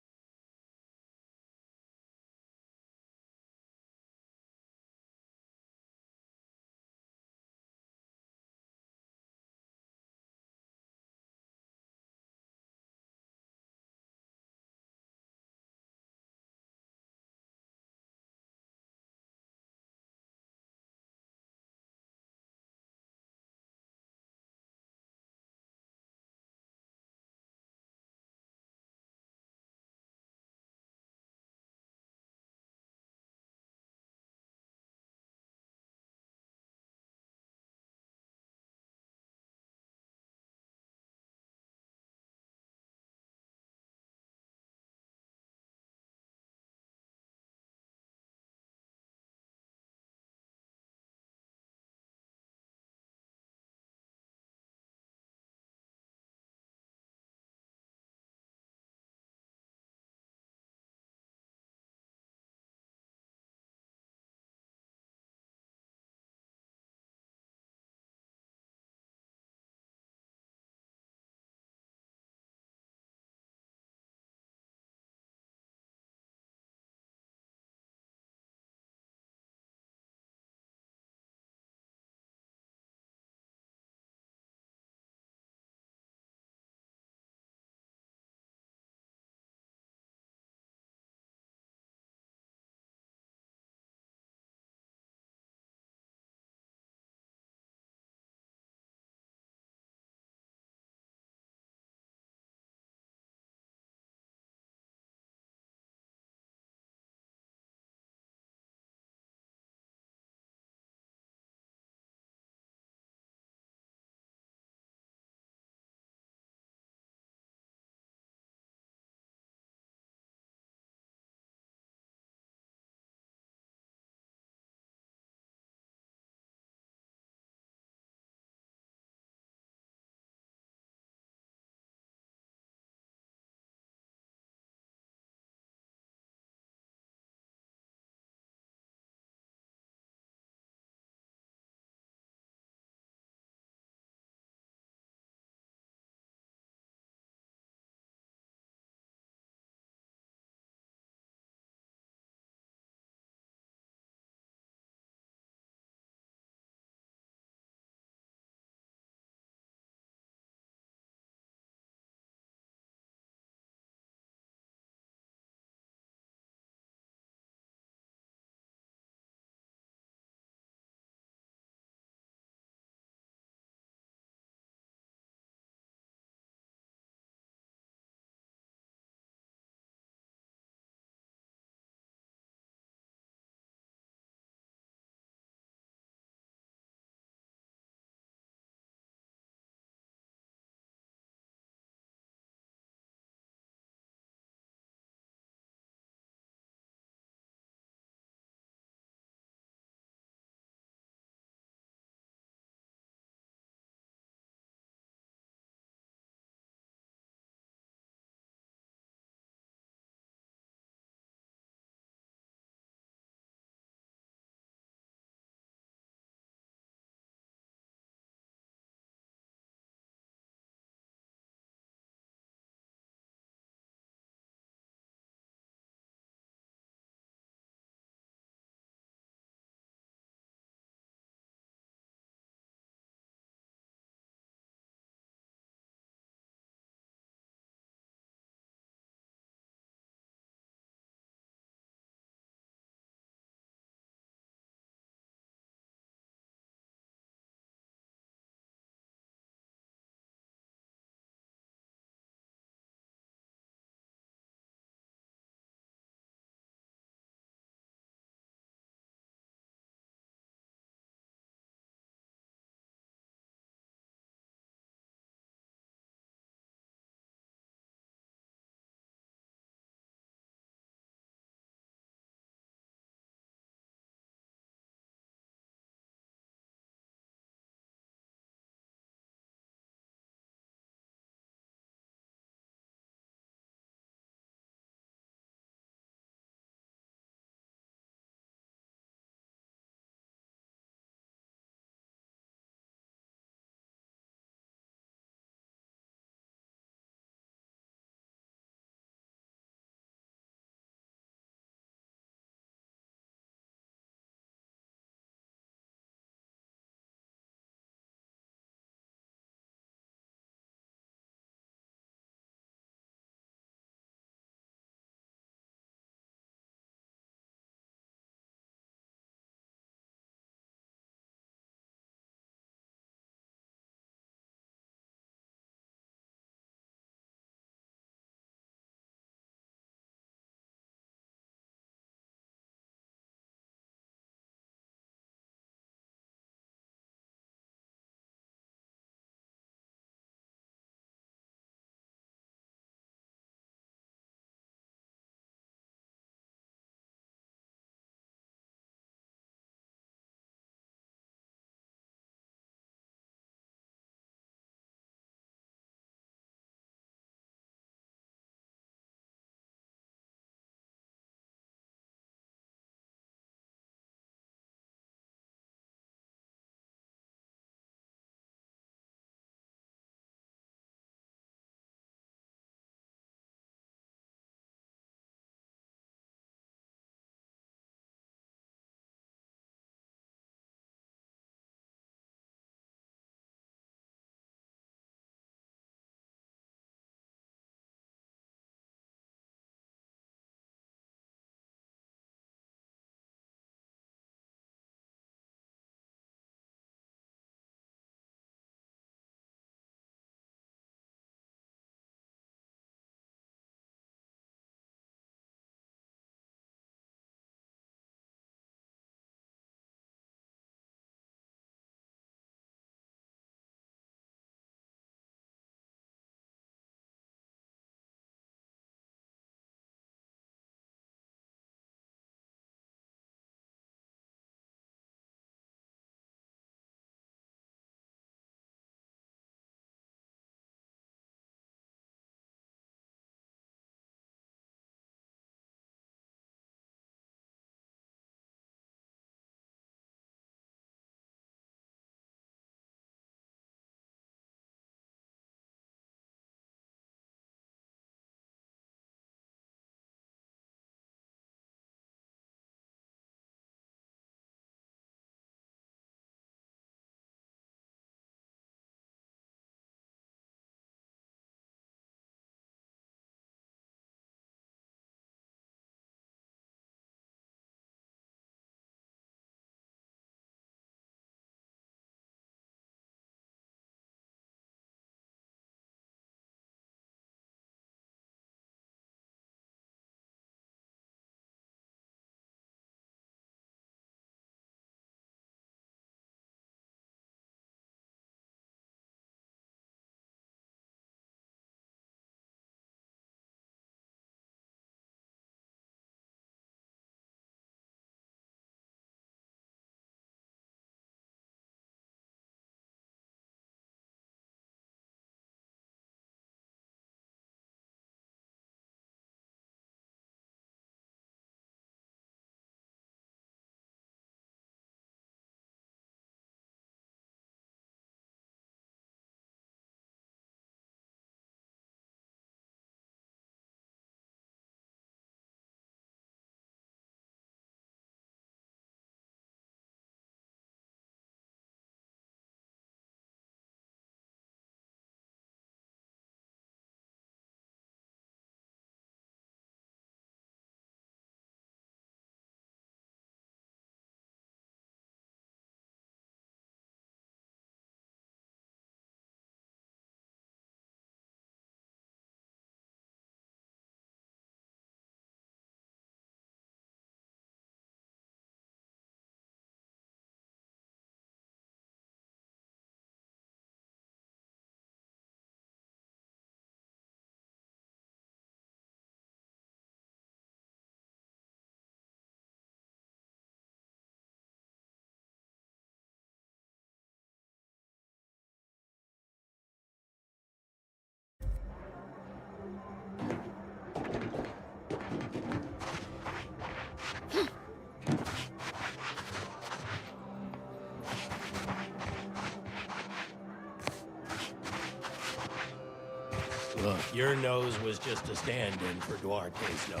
your nose was just a stand-in for Duarte's nose.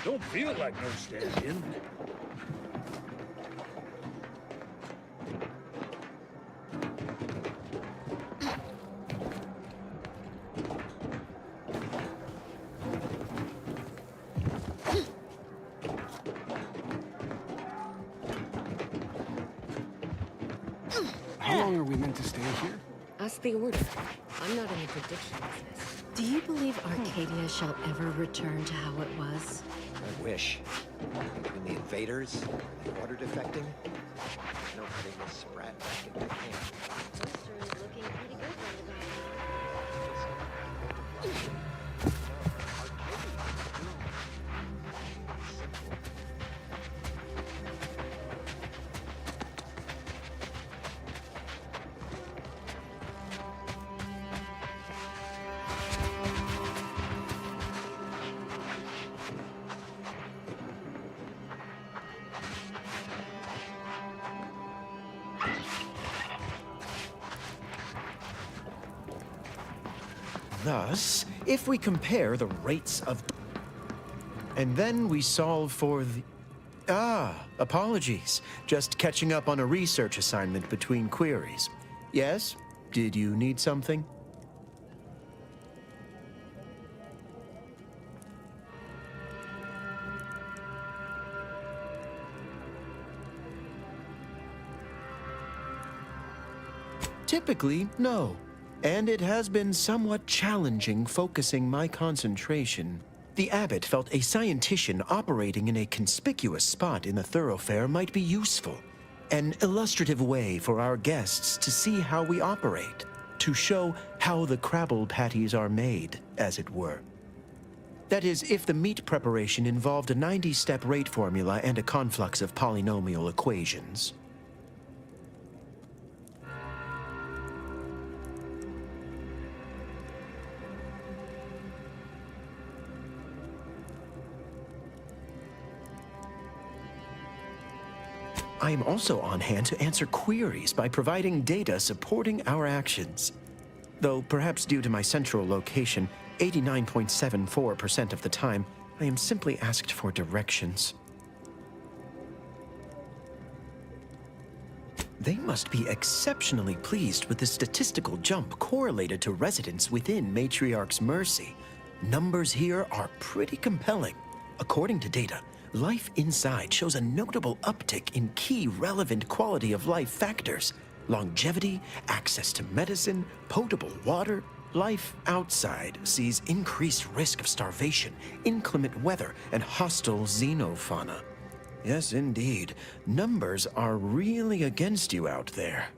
Don't feel like no stand-in. How long are we meant to stay here? Ask the Order. I'm not in the prediction business. Do you believe Arcadia shall ever return to how it was? I wish. Between the invaders and water defecting, no putting this sprat back into camp. Thus, if we compare the rates of... And then we solve for the... apologies. Just catching up on a research assignment between queries. Yes? Did you need something? Typically, no. And it has been somewhat challenging focusing my concentration. The abbot felt a scientician operating in a conspicuous spot in the thoroughfare might be useful. An illustrative way for our guests to see how we operate, to show how the Crabble patties are made, as it were. That is, if the meat preparation involved a 90-step rate formula and a conflux of polynomial equations. I am also on hand to answer queries by providing data supporting our actions. Though perhaps due to my central location, 89.74% of the time, I am simply asked for directions. They must be exceptionally pleased with the statistical jump correlated to residents within Matriarch's Mercy. Numbers here are pretty compelling. According to data, life inside shows a notable uptick in key relevant quality of life factors: longevity, access to medicine, potable water. Life outside sees increased risk of starvation, inclement weather, and hostile xenofauna. Yes, indeed. Numbers are really against you out there.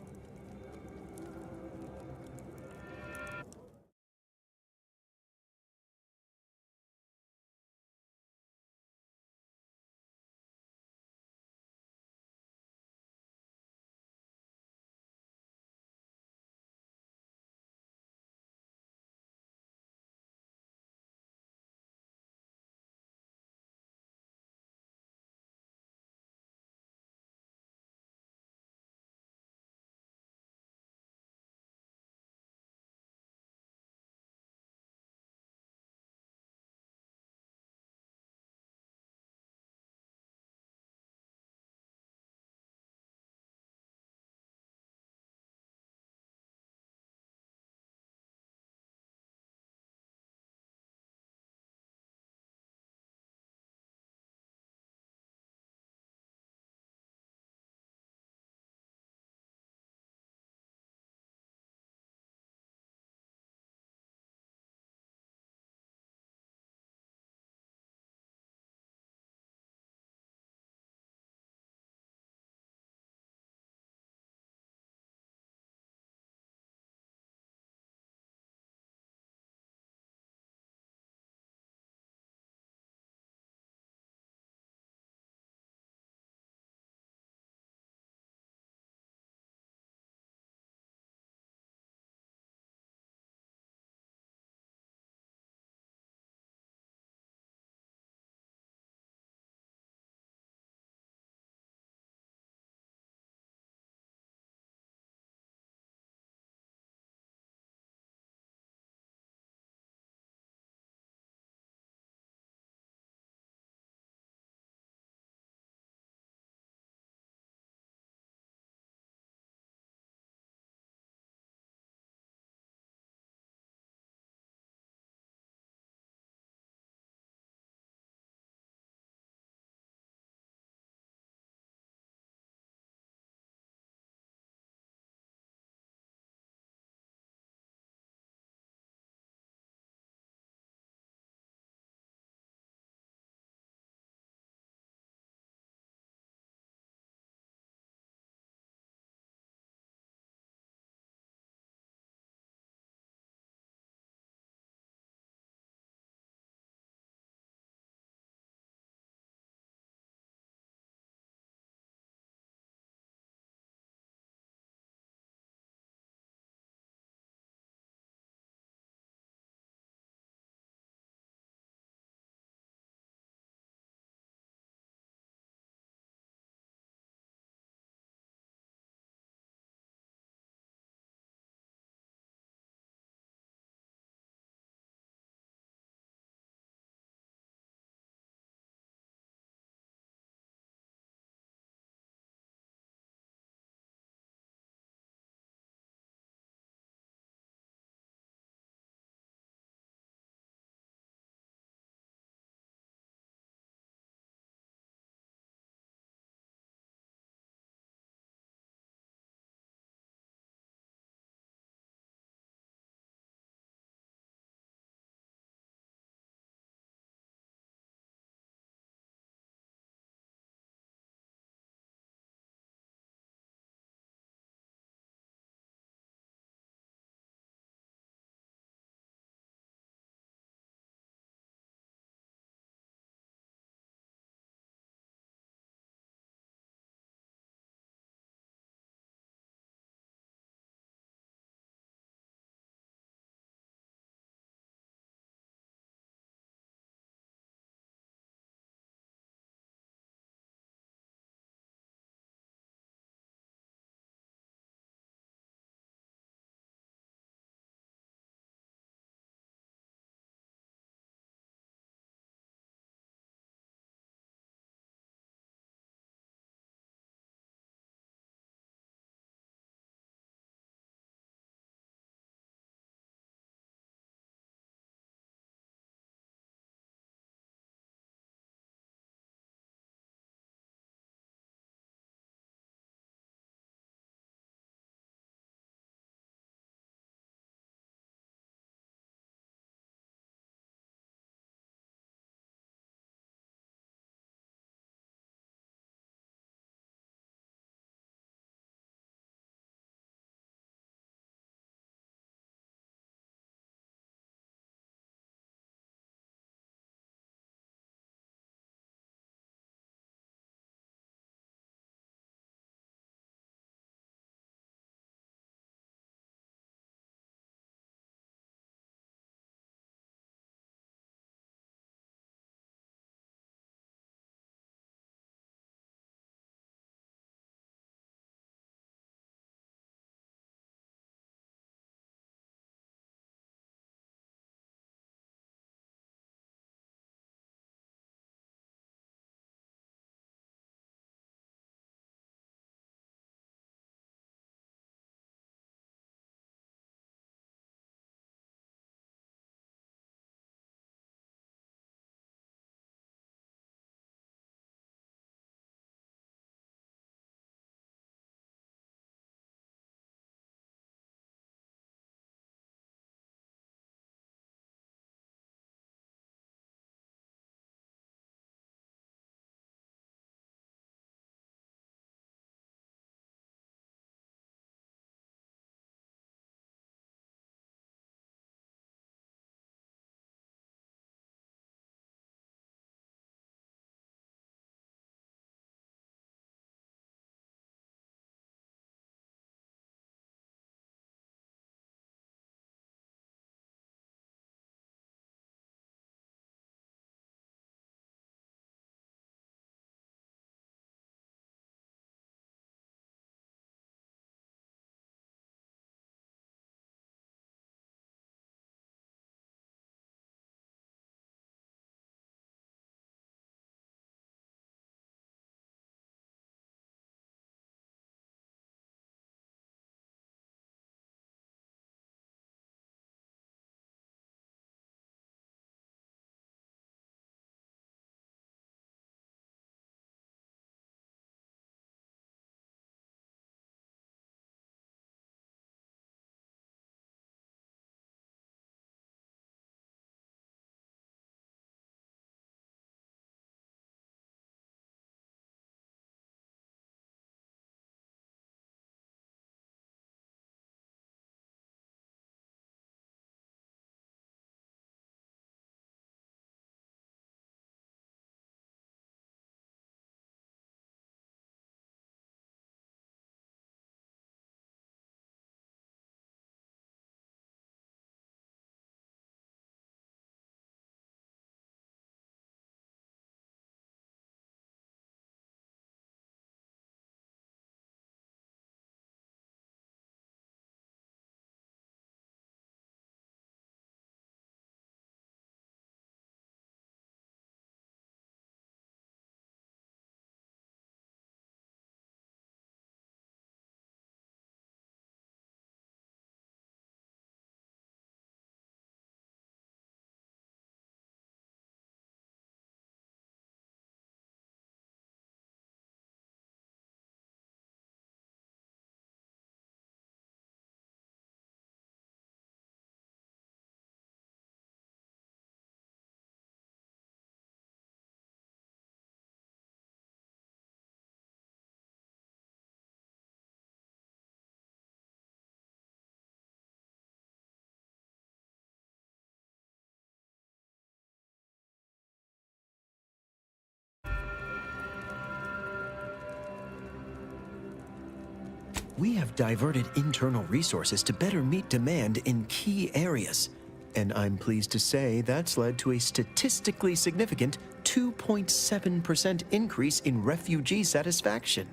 we have diverted internal resources to better meet demand in key areas. And I'm pleased to say that's led to a statistically significant 2.7% increase in refugee satisfaction.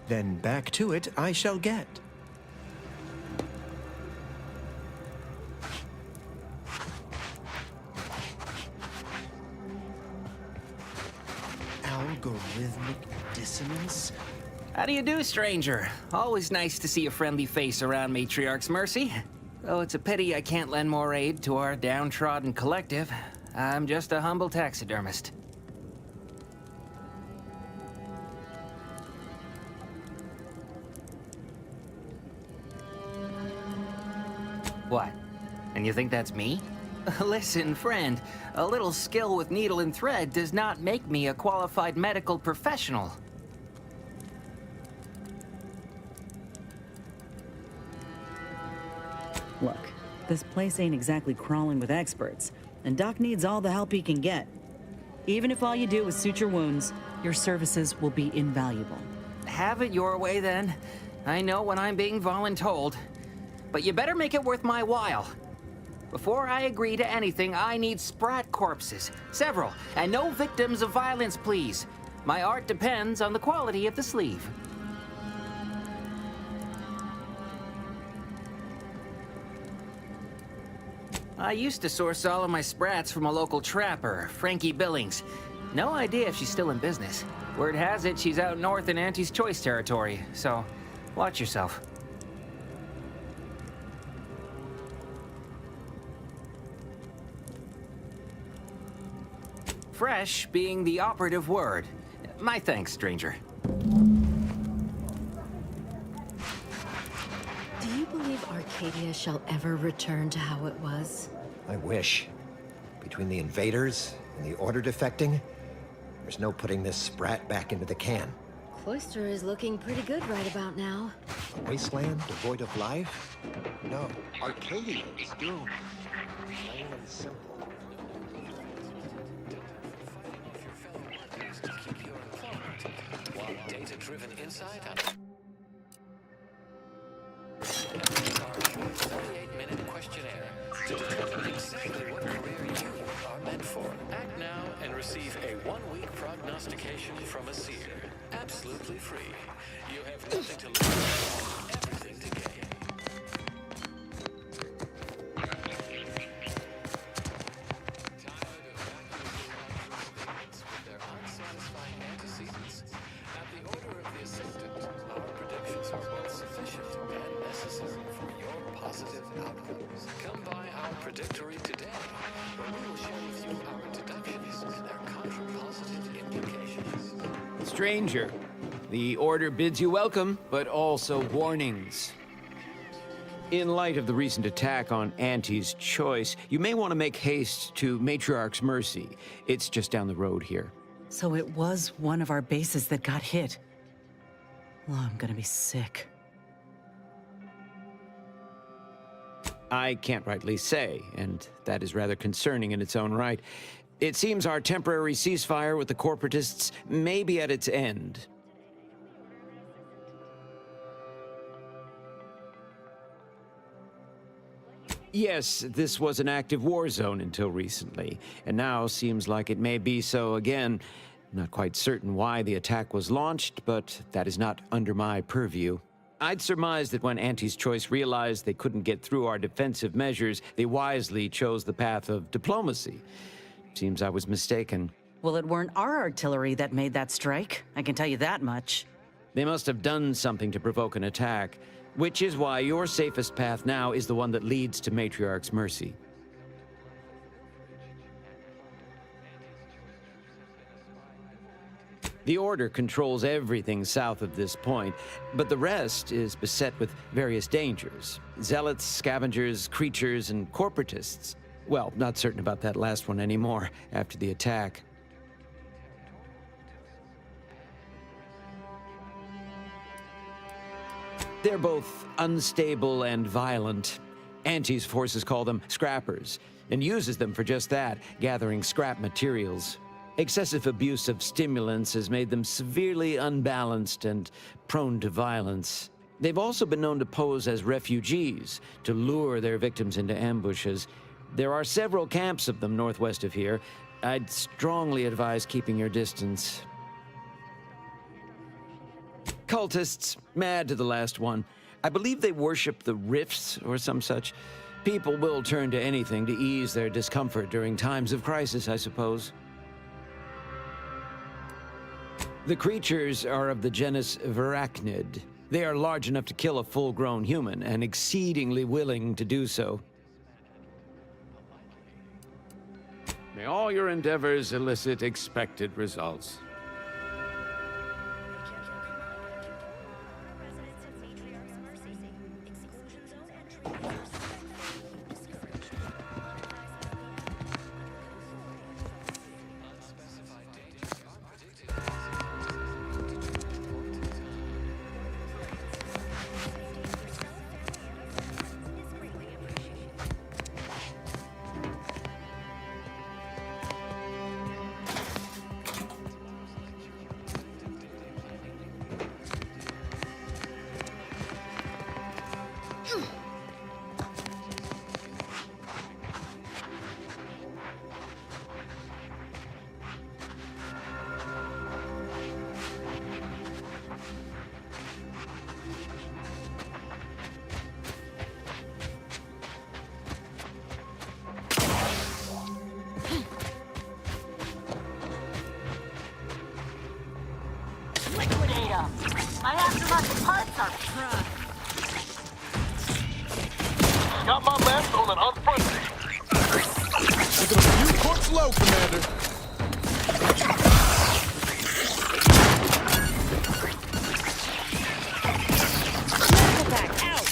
Then back to it I shall get. Algorithmic dissonance? How do you do, stranger? Always nice to see a friendly face around Matriarch's Mercy. Though it's a pity I can't lend more aid to our downtrodden collective. I'm just a humble taxidermist. What? And you think that's me? Listen, friend, a little skill with needle and thread does not make me a qualified medical professional. Look, this place ain't exactly crawling with experts, and Doc needs all the help he can get. Even if all you do is suture wounds, your services will be invaluable. Have it your way, then. I know when I'm being voluntold. But you better make it worth my while. Before I agree to anything, I need sprat corpses. Several. And no victims of violence, please. My art depends on the quality of the sleeve. I used to source all of my sprats from a local trapper, Frankie Billings. No idea if she's still in business. Word has it she's out north in Auntie's Choice territory, so watch yourself. Fresh being the operative word. My thanks, stranger. Do you believe Arcadia shall ever return to how it was? I wish. Between the invaders and the Order defecting, there's no putting this sprat back into the can. Cloister is looking pretty good right about now. A wasteland devoid of life? No. Arcadia is doomed. Plain and simple. Data-driven insight on our 38-minute questionnaire to determine exactly what career you are meant for. Act now and receive a one-week prognostication from a seer. Absolutely free. You have nothing to lose, everything to gain. Predictory today, where we will share with you our deductions and their contra-positive implications. Stranger, the Order bids you welcome, but also warnings. In light of the recent attack on Auntie's Choice, you may want to make haste to Matriarch's Mercy. It's just down the road here. So it was one of our bases that got hit. Oh, I'm gonna be sick. I can't rightly say, and that is rather concerning in its own right. It seems our temporary ceasefire with the corporatists may be at its end. Yes, this was an active war zone until recently, and now seems like it may be so again. Not quite certain why the attack was launched, but that is not under my purview. I'd surmise that when Auntie's Choice realized they couldn't get through our defensive measures, they wisely chose the path of diplomacy. Seems I was mistaken. Well, it weren't our artillery that made that strike. I can tell you that much. They must have done something to provoke an attack, which is why your safest path now is the one that leads to Matriarch's Mercy. The Order controls everything south of this point, but the rest is beset with various dangers. Zealots, scavengers, creatures, and corporatists. Well, not certain about that last one anymore after the attack. They're both unstable and violent. Auntie's forces call them scrappers, and uses them for just that, gathering scrap materials. Excessive abuse of stimulants has made them severely unbalanced and prone to violence. They've also been known to pose as refugees, to lure their victims into ambushes. There are several camps of them northwest of here. I'd strongly advise keeping your distance. Cultists, mad to the last one. I believe they worship the rifts or some such. People will turn to anything to ease their discomfort during times of crisis, I suppose. The creatures are of the genus Varachnid. They are large enough to kill a full-grown human, and exceedingly willing to do so. May all your endeavors elicit expected results. Liquidate them! My aftermarket parts are truck. Got my men on an unfriendly. Look at a few corpse low, Commander. Medical back, out!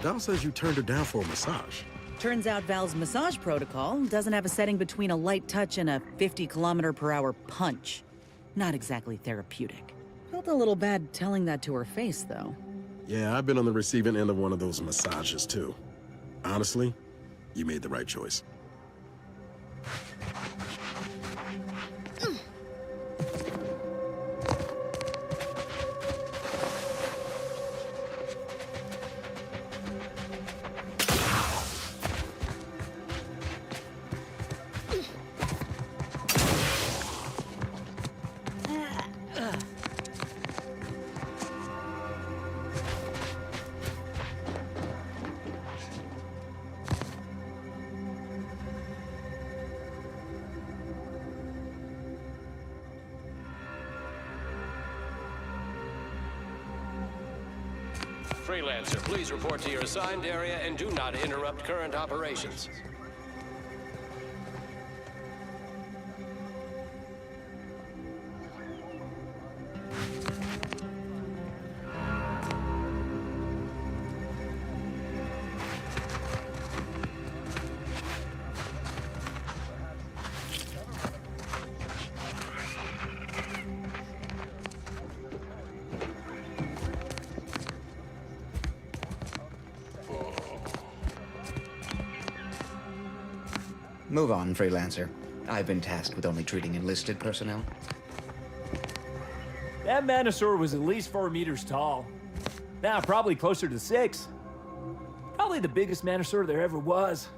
Val says you turned her down for a massage. Turns out Val's massage protocol doesn't have a setting between a light touch and a 50-kilometer-per-hour punch. Not exactly therapeutic. Felt a little bad telling that to her face, though. Yeah, I've been on the receiving end of one of those massages, too. Honestly, you made the right choice. Freelancer, please report to your assigned area and do not interrupt current operations. Move on, Freelancer. I've been tasked with only treating enlisted personnel. That Manosaur was at least 4 meters tall. Now, probably closer to 6. Probably the biggest Manosaur there ever was.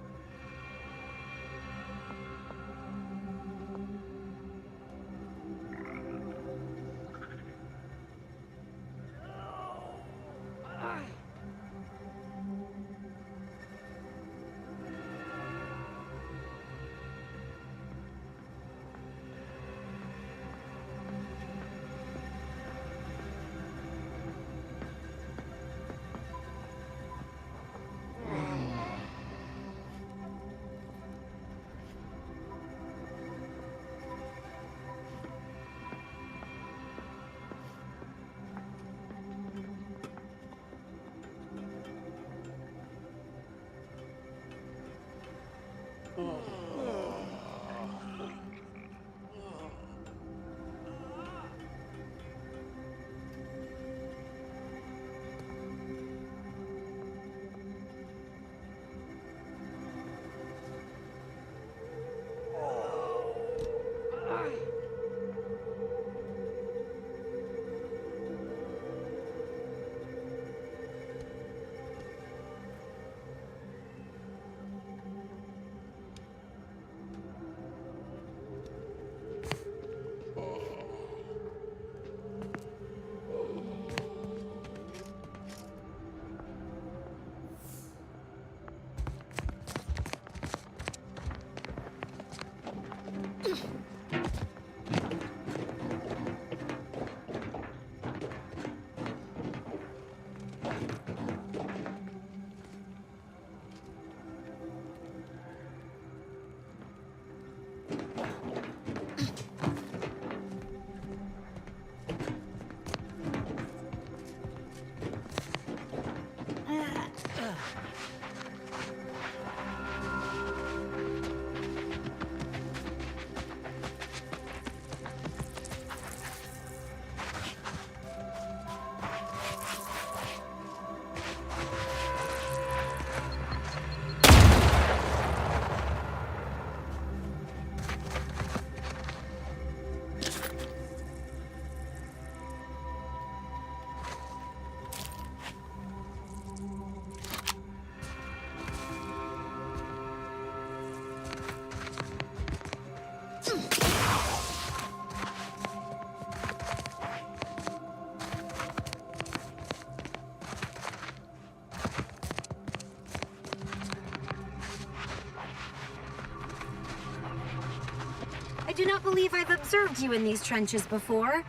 I do not believe I've observed you in these trenches before.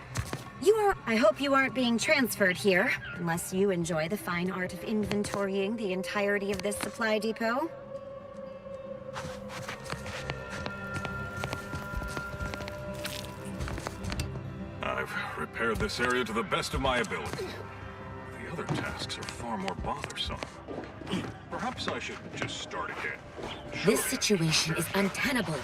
I hope you aren't being transferred here, unless you enjoy the fine art of inventorying the entirety of this supply depot. I've repaired this area to the best of my ability. The other tasks are far more bothersome. Perhaps I should just start again. This situation is untenable.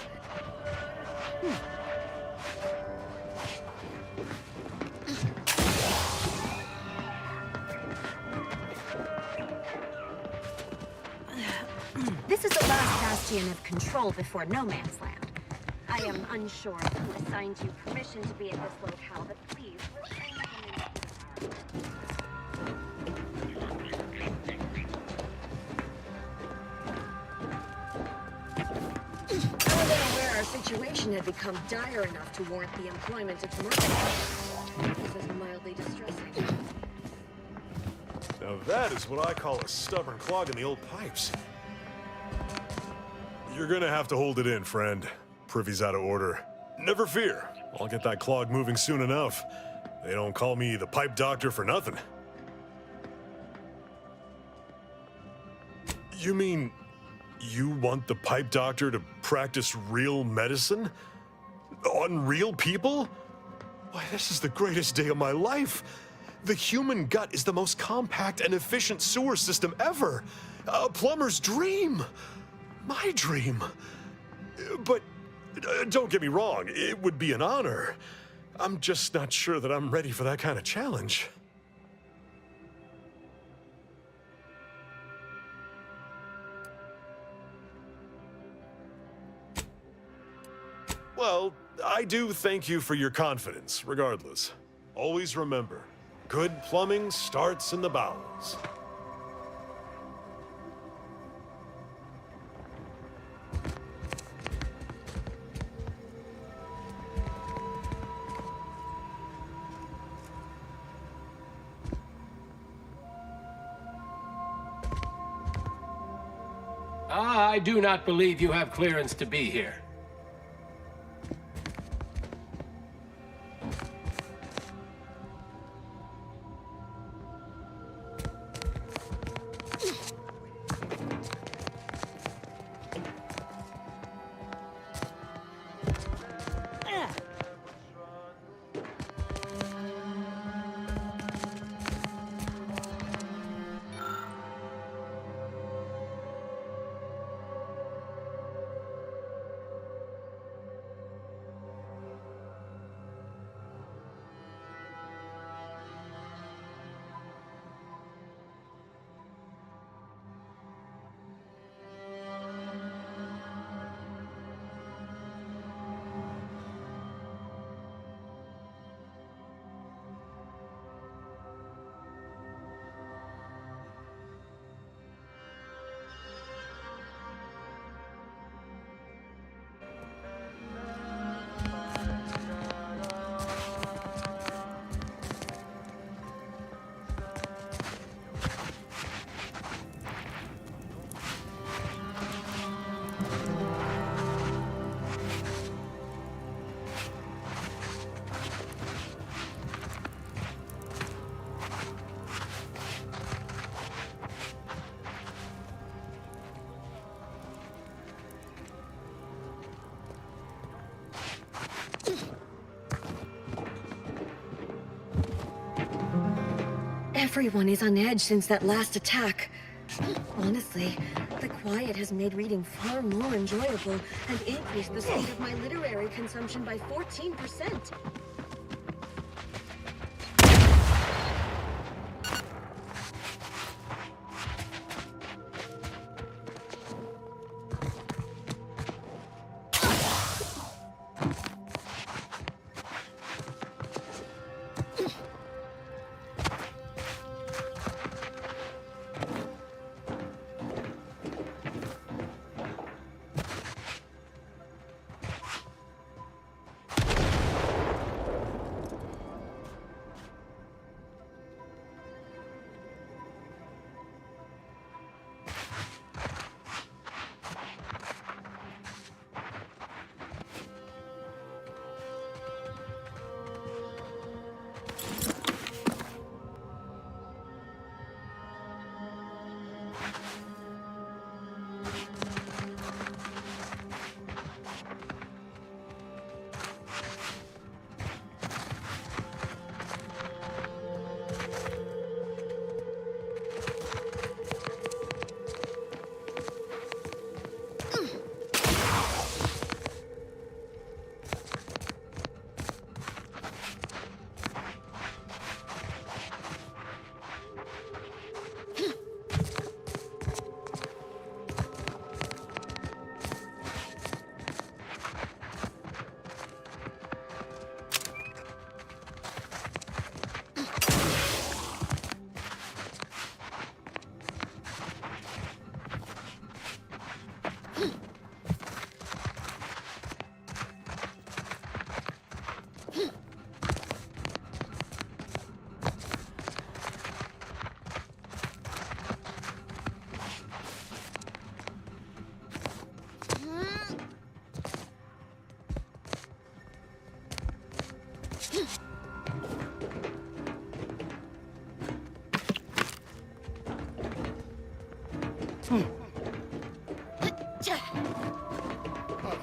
This is the last bastion of control before No Man's Land. I am unsure who assigned you permission to be at this locale, but please, I wasn't aware our situation had become dire enough to warrant the employment of mercenaries. This is mildly distressing. Now that is what I call a stubborn clog in the old pipes. You're gonna have to hold it in, friend. Privy's out of order. Never fear, I'll get that clog moving soon enough. They don't call me the pipe doctor for nothing. You mean you want the pipe doctor to practice real medicine? On real people? Why, this is the greatest day of my life. The human gut is the most compact and efficient sewer system ever. A plumber's dream. My dream. But don't get me wrong, it would be an honor. I'm just not sure that I'm ready for that kind of challenge. Well, I do thank you for your confidence, regardless. Always remember, good plumbing starts in the bowels. I do not believe you have clearance to be here. Everyone is on edge since that last attack. Honestly, the quiet has made reading far more enjoyable and increased the speed of my literary consumption by 14%.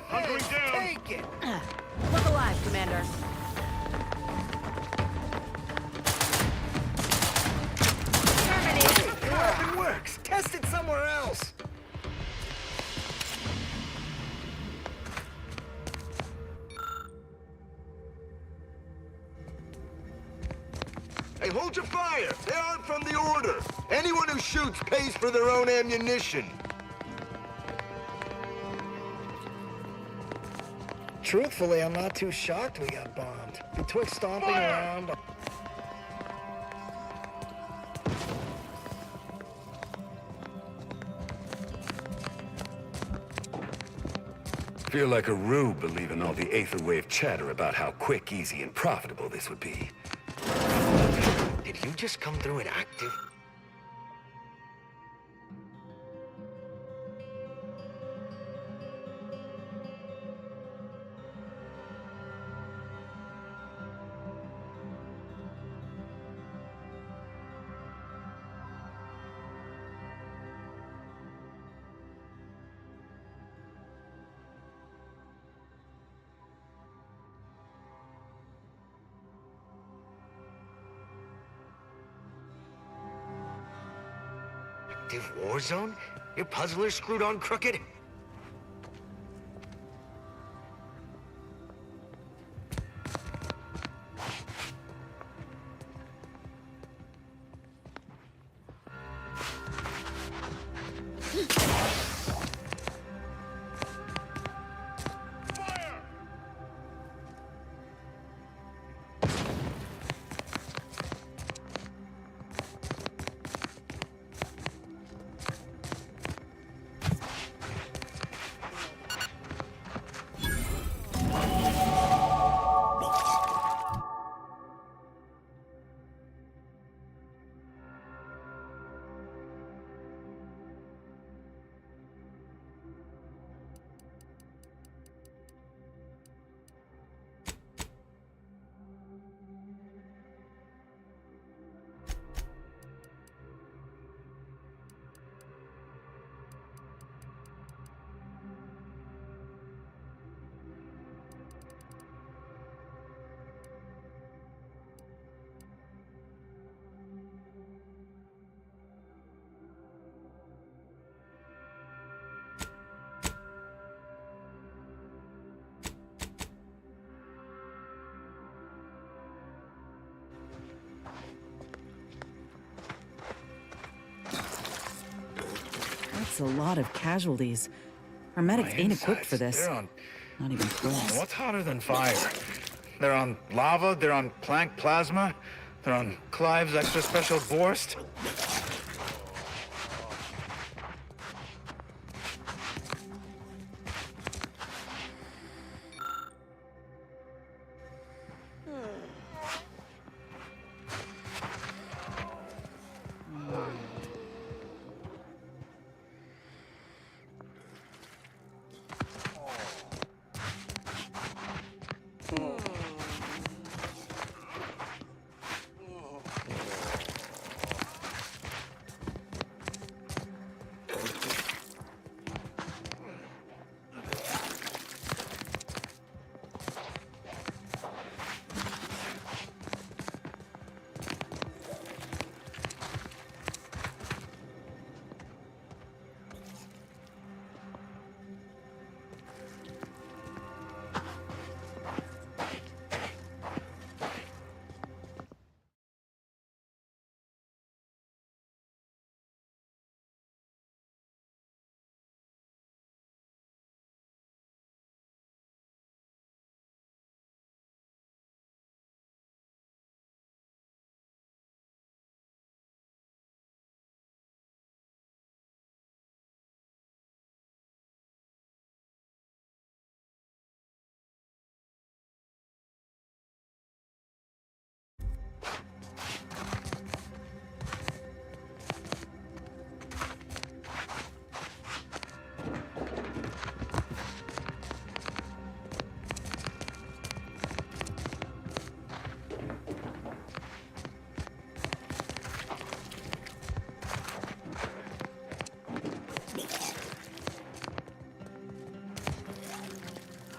Hunkering down. Take it. Look alive, Commander. Your weapon works. Test it somewhere else. Hey, hold your fire! They aren't from the Order! Anyone who shoots pays for their own ammunition! Truthfully, I'm not too shocked we got bombed. Betwixt stomping around... Feel like a rube believing all the Aetherwave chatter about how quick, easy, and profitable this would be. Did you just come through an active... Active war zone? Your puzzler screwed on crooked? That's a lot of casualties. Our medics ain't equipped for this. They're on... Not even close. What's hotter than fire? They're on lava, they're on Planck plasma, they're on Clive's extra special Borst.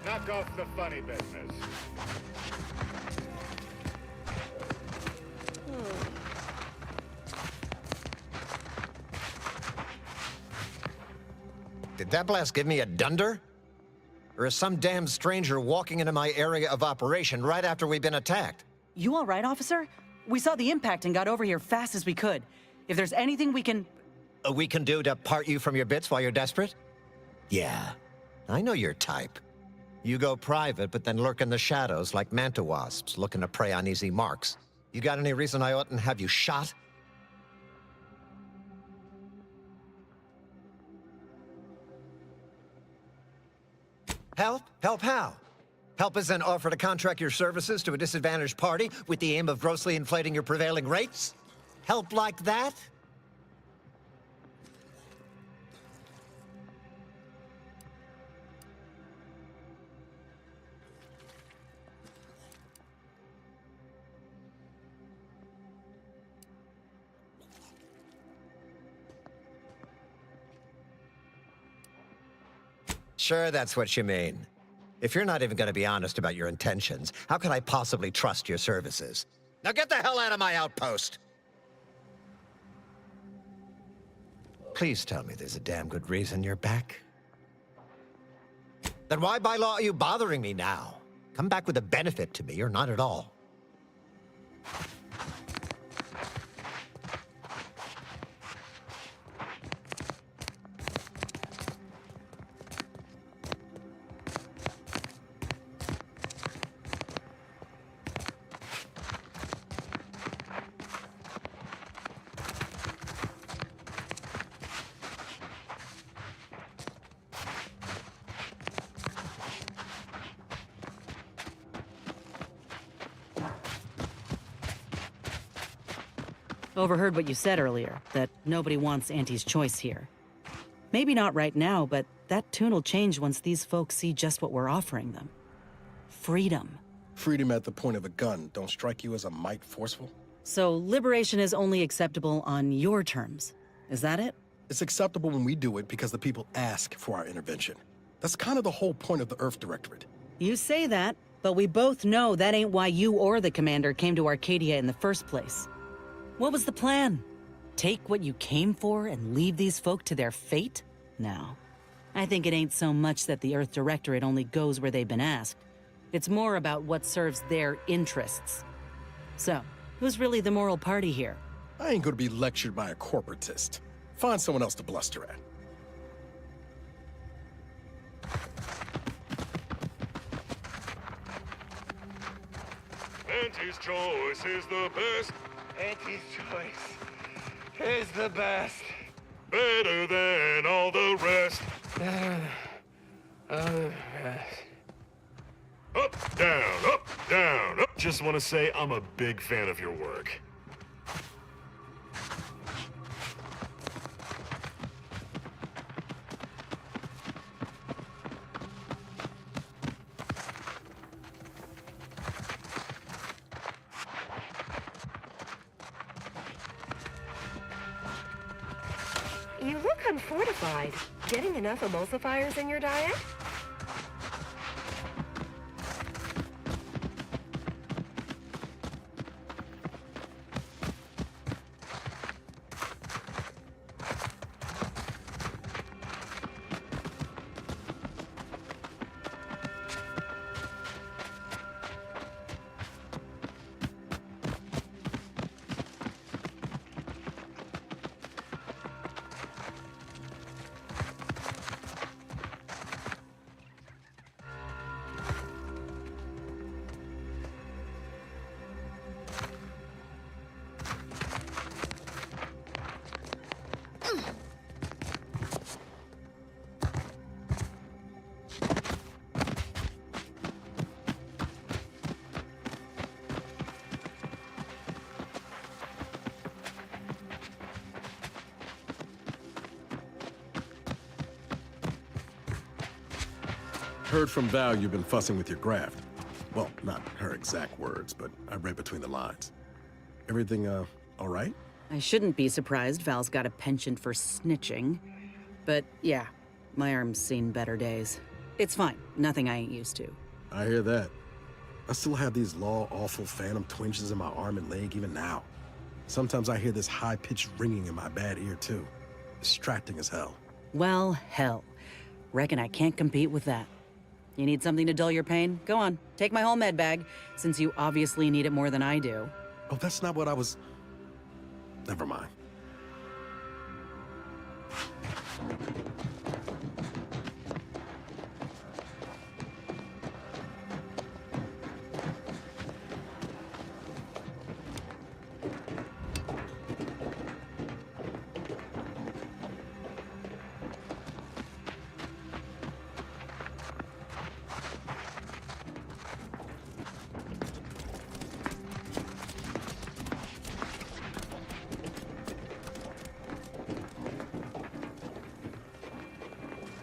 Knock off the funny business. Did that blast give me a dunder? Or is some damn stranger walking into my area of operation right after we've been attacked? You all right, officer? We saw the impact and got over here fast as we could. If there's anything we can... We can do to part you from your bits while you're desperate? Yeah, I know your type. You go private, but then lurk in the shadows like manta wasps looking to prey on easy marks. You got any reason I oughtn't have you shot? Help? Help how? Help is an offer to contract your services to a disadvantaged party with the aim of grossly inflating your prevailing rates? Help like that? Sure, that's what you mean. If you're not even going to be honest about your intentions, how could I possibly trust your services? Now get the hell out of my outpost! Please tell me there's a damn good reason you're back. Then why by law are you bothering me now? Come back with a benefit to me or not at all. Overheard what you said earlier, that nobody wants Auntie's choice here. Maybe not right now, but that tune'll change once these folks see just what we're offering them. Freedom. Freedom at the point of a gun don't strike you as a mite forceful? So liberation is only acceptable on your terms. Is that it? It's acceptable when we do it because the people ask for our intervention. That's kind of the whole point of the Earth Directorate. You say that, but we both know that ain't why you or the commander came to Arcadia in the first place. What was the plan? Take what you came for and leave these folk to their fate? No. I think it ain't so much that the Earth Directorate only goes where they've been asked. It's more about what serves their interests. So, who's really the moral party here? I ain't gonna be lectured by a corporatist. Find someone else to bluster at. Auntie's choice is the best. Auntie's choice is the best. Better than all the rest. Up, down, up. Just want to say I'm a big fan of your work. You look unfortified. Getting enough emulsifiers in your diet? Heard from Val you've been fussing with your graft. Well, not her exact words, but I read between the lines. Everything, all right? I shouldn't be surprised Val's got a penchant for snitching. But yeah, my arm's seen better days. It's fine. Nothing I ain't used to. I hear that. I still have these law-awful phantom twinges in my arm and leg even now. Sometimes I hear this high-pitched ringing in my bad ear, too. Distracting as hell. Well, hell. Reckon I can't compete with that. You need something to dull your pain? Go on, take my whole med bag, since you obviously need it more than I do. Oh, that's not what I was... Never mind.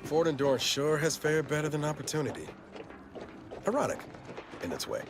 Fort Endurance sure has fared better than Opportunity. Ironic, in its way.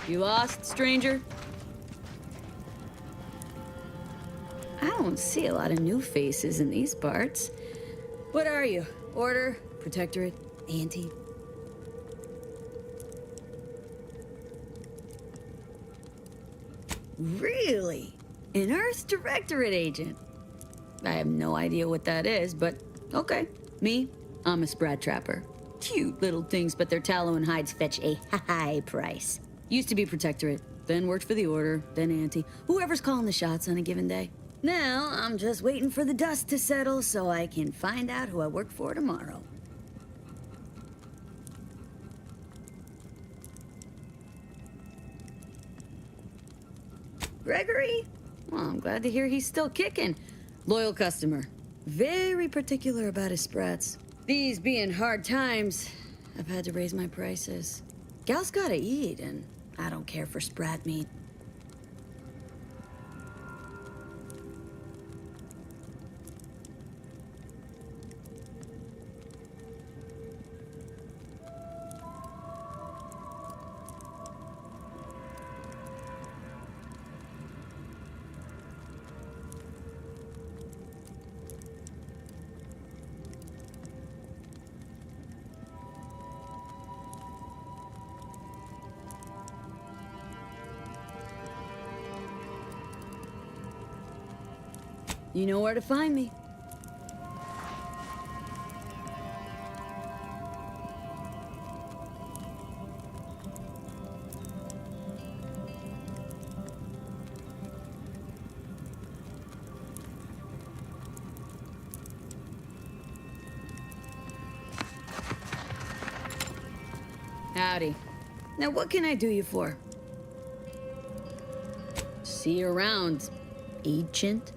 You lost, stranger? I don't see a lot of new faces in these parts. What are you? Order? Protectorate? Anti? Really? An Earth Directorate agent? I have no idea what that is, but okay. Me? I'm a Sprat Trapper. Cute little things, but their tallow and hides fetch a high price. Used to be Protectorate, then worked for the Order, then Anti. Whoever's calling the shots on a given day. Now, I'm just waiting for the dust to settle so I can find out who I work for tomorrow. Gregory? Well, I'm glad to hear he's still kicking. Loyal customer. Very particular about his sprats. These being hard times, I've had to raise my prices. Gal's gotta eat, and I don't care for sprat meat. You know where to find me. Howdy. Now what can I do you for? See you around, agent.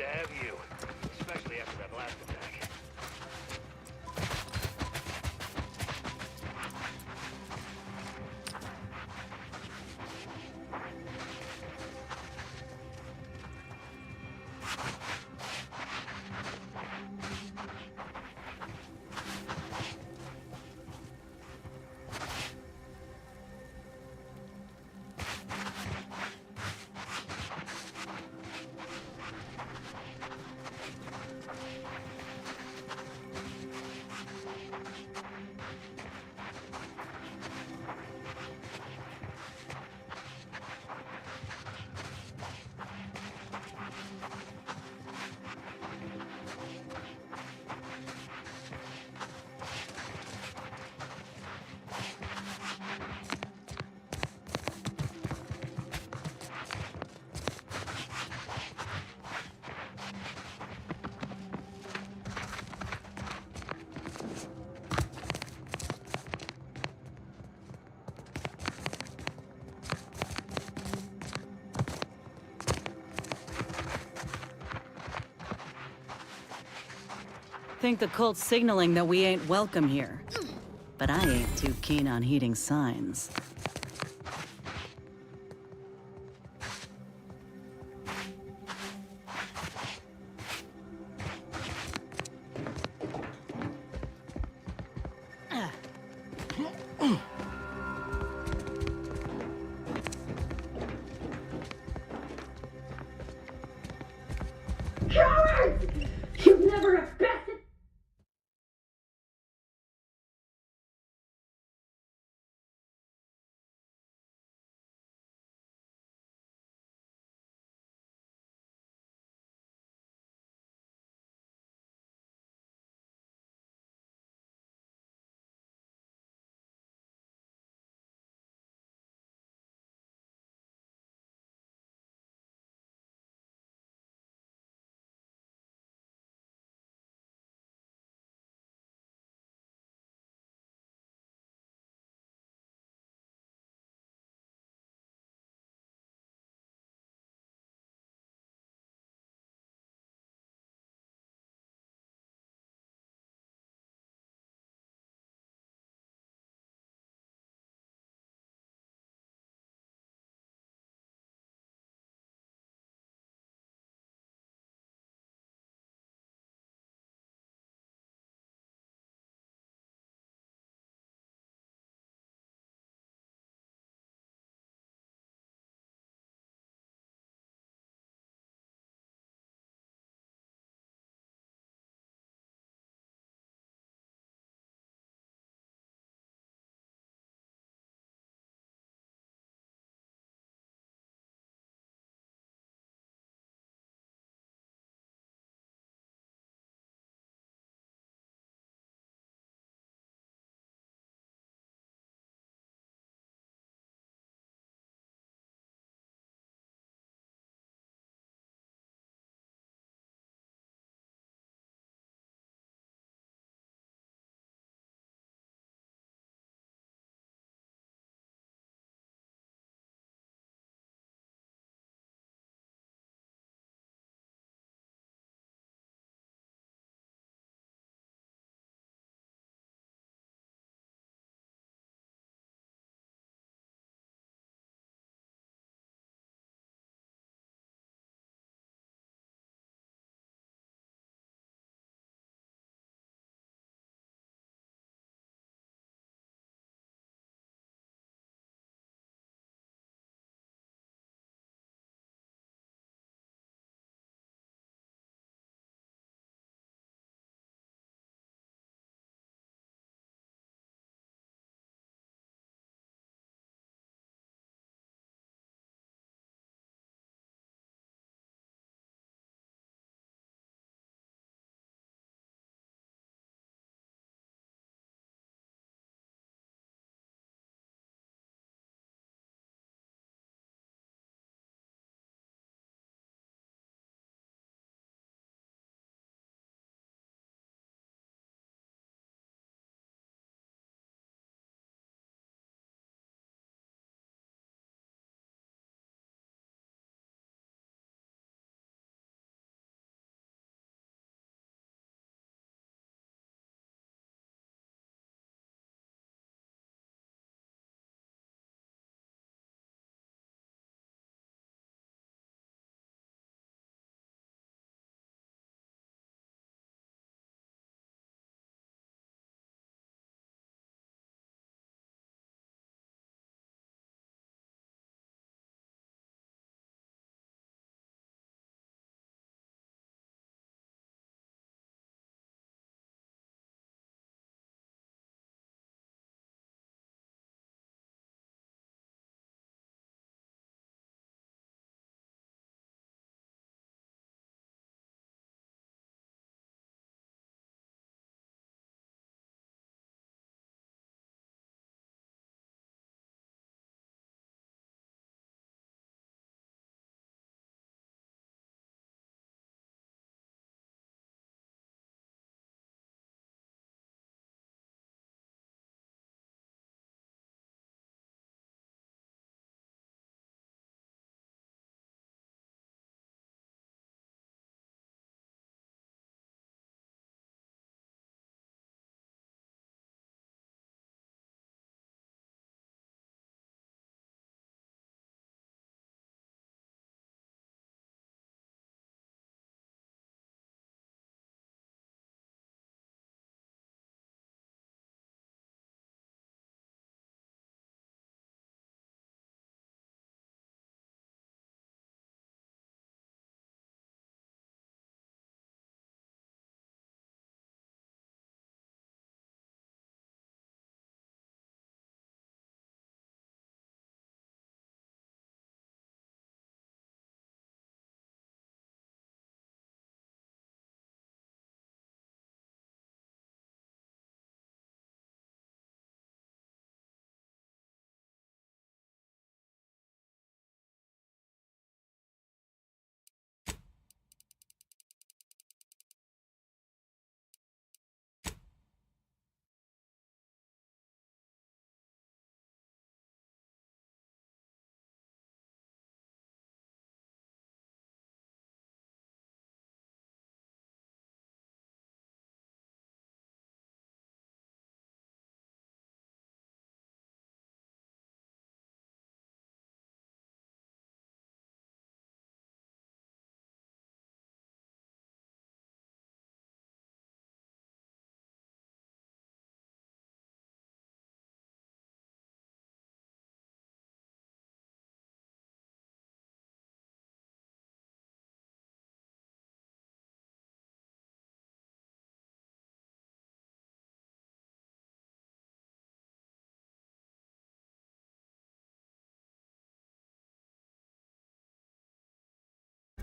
have you, especially after that last attack. Think the cult's signaling that we ain't welcome here. But I ain't too keen on heeding signs.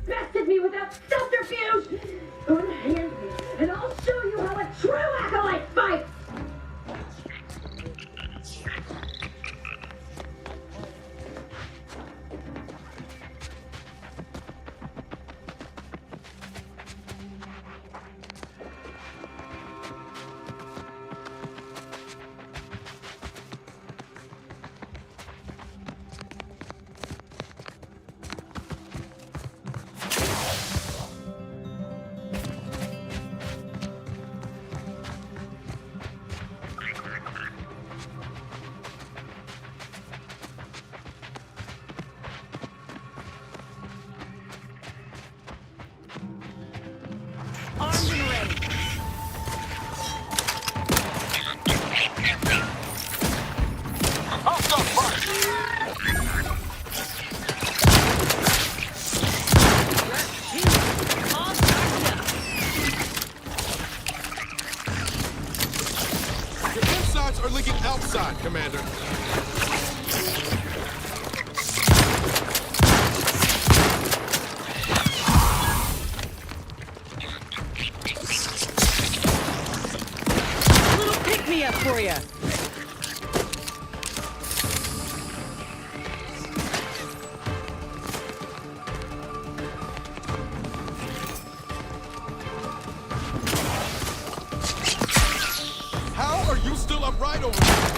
bested me without subterfuge! Unhand me, and I'll show you how a true acolyte fights! Are leaking outside, Commander. Little pick-me-up for you. How are you still upright over there?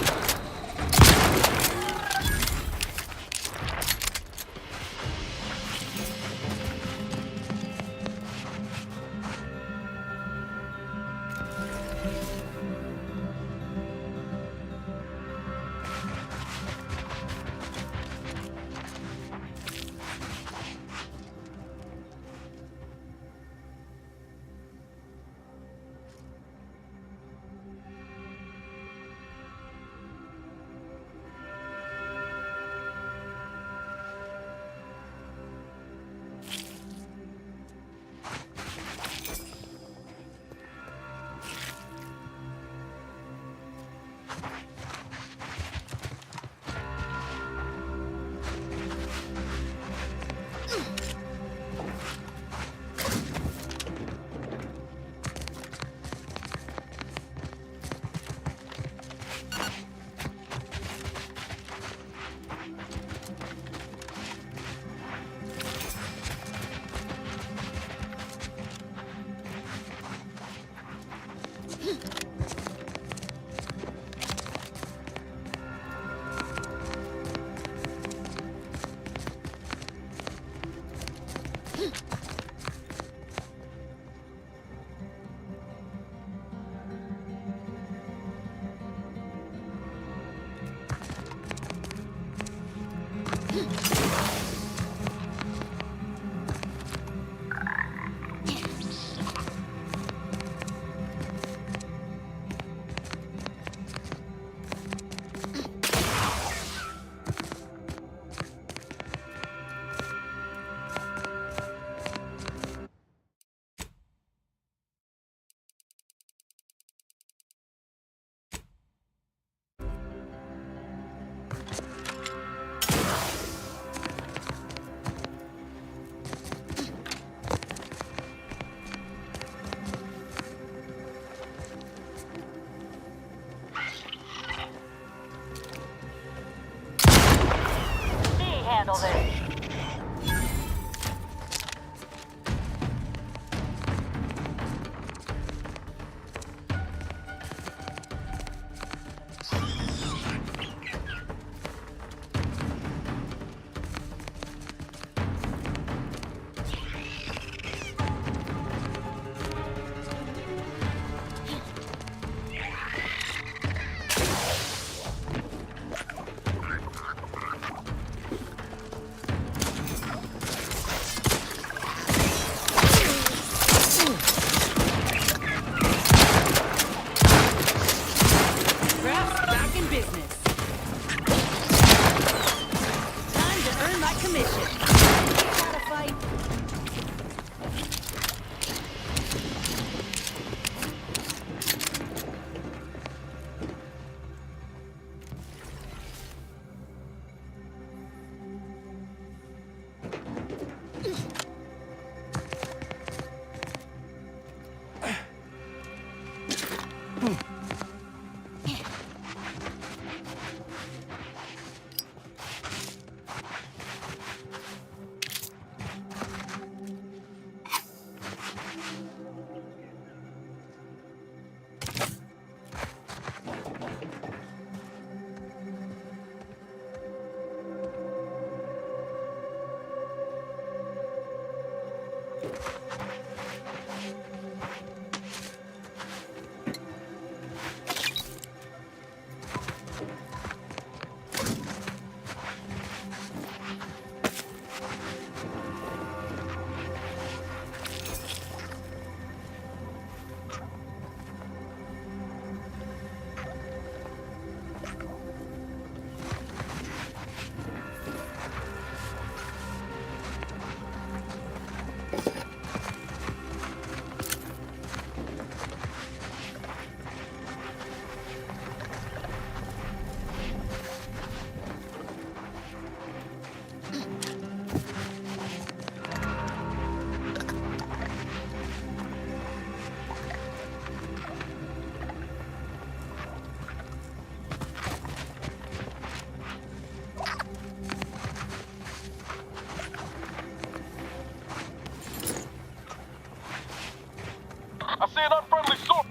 I see an unfriendly sword.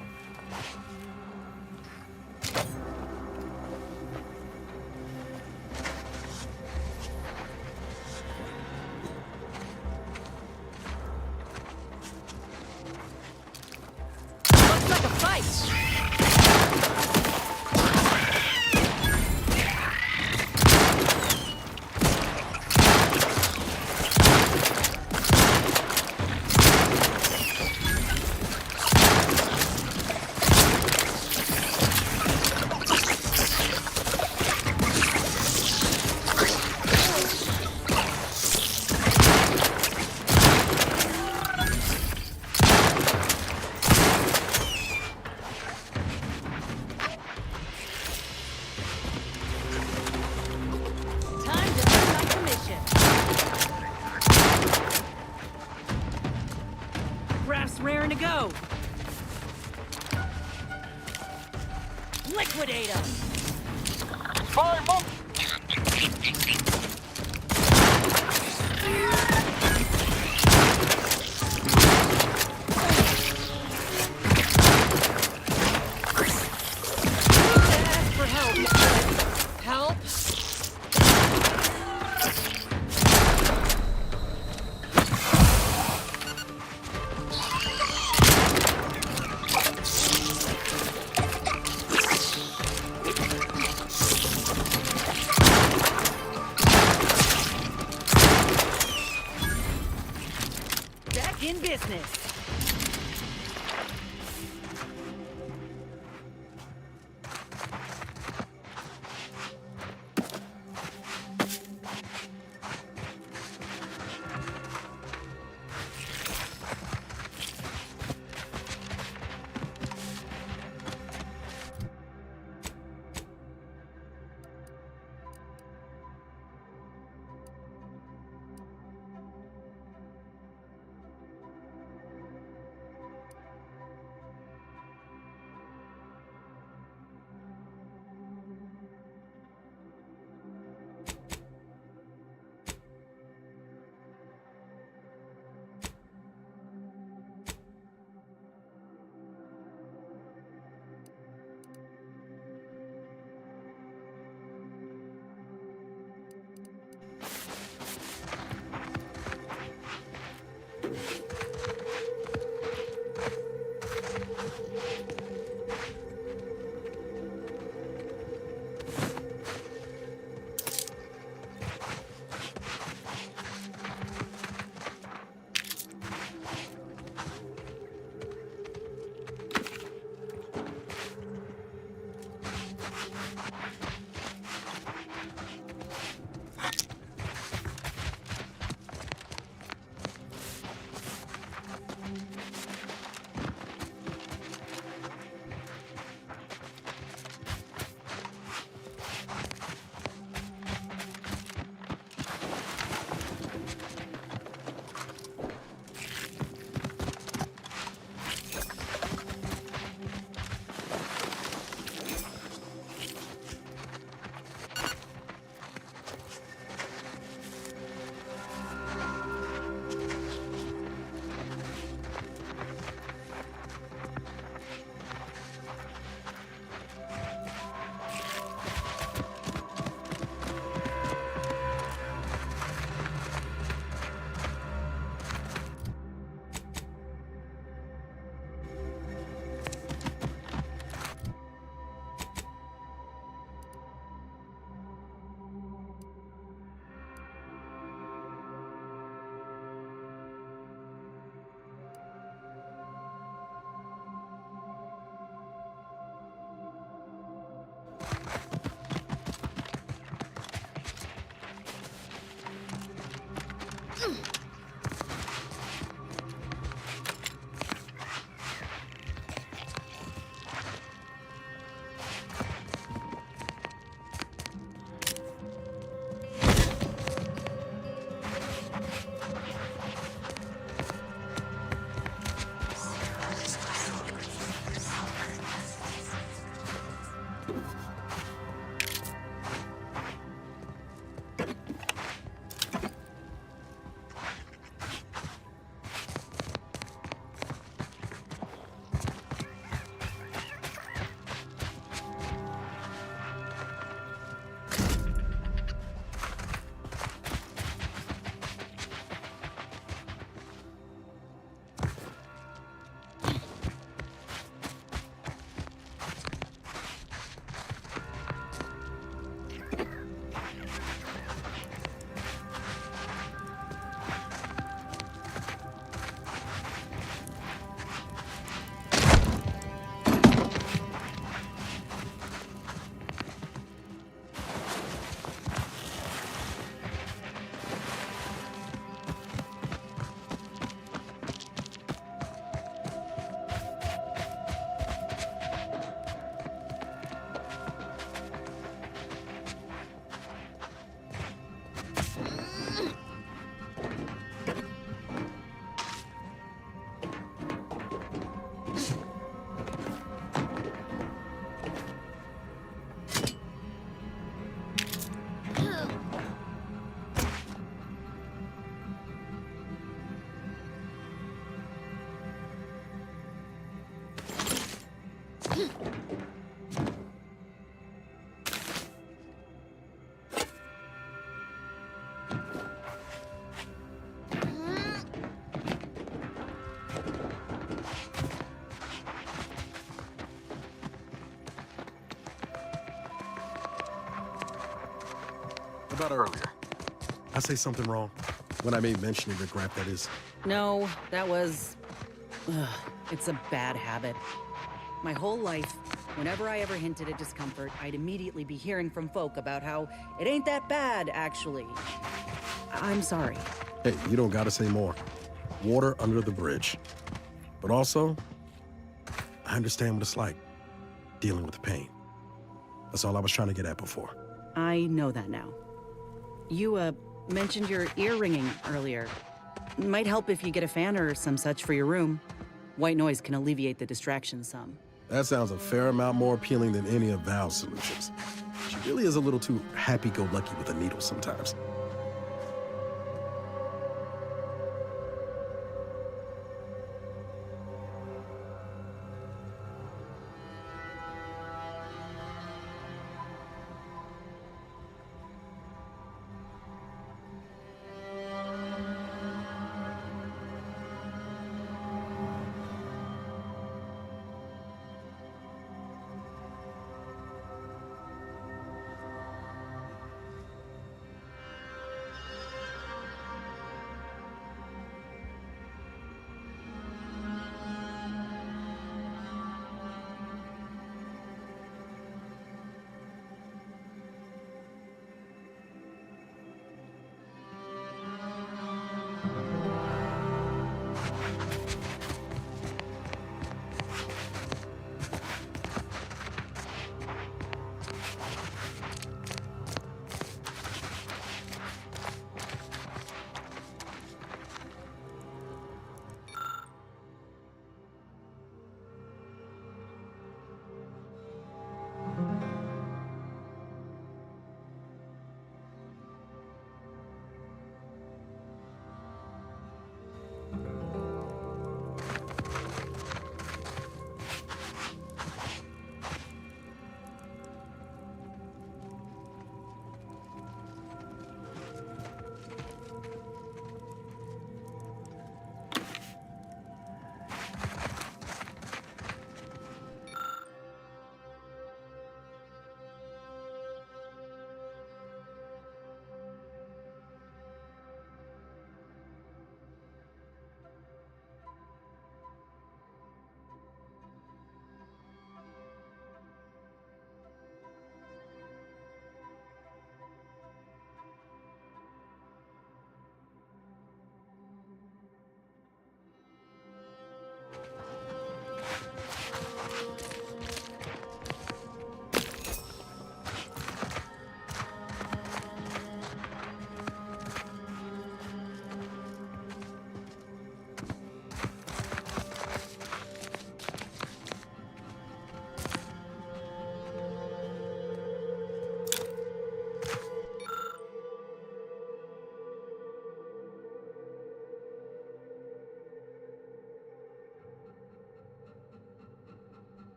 Looks like a fight. Time to earn my commission. Graph's raring to go. Liquidate him. Fire, monk! Ask for help. Help? Back in business. about earlier? I say something wrong? When I made mention of your graph, that is. No, that was... Ugh, it's a bad habit. My whole life, whenever I ever hinted at discomfort, I'd immediately be hearing from folk about how it ain't that bad, actually. I'm sorry. Hey, you don't gotta say more. Water under the bridge. But also, I understand what it's like, dealing with the pain. That's all I was trying to get at before. I know that now. You, mentioned your ear ringing earlier. Might help if you get a fan or some such for your room. White noise can alleviate the distraction some. That sounds a fair amount more appealing than any of Val's solutions. She really is a little too happy-go-lucky with a needle sometimes.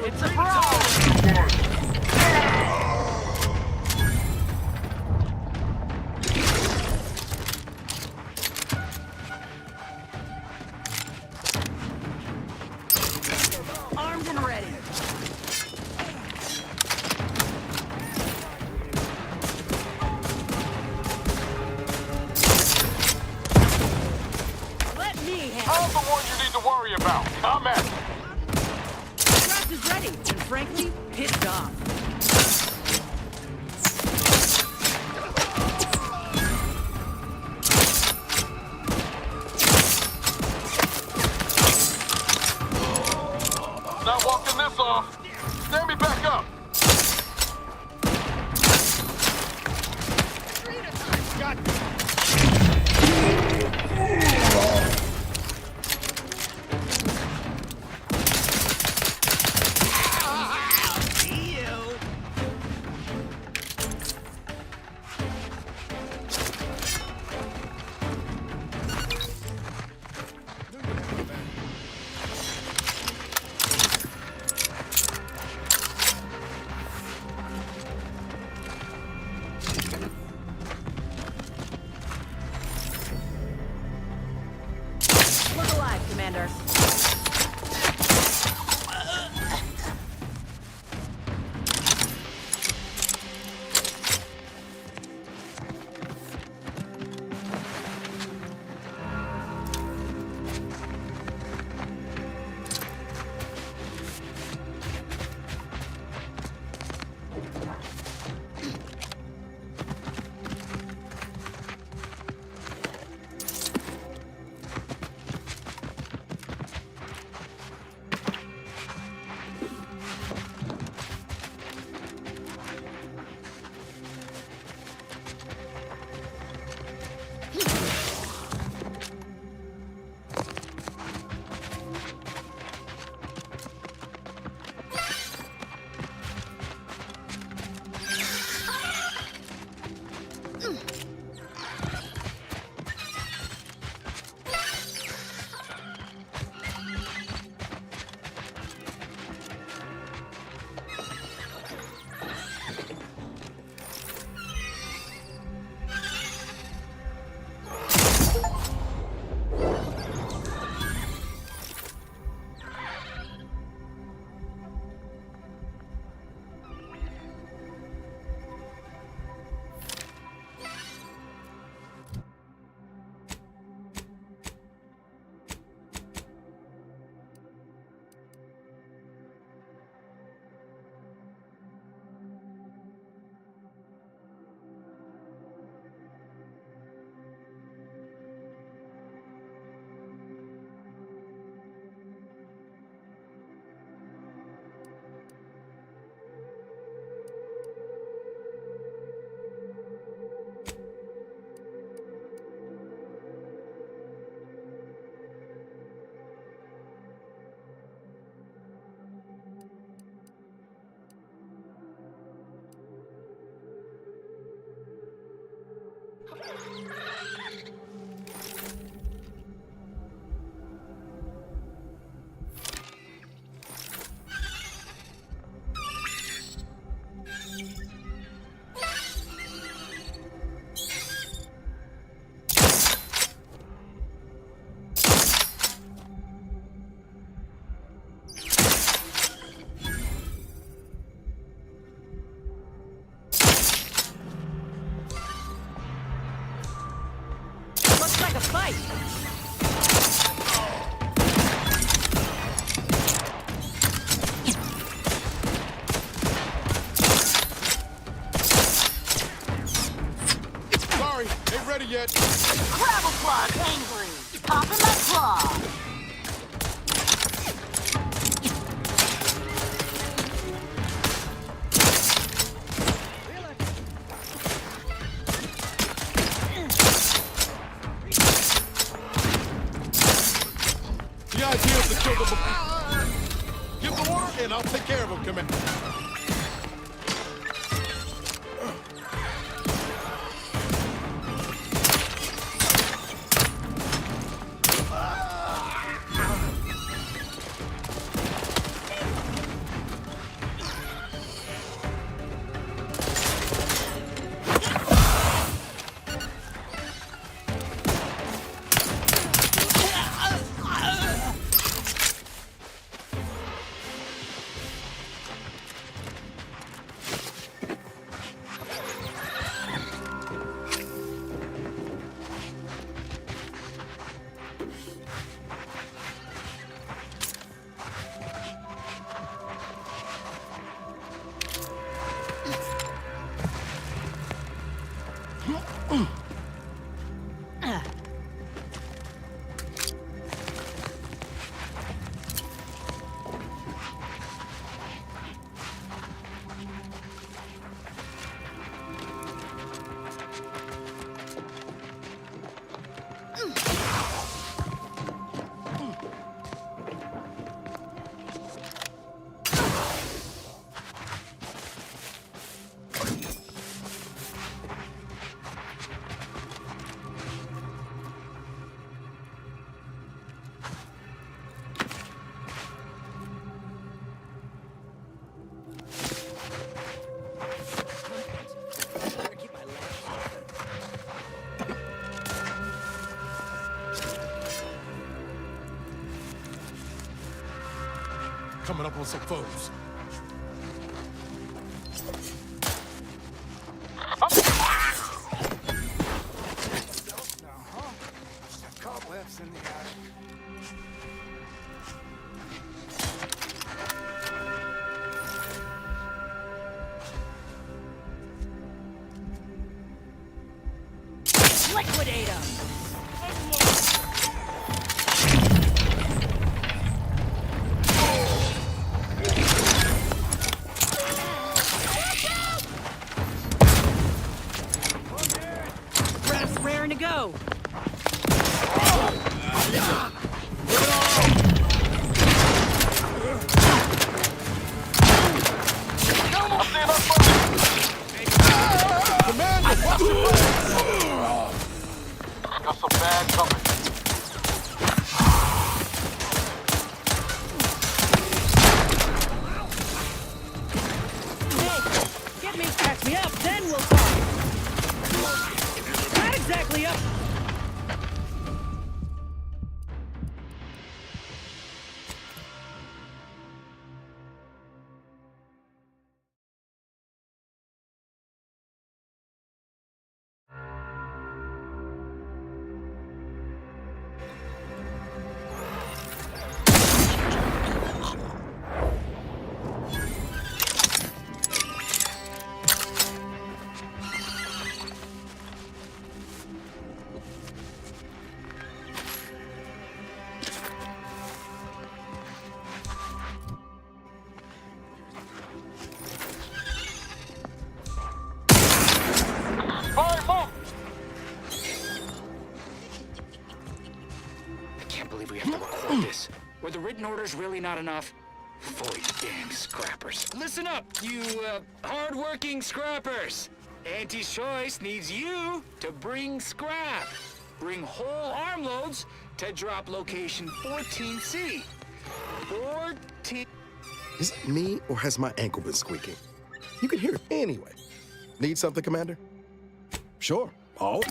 It's a brawl! Armed and ready. Let me handle I'm the one you need to worry about. I'm at it. Draft is ready, and frankly, pissed off. Not walking this off. Stand me back up. Look alive, Commander. Like a fight. And I'll take care of him, Commander. Coming up on some foes. Cobwebs in the attic. Liquidate him! Raph's raring to go. Commander, watch your back! Got some bad company. Hey, get me, catch me up, then we'll talk. Not exactly up. I can't believe we have to record this. Were the written orders really not enough? 40 damn scrappers. Listen up, you, hard-working scrappers. Anti-Choice needs you to bring scrap. Bring whole armloads to drop location 14C. 14... Is it me, or has my ankle been squeaking? You can hear it anyway. Need something, Commander? Sure. Oh.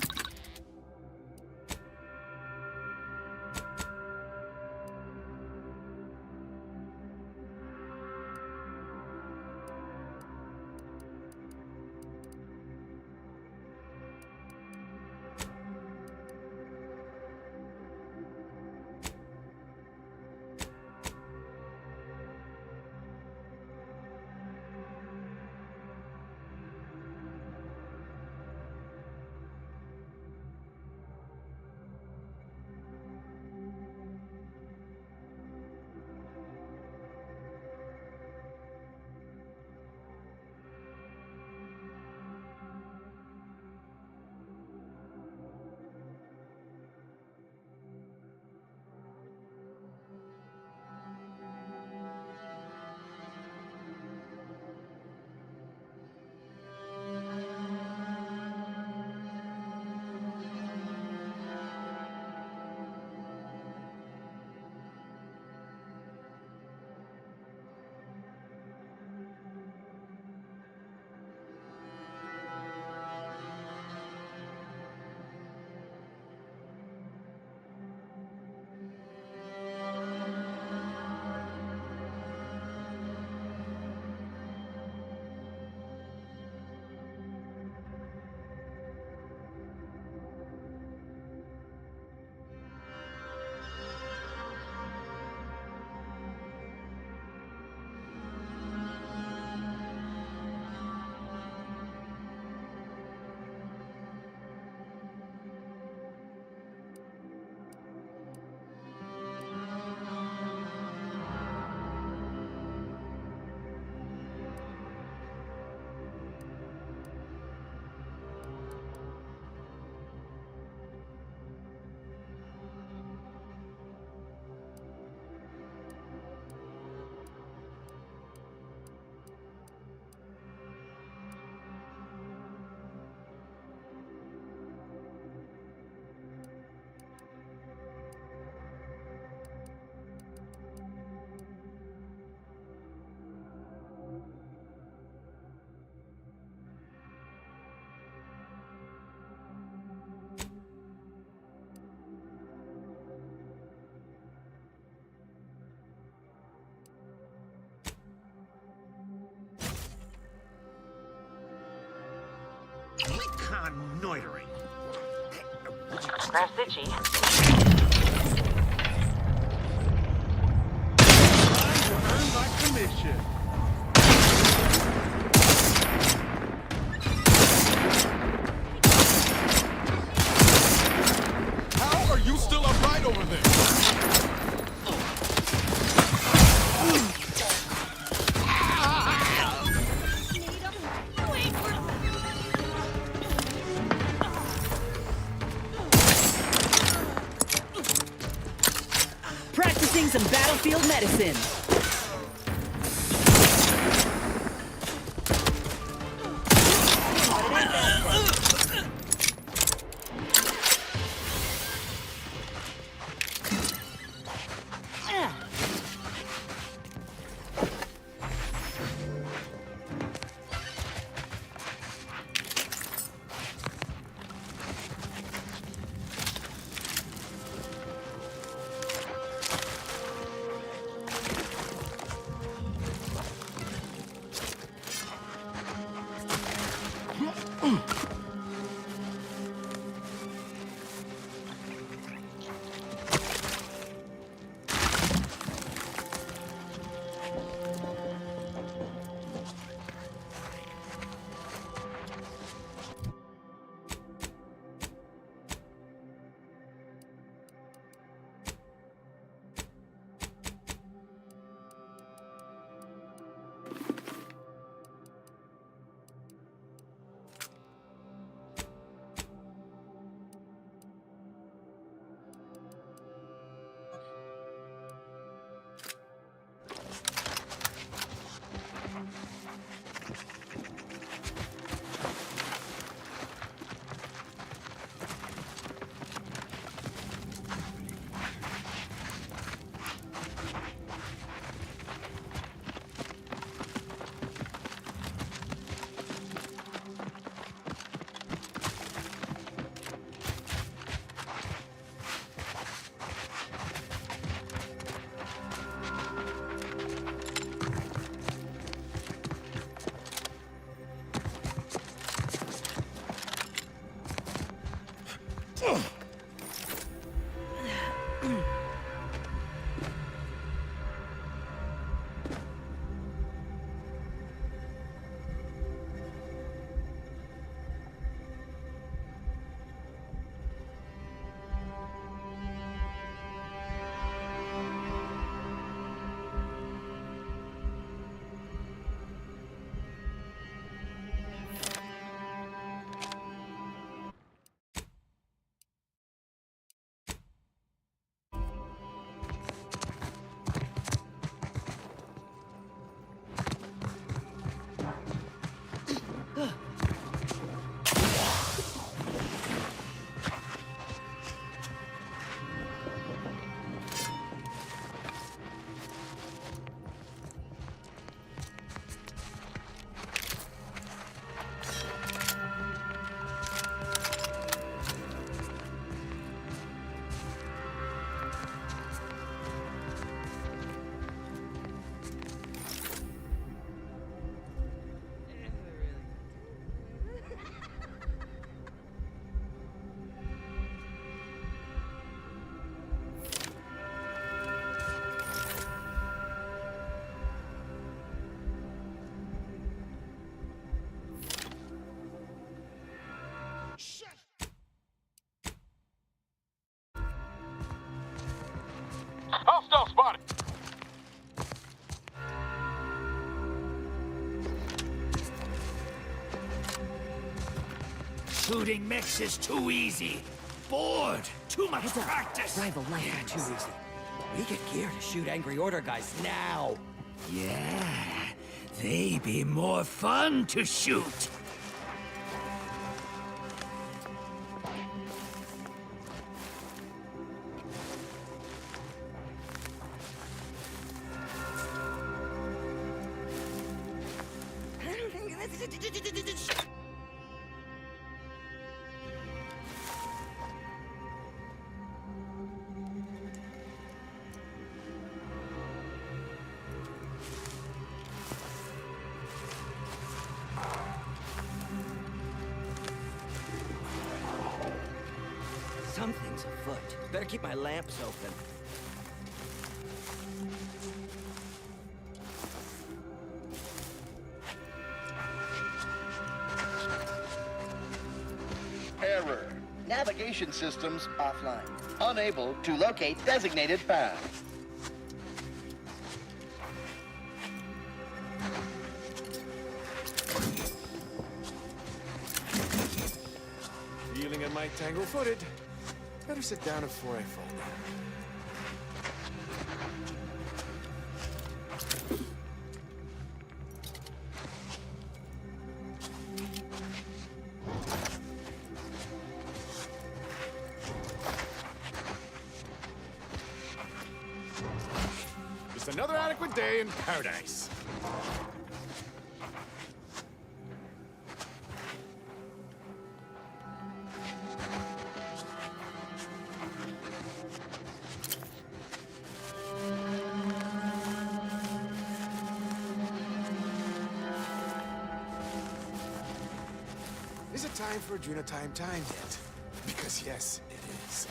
reconnoitering. Rafsucci. Earn my commission. How are you still upright over there? Practicing some battlefield medicine. Hostile spotted. Shooting mix is too easy. Bored. Too much practice. Rival life too easy. We get gear to shoot Angry Order guys now. Yeah, they be more fun to shoot. Better keep my lamps open. Error. Navigation systems offline. Unable to locate designated path. Feeling it might tangle-footed. Better sit down before I fall down. Just another adequate day in paradise. Is it time for Adrena time yet? Because yes, it is.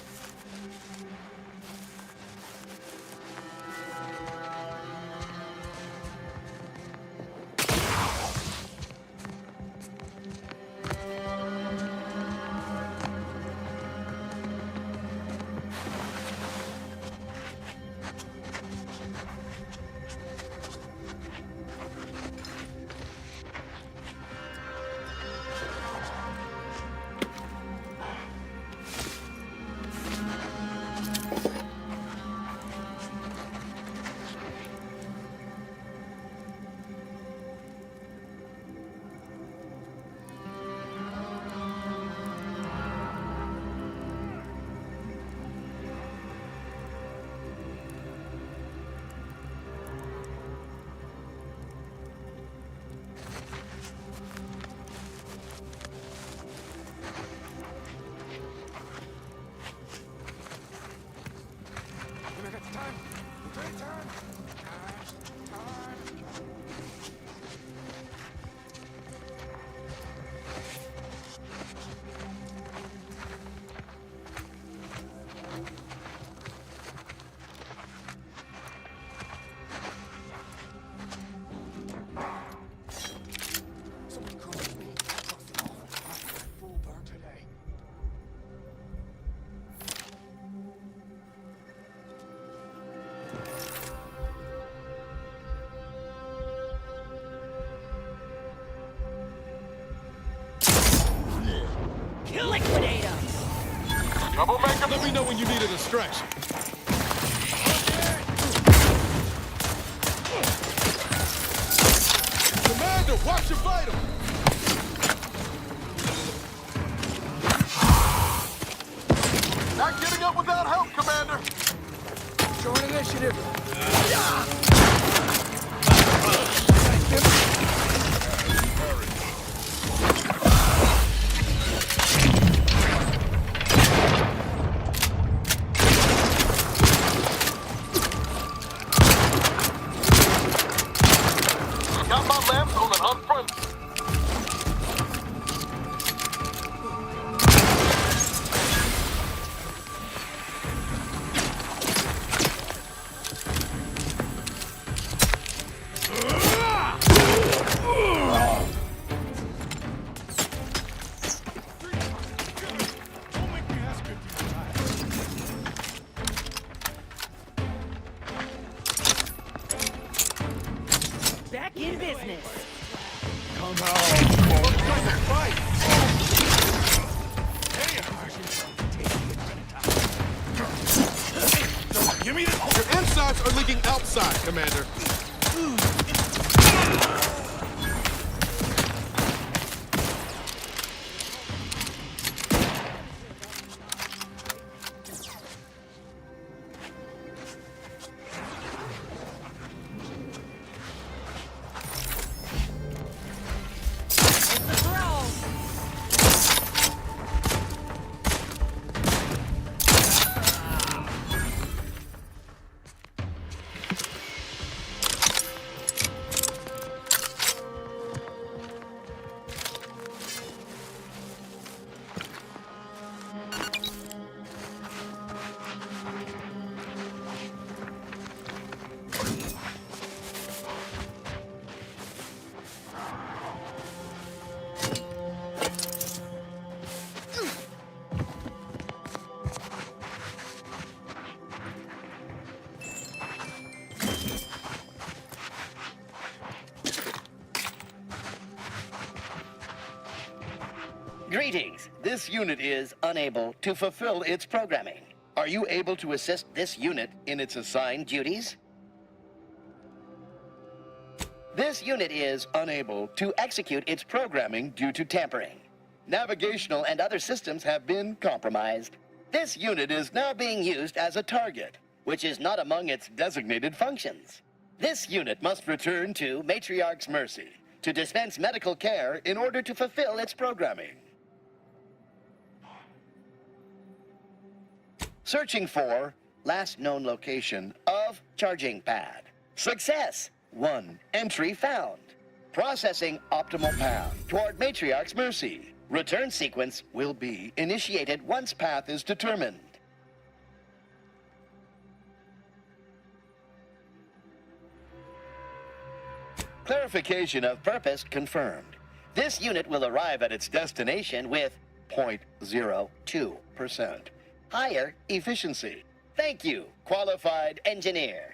Liquidate him! Troublemaker, let me know when you need a distraction. Commander, watch your vital! Not getting up without help, Commander! Showing initiative. Got my lamps on an unfront. Back in business. Come on, fight! Give me this. Your insides are leaking outside, Commander. Greetings. This unit is unable to fulfill its programming. Are you able to assist this unit in its assigned duties? This unit is unable to execute its programming due to tampering. Navigational and other systems have been compromised. This unit is now being used as a target, which is not among its designated functions. This unit must return to Matriarch's Mercy to dispense medical care in order to fulfill its programming. Searching for last known location of charging pad. Success! 1 entry found. Processing optimal path toward Matriarch's Mercy. Return sequence will be initiated once path is determined. Clarification of purpose confirmed. This unit will arrive at its destination with 0.02% higher efficiency. Thank you, qualified engineer.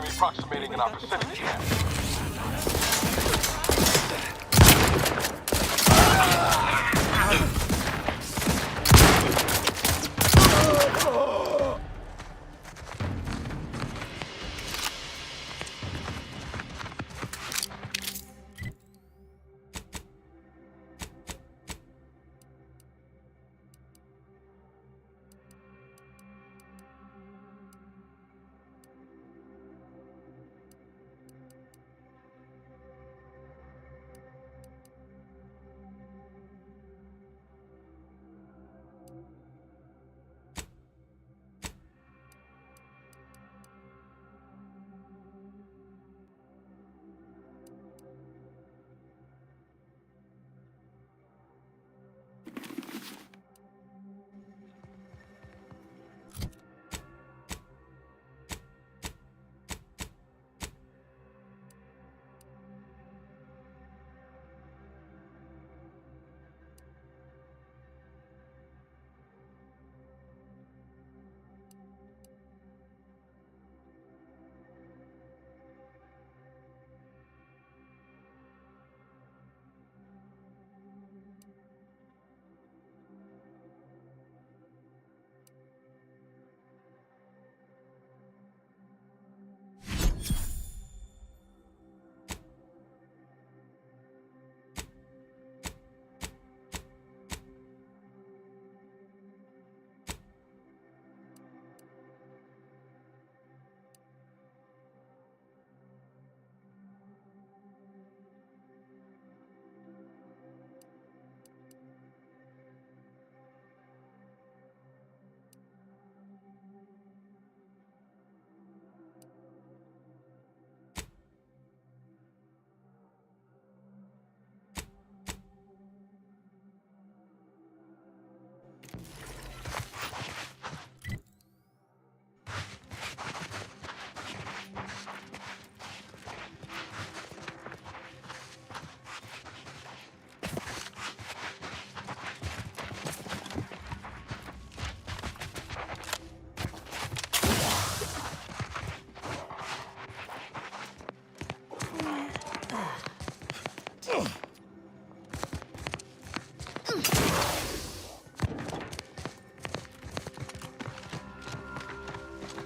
Enemy approximating in our vicinity.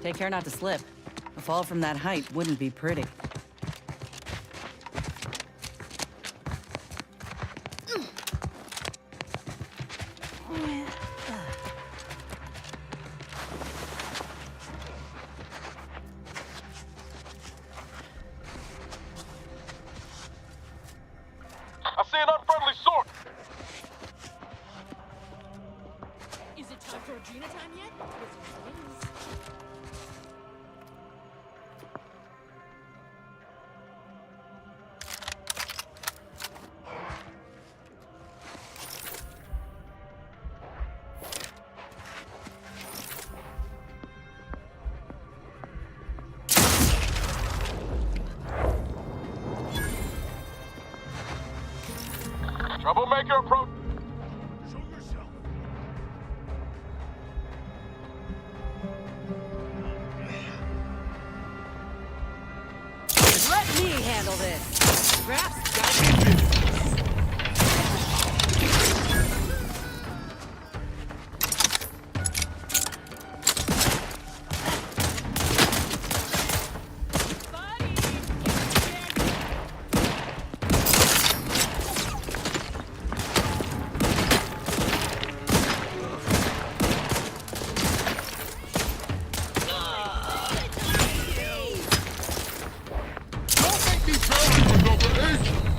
Take care not to slip. A fall from that height wouldn't be pretty. I see an unfriendly sword. Is it time for Adrena time yet? Troublemaker approach. Let me handle this. Raps got me. Don't make me tell you, Nova H!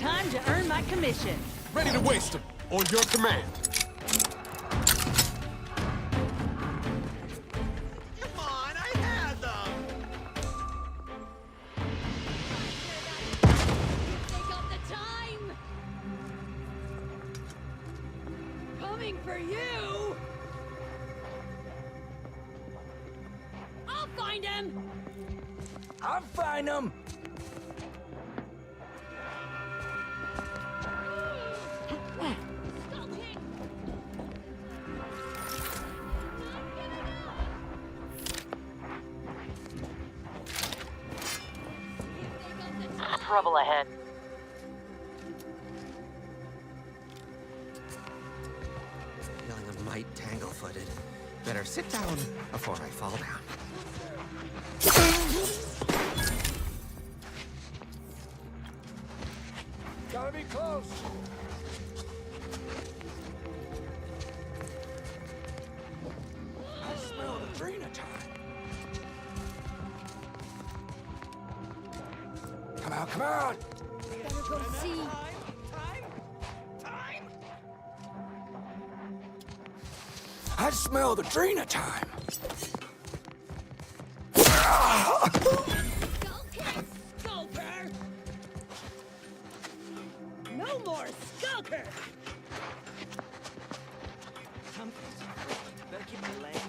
Time to earn my commission. Ready to waste them. On your command. Come on, I had them! Take out the time! Coming for you! I'll find him! I'll find them! Trouble ahead. Feeling a mite tangle-footed. Better sit down before I fall down. Gotta be close. I smell the Drina time. Come on, come on! Better go see. I smell the Drina time. Skulker! No more Skulker! Come closer. Better keep my legs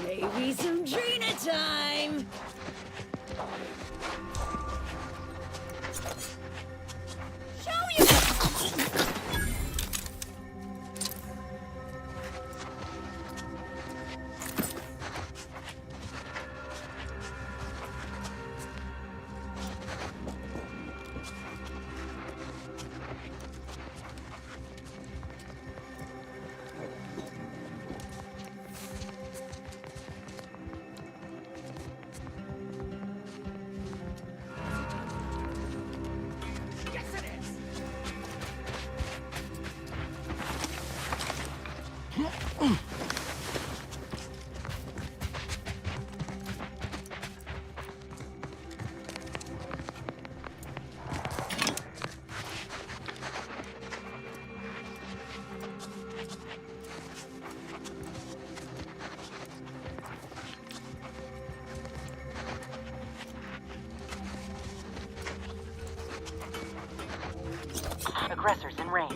Maybe some Drina time! Show you! Aggressors in range.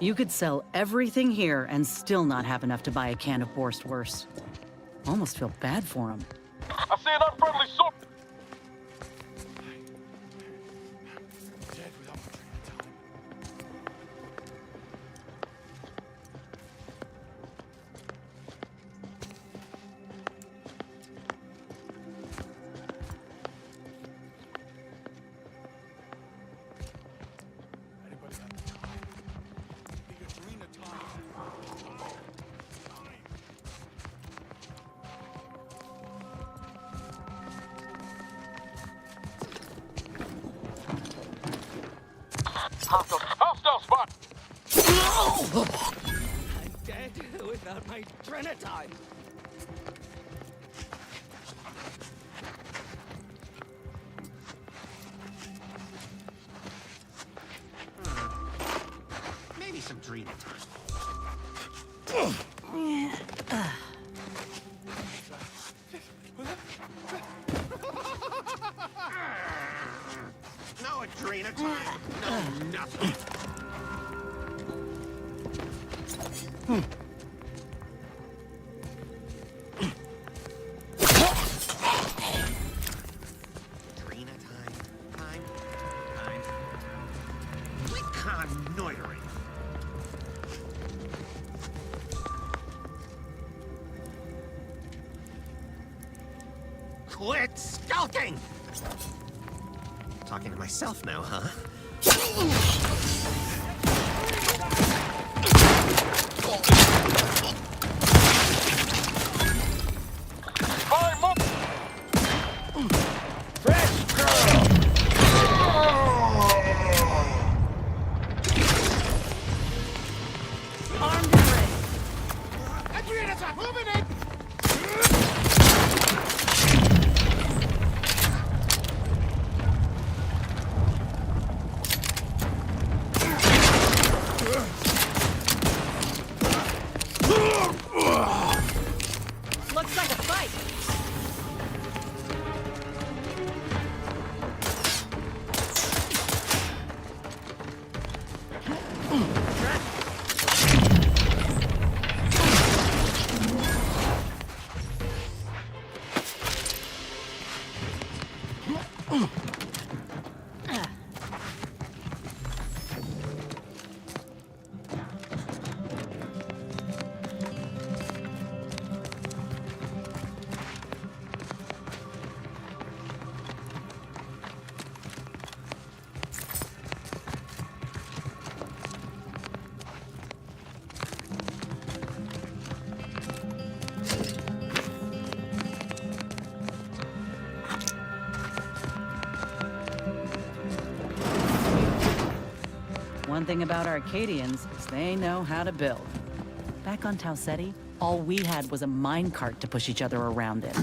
You could sell everything here and still not have enough to buy a can of Borstwurst. Almost feel bad for him. I see an unfriendly sword. Hostile spot! I'm dead without my Drina time. Maybe some Drina time. No Drina time. No nothing. Quit skulking! Talking to myself now, huh? Fresh girl! Armed and ready. Adrian attack! Moving in! Looks like a fight. One thing about Arcadians is they know how to build. Back on Tau Ceti, all we had was a minecart to push each other around in.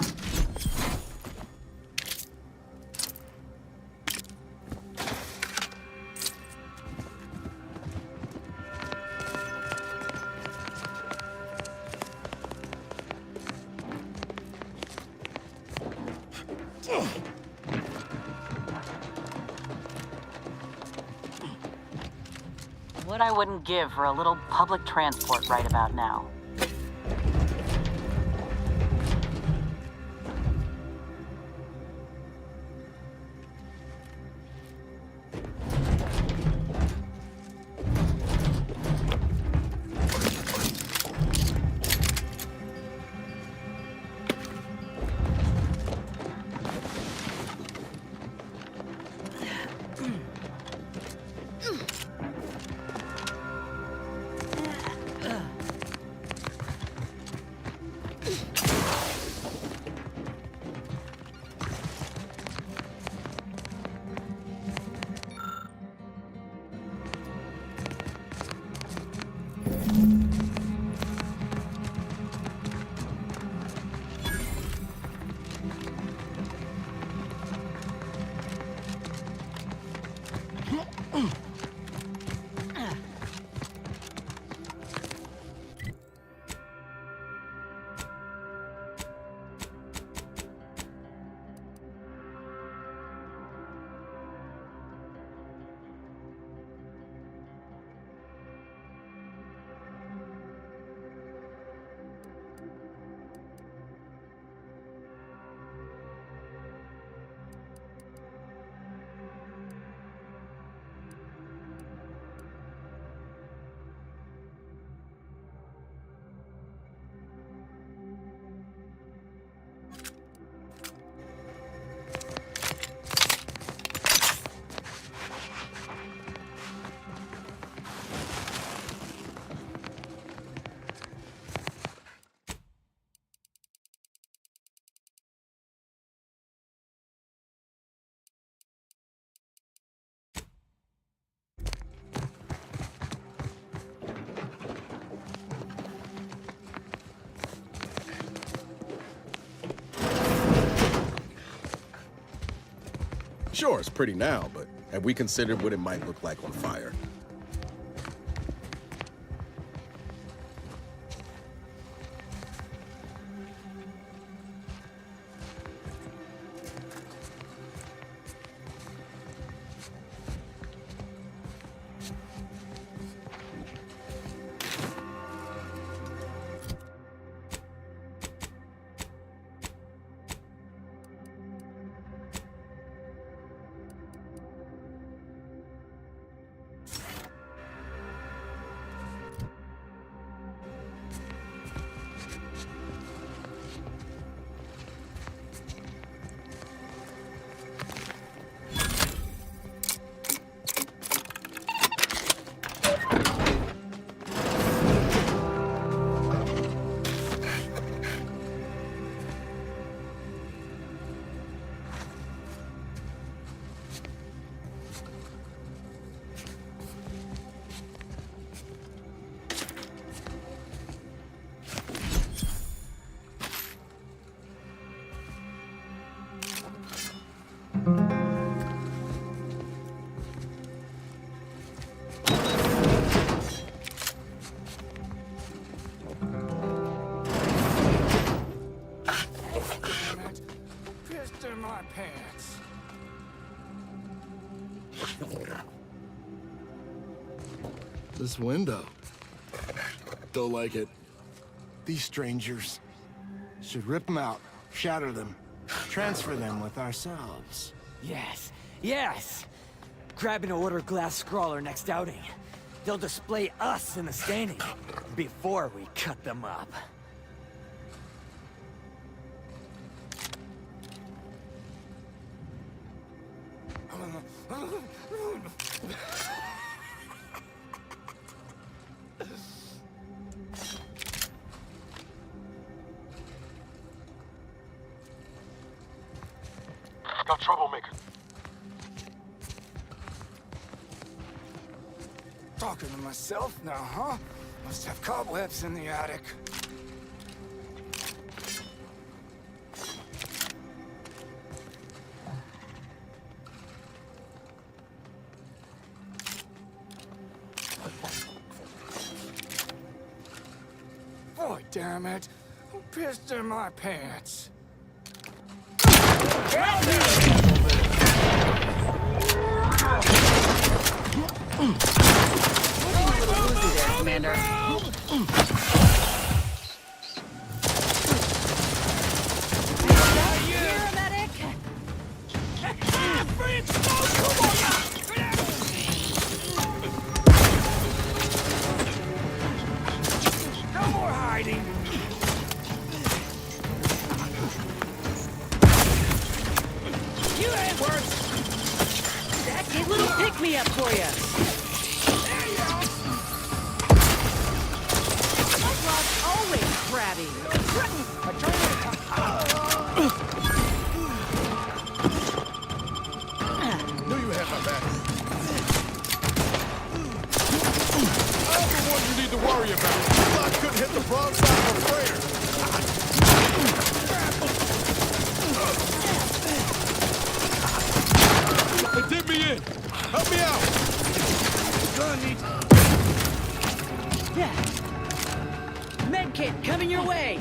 What I wouldn't give for a little public transport right about now. Sure, it's pretty now, but have we considered what it might look like on fire? This window. Don't like it. These strangers. Should rip them out, shatter them, transfer them with ourselves. Yes, yes! Grab an order glass scrawler next outing. They'll display us in the standing before we cut them up. Got troublemaker. Talking to myself now, huh? Must have cobwebs in the attic. Boy, damn it. Who pissed in my pants? Commander. No more hiding! You ain't worth. That's a little pick-me-up for you. Always crabby. Knew you had my back. I'm the one you need to worry about. I couldn't hit the broadside of a freighter. They did me in. Help me out. Gun needs. Yeah. Medkit coming your way.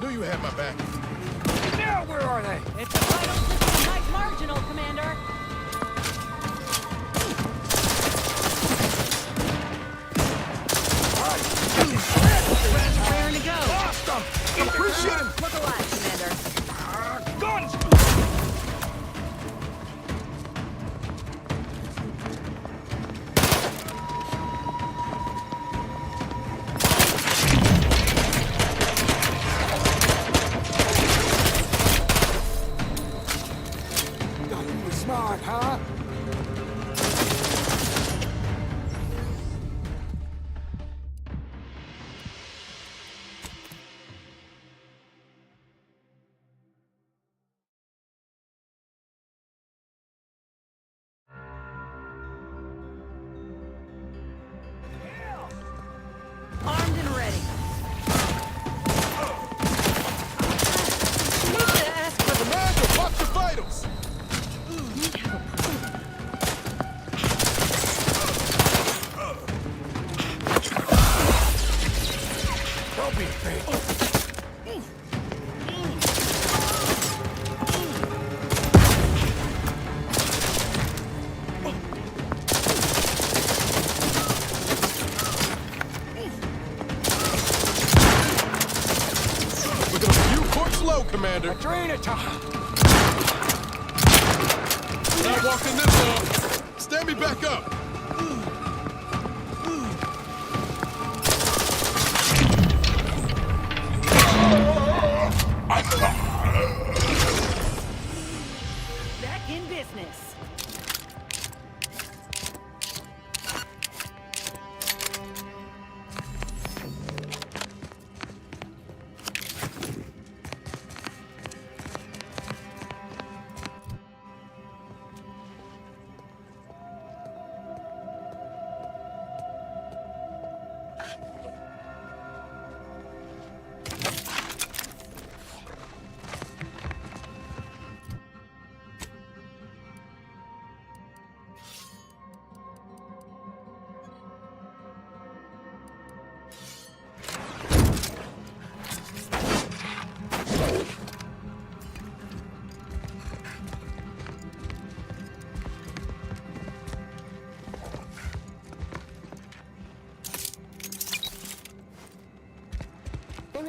Knew you had my back. Now where are they? It's a vital system height marginal, Commander. Raring to go. Appreciate it. Look alive, Commander. Guns! You smart, huh? Armed and ready. You need to ask for the man to watch your vitals. Don't be afraid. Look at a few corks low, Commander. Drain it, Not walking this long. Stand me back up. Back in business.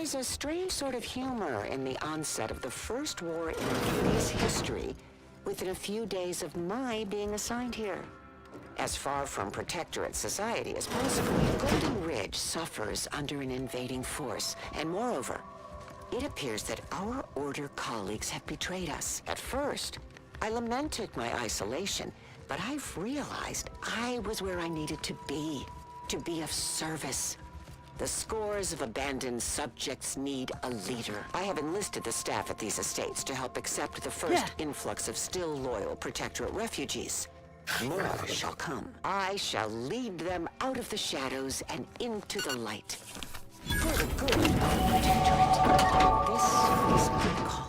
There's a strange sort of humor in the onset of the first war in Arcadia's history, within a few days of my being assigned here. As far from protectorate society as possible, Golden Ridge suffers under an invading force, and moreover, it appears that our Order colleagues have betrayed us. At first, I lamented my isolation, but I've realized I was where I needed to be of service. The scores of abandoned subjects need a leader. I have enlisted the staff at these estates to help accept the first influx of still loyal protectorate refugees. More shall come. I shall lead them out of the shadows and into the light. For the good of the protectorate. This is my calling.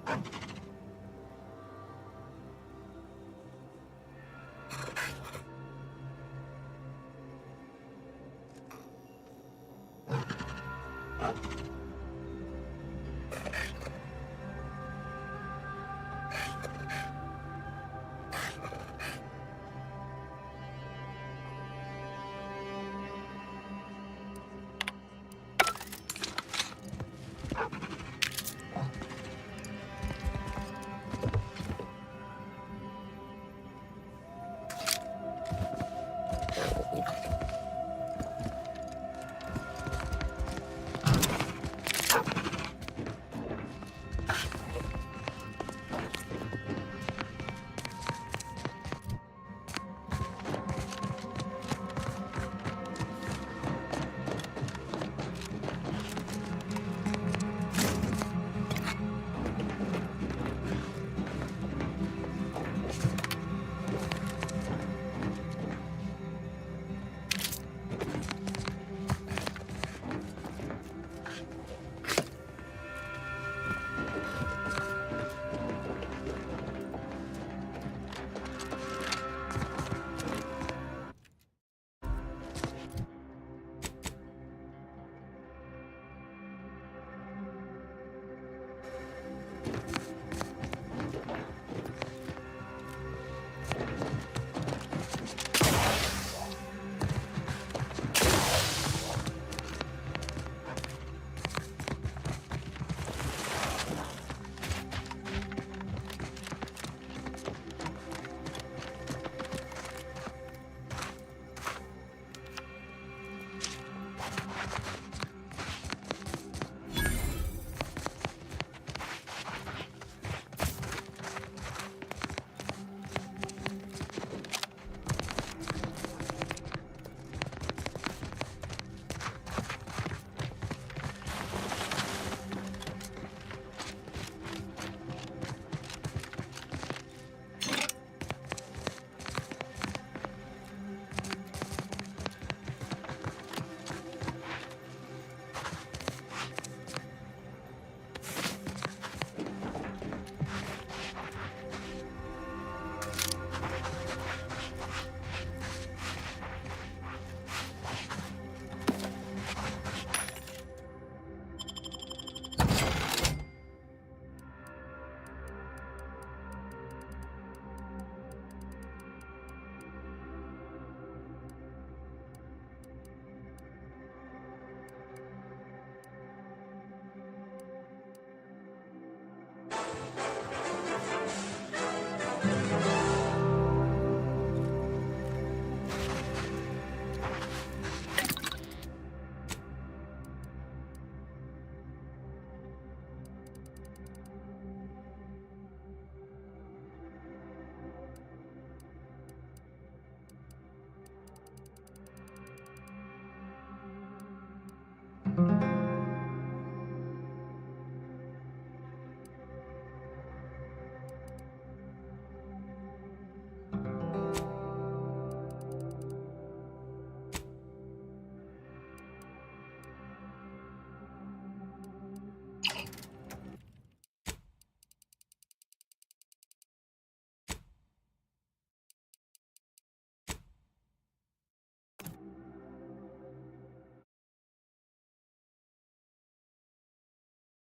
Thank you.